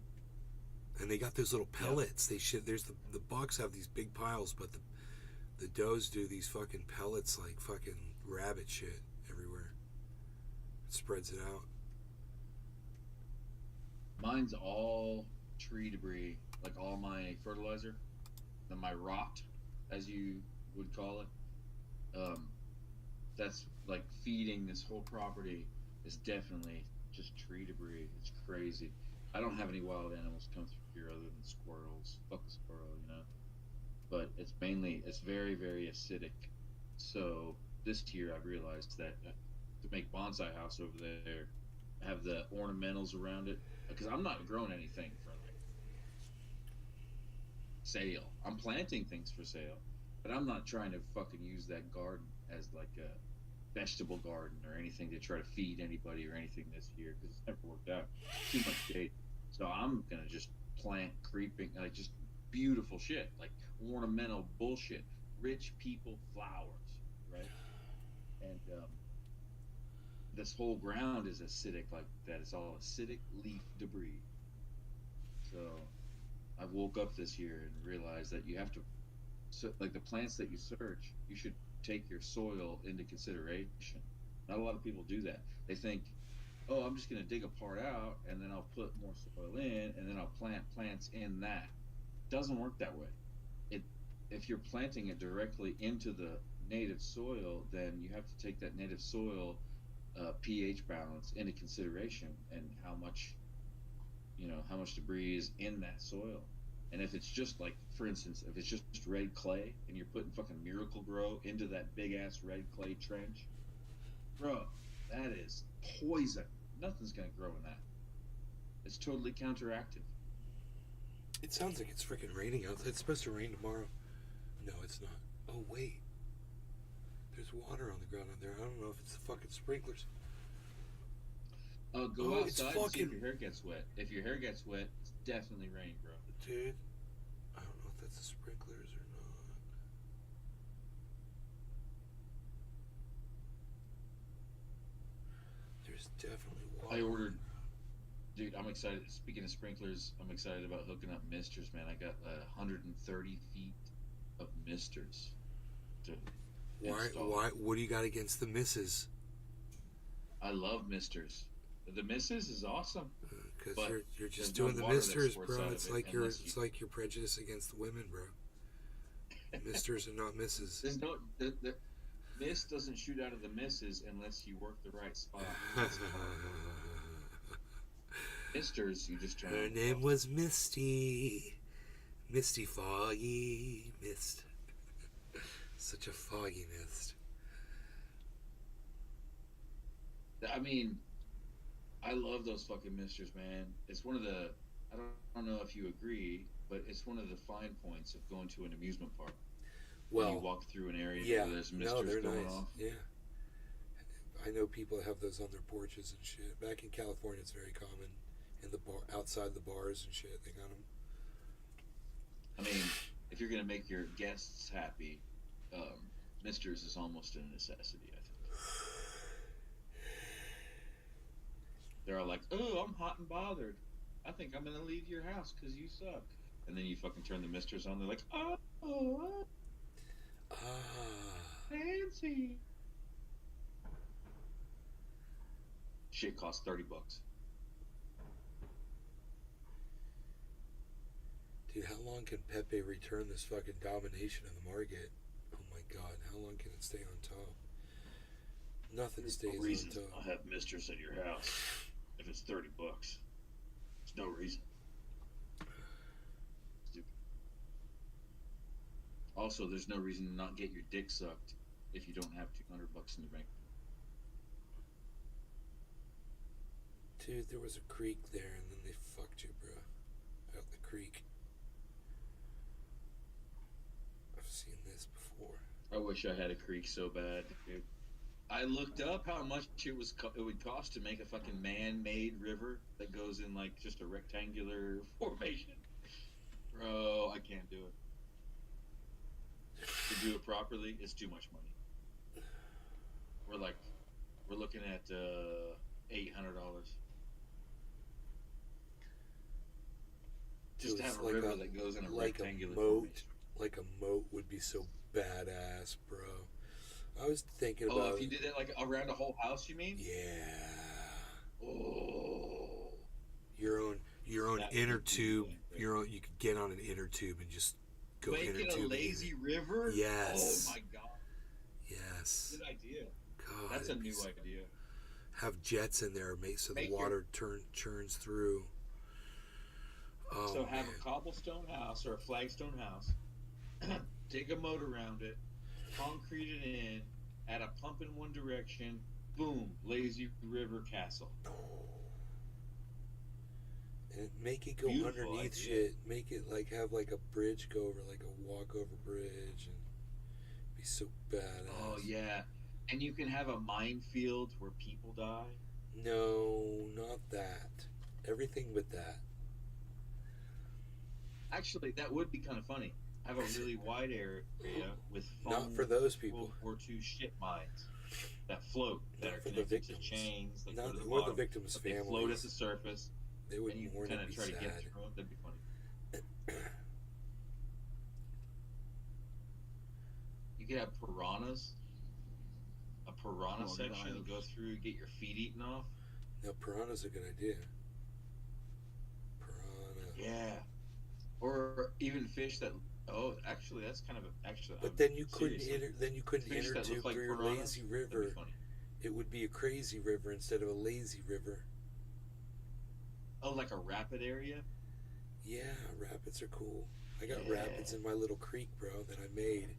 And they got those little pellets. They should. There's the bucks have these big piles, but the does do these fucking pellets like fucking rabbit shit everywhere. It spreads it out. Mine's all tree debris, like all my fertilizer, and my rot, as you would call it. That's like feeding this whole property is definitely just tree debris. It's crazy. I don't have any wild animals come through here other than squirrels. Fuck a squirrel, you know. But it's very, very acidic. So this year I've realized that to make bonsai house over there, have the ornamentals around it, because I'm not growing anything for like sale. I'm planting things for sale, but I'm not trying to fucking use that garden as like a vegetable garden or anything to try to feed anybody or anything this year, because it's never worked out. Too much shade. So I'm gonna just plant creeping, like just beautiful shit, like ornamental bullshit, rich people flowers, right? And this whole ground is acidic like that. It's all acidic leaf debris. So I woke up this year and realized that you have to, so like the plants that you search, you should take your soil into consideration. Not a lot of people do that. They think, oh, I'm just going to dig a part out and then I'll put more soil in and then I'll plant plants in that. It doesn't work that way. If you're planting it directly into the native soil, then you have to take that native soil pH balance into consideration and how much debris is in that soil. And if it's just like, for instance, if it's just red clay and you're putting fucking Miracle-Gro into that big ass red clay trench, bro, that is poison. Nothing's gonna grow in that. It's totally counteractive. It sounds like it's freaking raining outside. It's supposed to rain tomorrow. No, it's not. Oh wait, there's water on the ground out there. I don't know if it's the fucking sprinklers. Go Oh, it's outside and see if fucking- your hair gets wet. If your hair gets wet, it's definitely raining, bro. Dude, I don't know if that's the sprinklers or not. There's definitely water. I ordered, dude. I'm excited. Speaking of sprinklers, I'm excited about hooking up misters, man. I got 130 feet of misters to install. Why? What do you got against the misses? I love misters. The misses is awesome. Because But you're just there's no doing the water that misters, squirts bro. out of It's it like unless it's you- like you're prejudiced against the women, bro. Misters and not misses. There's no the mist doesn't shoot out of the misses unless you work the right spot. Misters, you just turn. Her on. name was Misty. Misty Foggy Mist. Such a foggy mist. I mean, I love those fucking misters, man. It's one of the. I don't know if you agree, but it's one of the fine points of going to an amusement park. When you Well, walk through an area yeah, where there's no, misters they're going nice. off. Yeah, I know people that have those on their porches and shit. Back in California, it's very common. In the bar, outside the bars and shit, they got them. I mean, if you're gonna make your guests happy, misters is almost a necessity. I think they're all like, "Oh, I'm hot and bothered. I think I'm gonna leave your house because you suck." And then you fucking turn the misters on. They're like, "Oh, Ah, fancy." Shit costs $30. dude, how long can Pepe return this fucking domination of the market? Oh my god, how long can it stay on top? Nothing There's stays no on reason top. I'll have misters at your house if it's $30. There's no reason. Stupid. Also, there's no reason to not get your dick sucked if you don't have $200 in the bank. Dude, there was a creek there and then they fucked you, bro. Out the creek. I've seen this before. I wish I had a creek so bad, dude. I looked up how much it would cost to make a fucking man-made river that goes in like just a rectangular formation. Bro, I can't do it. To do it properly, it's too much money. We're looking at $800. Just Dude, to have it's a river that goes in a like a rectangular moat. formation. Like a moat would be so badass, bro. I was thinking Oh, about if you did that like around a whole house, you mean? yeah, Oh. your own That inner would be tube. epic. Your own, you could get on an inner tube and just go Make inner it a tube. lazy river? Yes. Oh my god. Yes. Good idea. God, That's a it'd be new idea. have jets in there, so the Make water churns through. Oh, So have man. a cobblestone house or a flagstone house. Dig a moat around it. Concrete it in. Add a pump in one direction. Boom. Lazy river castle. And make it go Beautiful underneath idea. shit. Make it like have like a bridge go over, like a walk-over bridge, and be so badass. Oh yeah. And you can have a minefield where people die. No, not that. Everything but that. Actually, that would be kind of funny. Have a really wide area with Not for those people. World War II ship mines that float, that Not are for the connected to victims. chains. That go Not to the or the bottom, victims' but they float at families. the surface, They would and you mourn kind and of be try to get sad. through them. That'd be funny. You could have piranhas. A piranha section to go through, get your feet eaten off. Now, piranha's a good idea. Piranha. Yeah. Or even fish that. Oh, actually, that's kind of But then you couldn't seriously. Fish inner that tube look like through your piranhas? lazy That'd be river. funny. It would be a crazy river instead of a lazy river. Oh, like a rapid area? Yeah, rapids are cool. I got Yeah. rapids in my little creek, bro, that I made.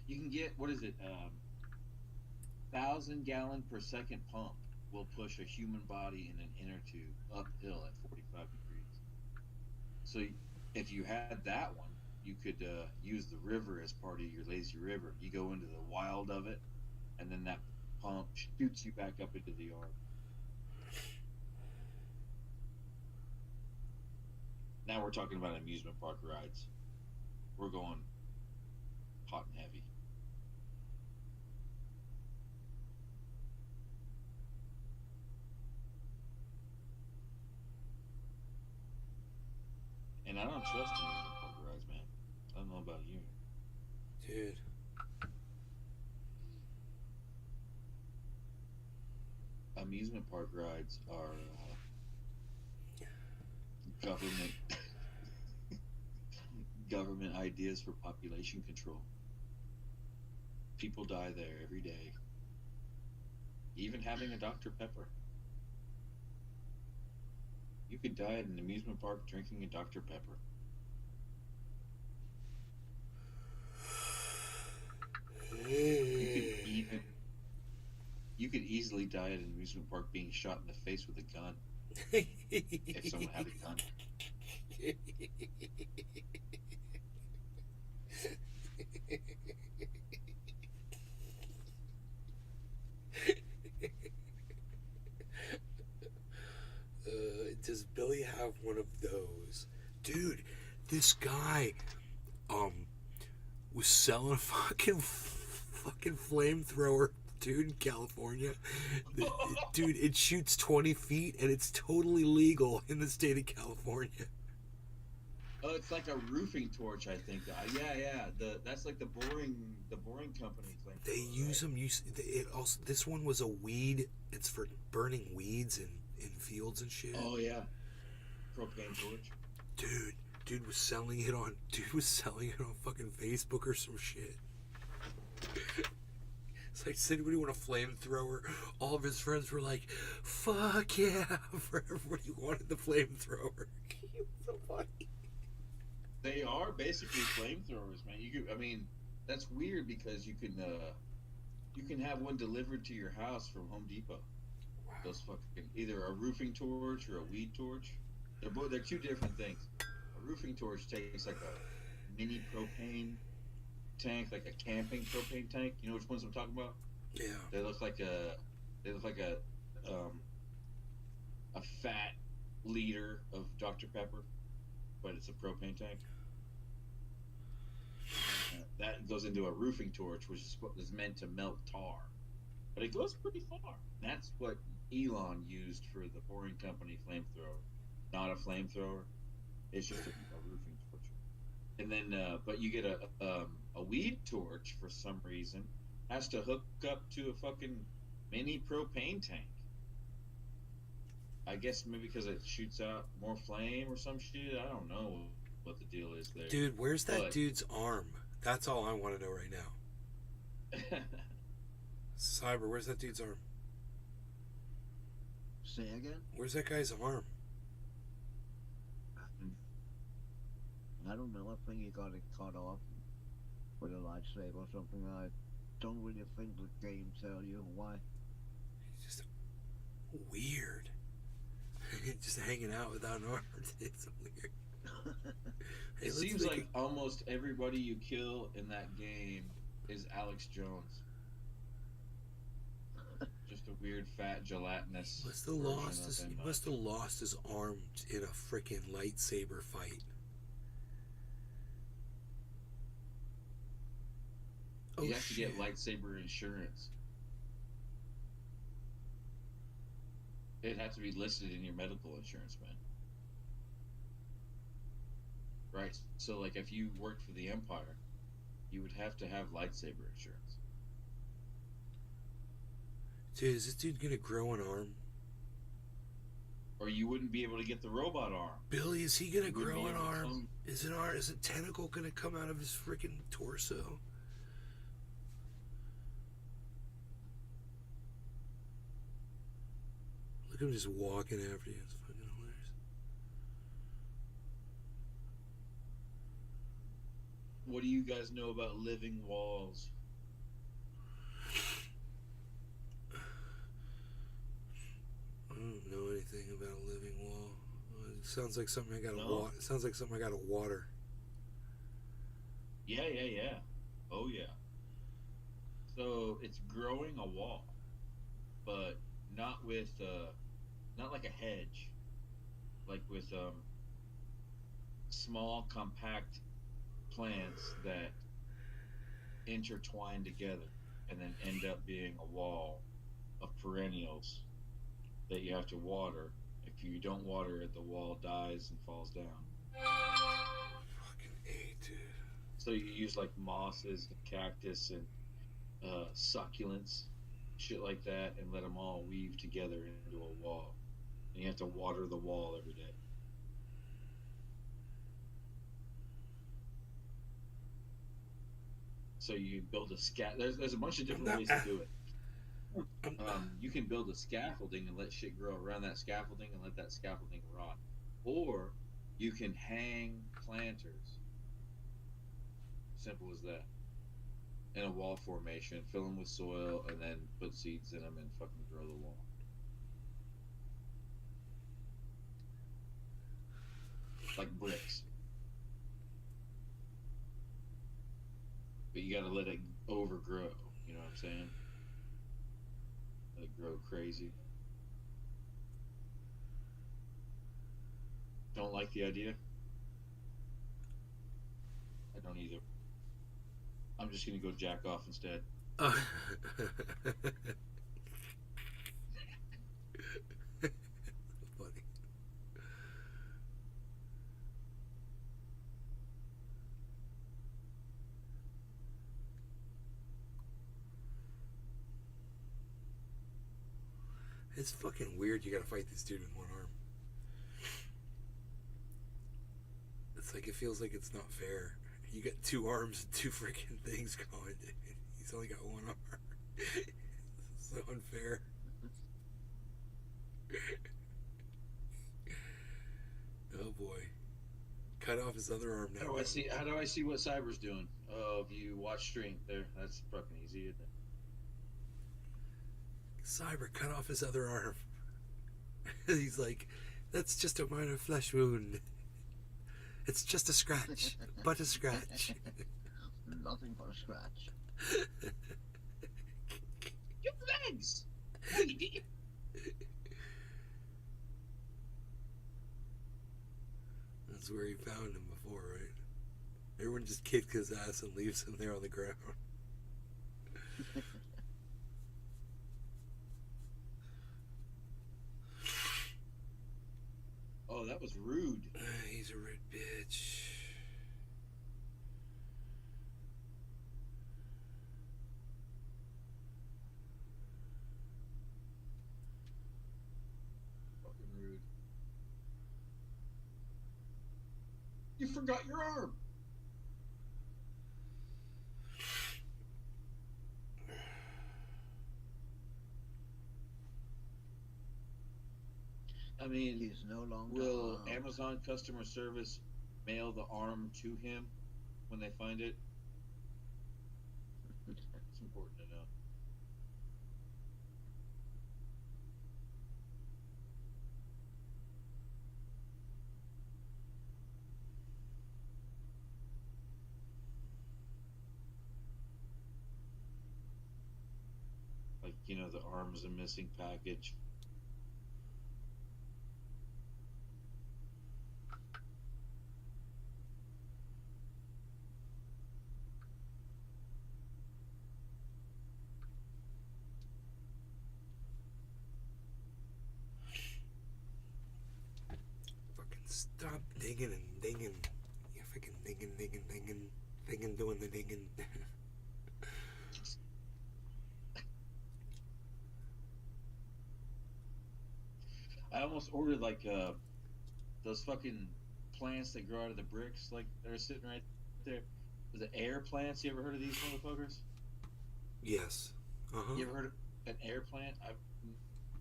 You can get, what is it? 1,000 gallon per second pump will push a human body in an inner tube uphill at 45 degrees. So if you had that one, you could use the river as part of your lazy river. You go into the wild of it, and then that pump shoots you back up into the yard. Now we're talking about amusement park rides. We're going hot and heavy. And I don't trust amusement park rides, man. I don't know about you. Dude. Amusement park rides are government government ideas for population control. People die there every day. Even having a Dr. Pepper. You could die at an amusement park drinking a Dr. Pepper. You could easily die at an amusement park being shot in the face with a gun if someone had a gun. Does Billy have one of those? Dude, this guy was selling a fucking flamethrower, dude, in California. Dude, it shoots 20 feet and it's totally legal in the state of California. Oh, it's like a roofing torch, I think. Yeah. That's like the boring company thing. They use them. It also, this one was a weed. It's for burning weeds in fields and shit. Oh yeah, propane torch. Dude was selling it on fucking Facebook or some shit. It's like, does anybody want a flamethrower? All of his friends were like, fuck yeah, for everybody who wanted the flamethrower. It was so funny. They are basically flamethrowers, man. That's weird because you can have one delivered to your house from Home Depot. Wow. Those fucking either a roofing torch or a weed torch. They're two different things. A roofing torch takes like a mini propane tank, like a camping propane tank. You know which ones I'm talking about? Yeah. They look like a fat liter of Dr. Pepper, but it's a propane tank. That goes into a roofing torch, which is meant to melt tar, but it goes pretty far. That's what Elon used for the Boring Company flamethrower. Not a flamethrower. It's just a roofing torch. And then, but you get a weed torch for some reason. Has to hook up to a fucking mini propane tank. I guess maybe because it shoots out more flame or some shit. I don't know what the deal is there. Dude, where's that But- dude's arm? That's all I want to know right now. Cyber, where's that dude's arm? Say again? Where's that guy's arm? I don't know. I think he got it cut off with a lightsaber or something. I don't really think the game tell you why. He's just weird. Just hanging out without an arm. It's weird. Hey, It let's seems make like almost everybody you kill in that game is Alex Jones. Just a weird, fat, gelatinous. Must have version lost of his. him. He must have lost his arm in a freaking lightsaber fight. Oh You have to shit! get lightsaber insurance. It has to be listed in your medical insurance, man. Right. So, like, if you worked for the Empire, you would have to have lightsaber insurance. Dude, is this dude gonna grow an arm? Or you wouldn't be able to get the robot arm. Billy, is he gonna You wouldn't grow be an able to arm? come- Is a tentacle gonna come out of his freaking torso? Look at him just walking after you. It's fucking hilarious. What do you guys know about living walls? I don't know anything about a living wall. It sounds like something I gotta No? It sounds like something I gotta water. Yeah. Oh, yeah. So it's growing a wall, but not with, not like a hedge, like with small, compact plants that intertwine together and then end up being a wall of perennials that you have to water. If you don't water it, the wall dies and falls down. Fucking A, dude. So you use like mosses and cactus and succulents, shit like that, and let them all weave together into a wall. And you have to water the wall every day. So you build a there's a bunch of different ways to do it. You can build a scaffolding and let shit grow around that scaffolding and let that scaffolding rot. Or you can hang planters. Simple as that. In a wall formation, fill them with soil, and then put seeds in them and fucking grow the wall. Like bricks. But you gotta let it overgrow. You know what I'm saying? Let it grow crazy. Don't like the idea? I don't either. I'm just gonna go jack off instead. Funny. It's fucking weird you gotta fight this dude with one arm. It's like, it feels like it's not fair. You got two arms and two freaking things going. He's only got one arm. It's so unfair. Oh boy. Cut off his other arm now. How do I see what Cyber's doing? Oh, if you watch stream there, that's fucking easy, isn't it? Cyber, cut off his other arm. He's like, that's just a minor flesh wound. It's just a scratch, but a scratch. Nothing but a scratch. Your legs! What you did? That's where he found him before, right? Everyone just kicks his ass and leaves him there on the ground. was rude. He's a rude bitch. Fucking rude. You forgot your arm. I mean, He's no longer will armed. Amazon customer service mail the arm to him when they find it? It's important to know. Like, you know, the arm's a missing package. Fucking stop digging and digging. You fucking digging, doing the digging. I almost ordered like those fucking plants that grow out of the bricks, like they're sitting right there. The air plants. You ever heard of these motherfuckers? Yes. Uh-huh. You ever heard of an air plant?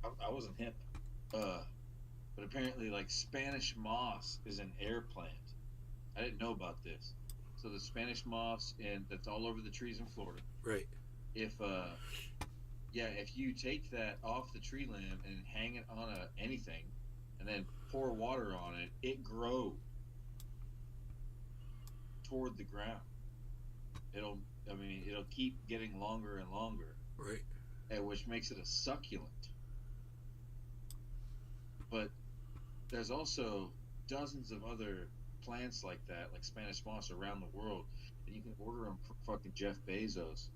I wasn't hip, but apparently like Spanish moss is an air plant. I didn't know about this. So the Spanish moss, and that's all over the trees in Florida. Right. If you take that off the tree limb and hang it on anything, and then pour water on it, it grows toward the ground. It'll keep getting longer and longer, Right. which makes it a succulent. But there's also dozens of other plants like that, like Spanish moss, around the world, and you can order them from fucking Jeff Bezos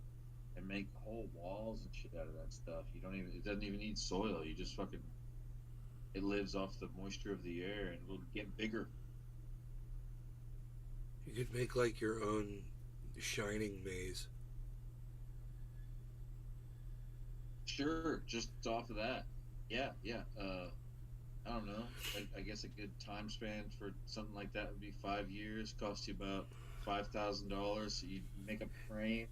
and make whole walls and shit out of that stuff. It doesn't even need soil. You just fucking, it lives off the moisture of the air and it'll get bigger. You could make like your own shining maze. Sure, just off of that. Yeah. I don't know. I guess a good time span for something like that would be 5 years. Cost you about $5,000. So you make a frame,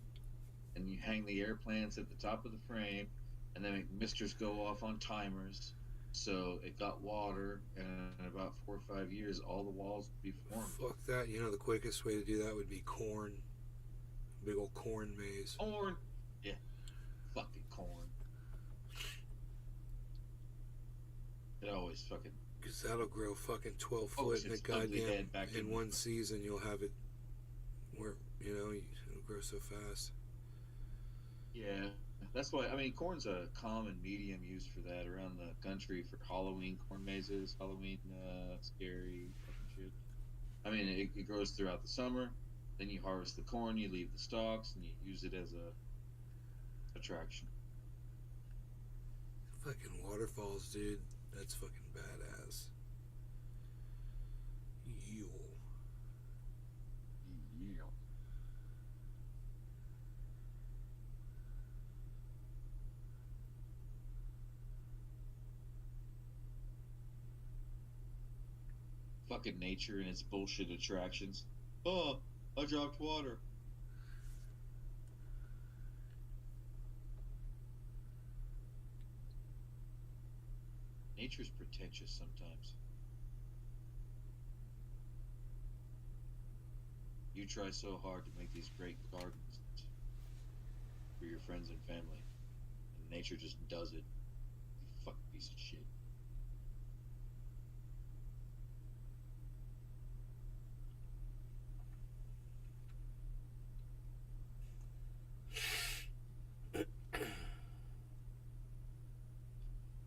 and you hang the air plants at the top of the frame, and then make misters go off on timers. So it got water, and in about 4 or 5 years, all the walls would be formed. Fuck that. You know, the quickest way to do that would be corn. Big old corn maze. Corn. Yeah. Fucking corn. It always fucking. Because that'll grow fucking 12 Oh, foot in a it's ugly goddamn. head back In in- one season, you'll have it where, you know, it'll grow so fast. Yeah, that's why. I mean, corn's a common medium used for that around the country for Halloween corn mazes, Halloween scary fucking shit. I mean, it grows throughout the summer. Then you harvest the corn, you leave the stalks, and you use it as a attraction. Fucking waterfalls, dude. That's fucking badass. Yo. Yeah. Fucking nature and its bullshit attractions. Oh, I dropped water. Nature's pretentious sometimes. You try so hard to make these great gardens for your friends and family, and nature just does it. You fucking piece of shit.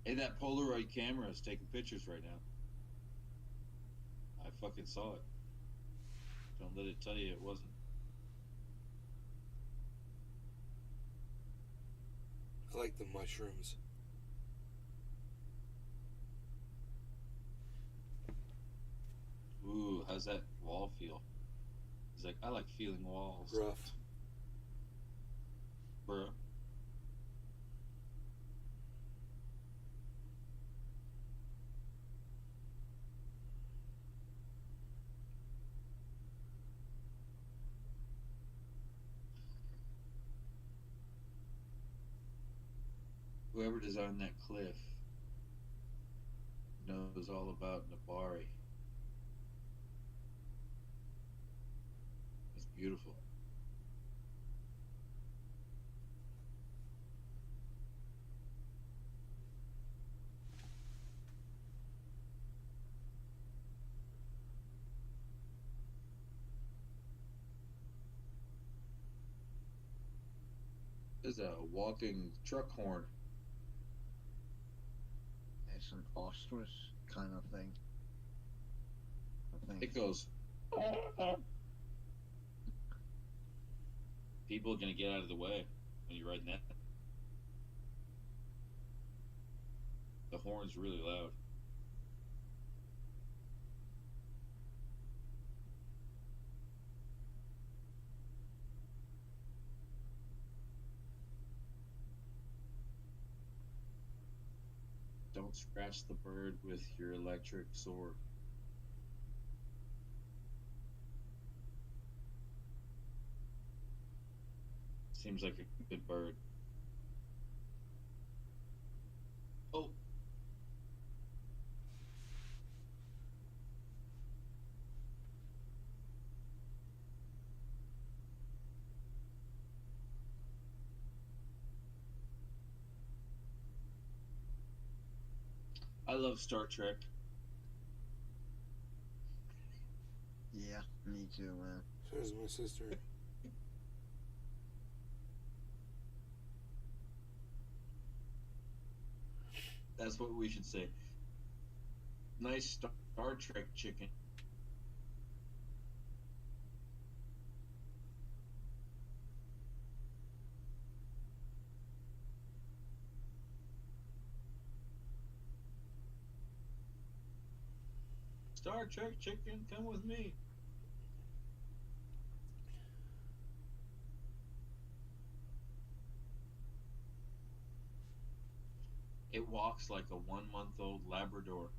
Hey, that Polaroid camera is taking pictures right now. I fucking saw it. Don't let it tell you it wasn't. I like the mushrooms. Ooh, how's that wall feel? He's like, I like feeling walls. Rough. Bruh. Whoever designed that cliff knows all about Nabari. It's beautiful. There's a walking truck horn. It's an ostrich kind of thing. I think. It goes. People are gonna get out of the way when you're riding that. The horn's really loud. Don't scratch the bird with your electric sword. Seems like a good bird. Oh. I love Star Trek. Yeah, me too, man. So does my sister. That's what we should say. Nice Star Trek chicken. Star Trek chicken, come with me. It walks like a 1-month-old Labrador.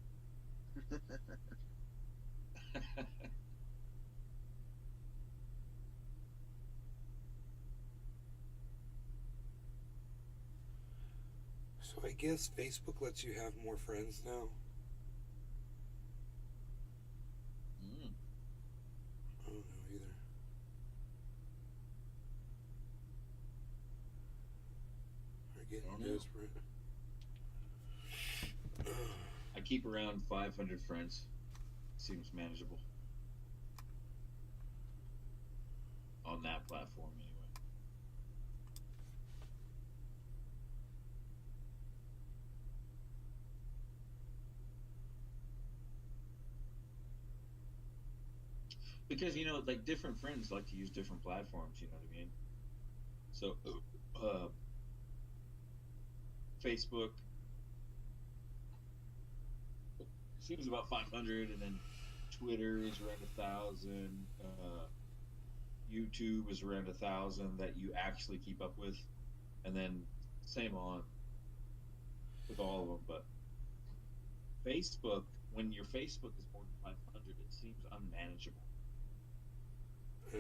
So I guess Facebook lets you have more friends now. Mm. I don't know either. We're Don't getting know. desperate. I keep around 500 friends. Seems manageable. On that platform, anyway. Because, you know, like different friends like to use different platforms, you know what I mean? So, Facebook seems about 500, and then Twitter is around 1,000. YouTube is around 1,000 that you actually keep up with, and then same on with all of them. But Facebook, when your Facebook is more than 500, it seems unmanageable. I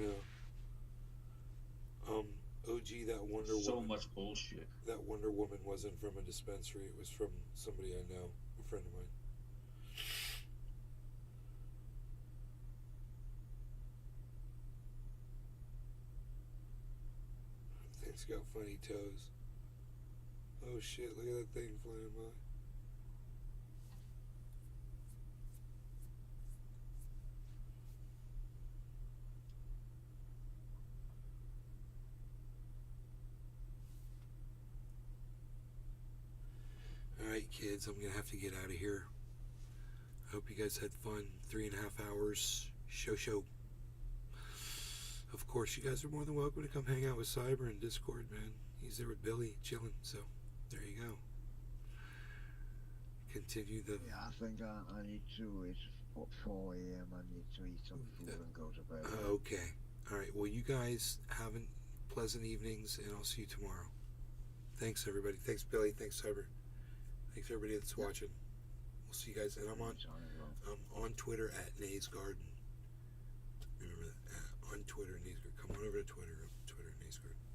know. OG, that Wonder So Woman. much bullshit. That Wonder Woman wasn't from a dispensary. It was from somebody I know, a friend of mine. Thing's got funny toes. Oh shit, look at that thing flying by. Alright, kids, I'm gonna have to get out of here. I hope you guys had fun. 3.5 hours. Show. Of course, you guys are more than welcome to come hang out with Cyber in Discord, man. He's there with Billy, chilling. So, there you go. Continue the. Yeah, I think I need to. It's 4 a.m. I need to eat some food and go to bed. Okay. All right. Well, you guys have pleasant evenings, and I'll see you tomorrow. Thanks, everybody. Thanks, Billy. Thanks, Cyber. Thanks, everybody that's watching. We'll see you guys. And I'm on Twitter at Nays Garden. Remember that? On Twitter, Nays Garden. Come on over to Twitter, Nays Garden.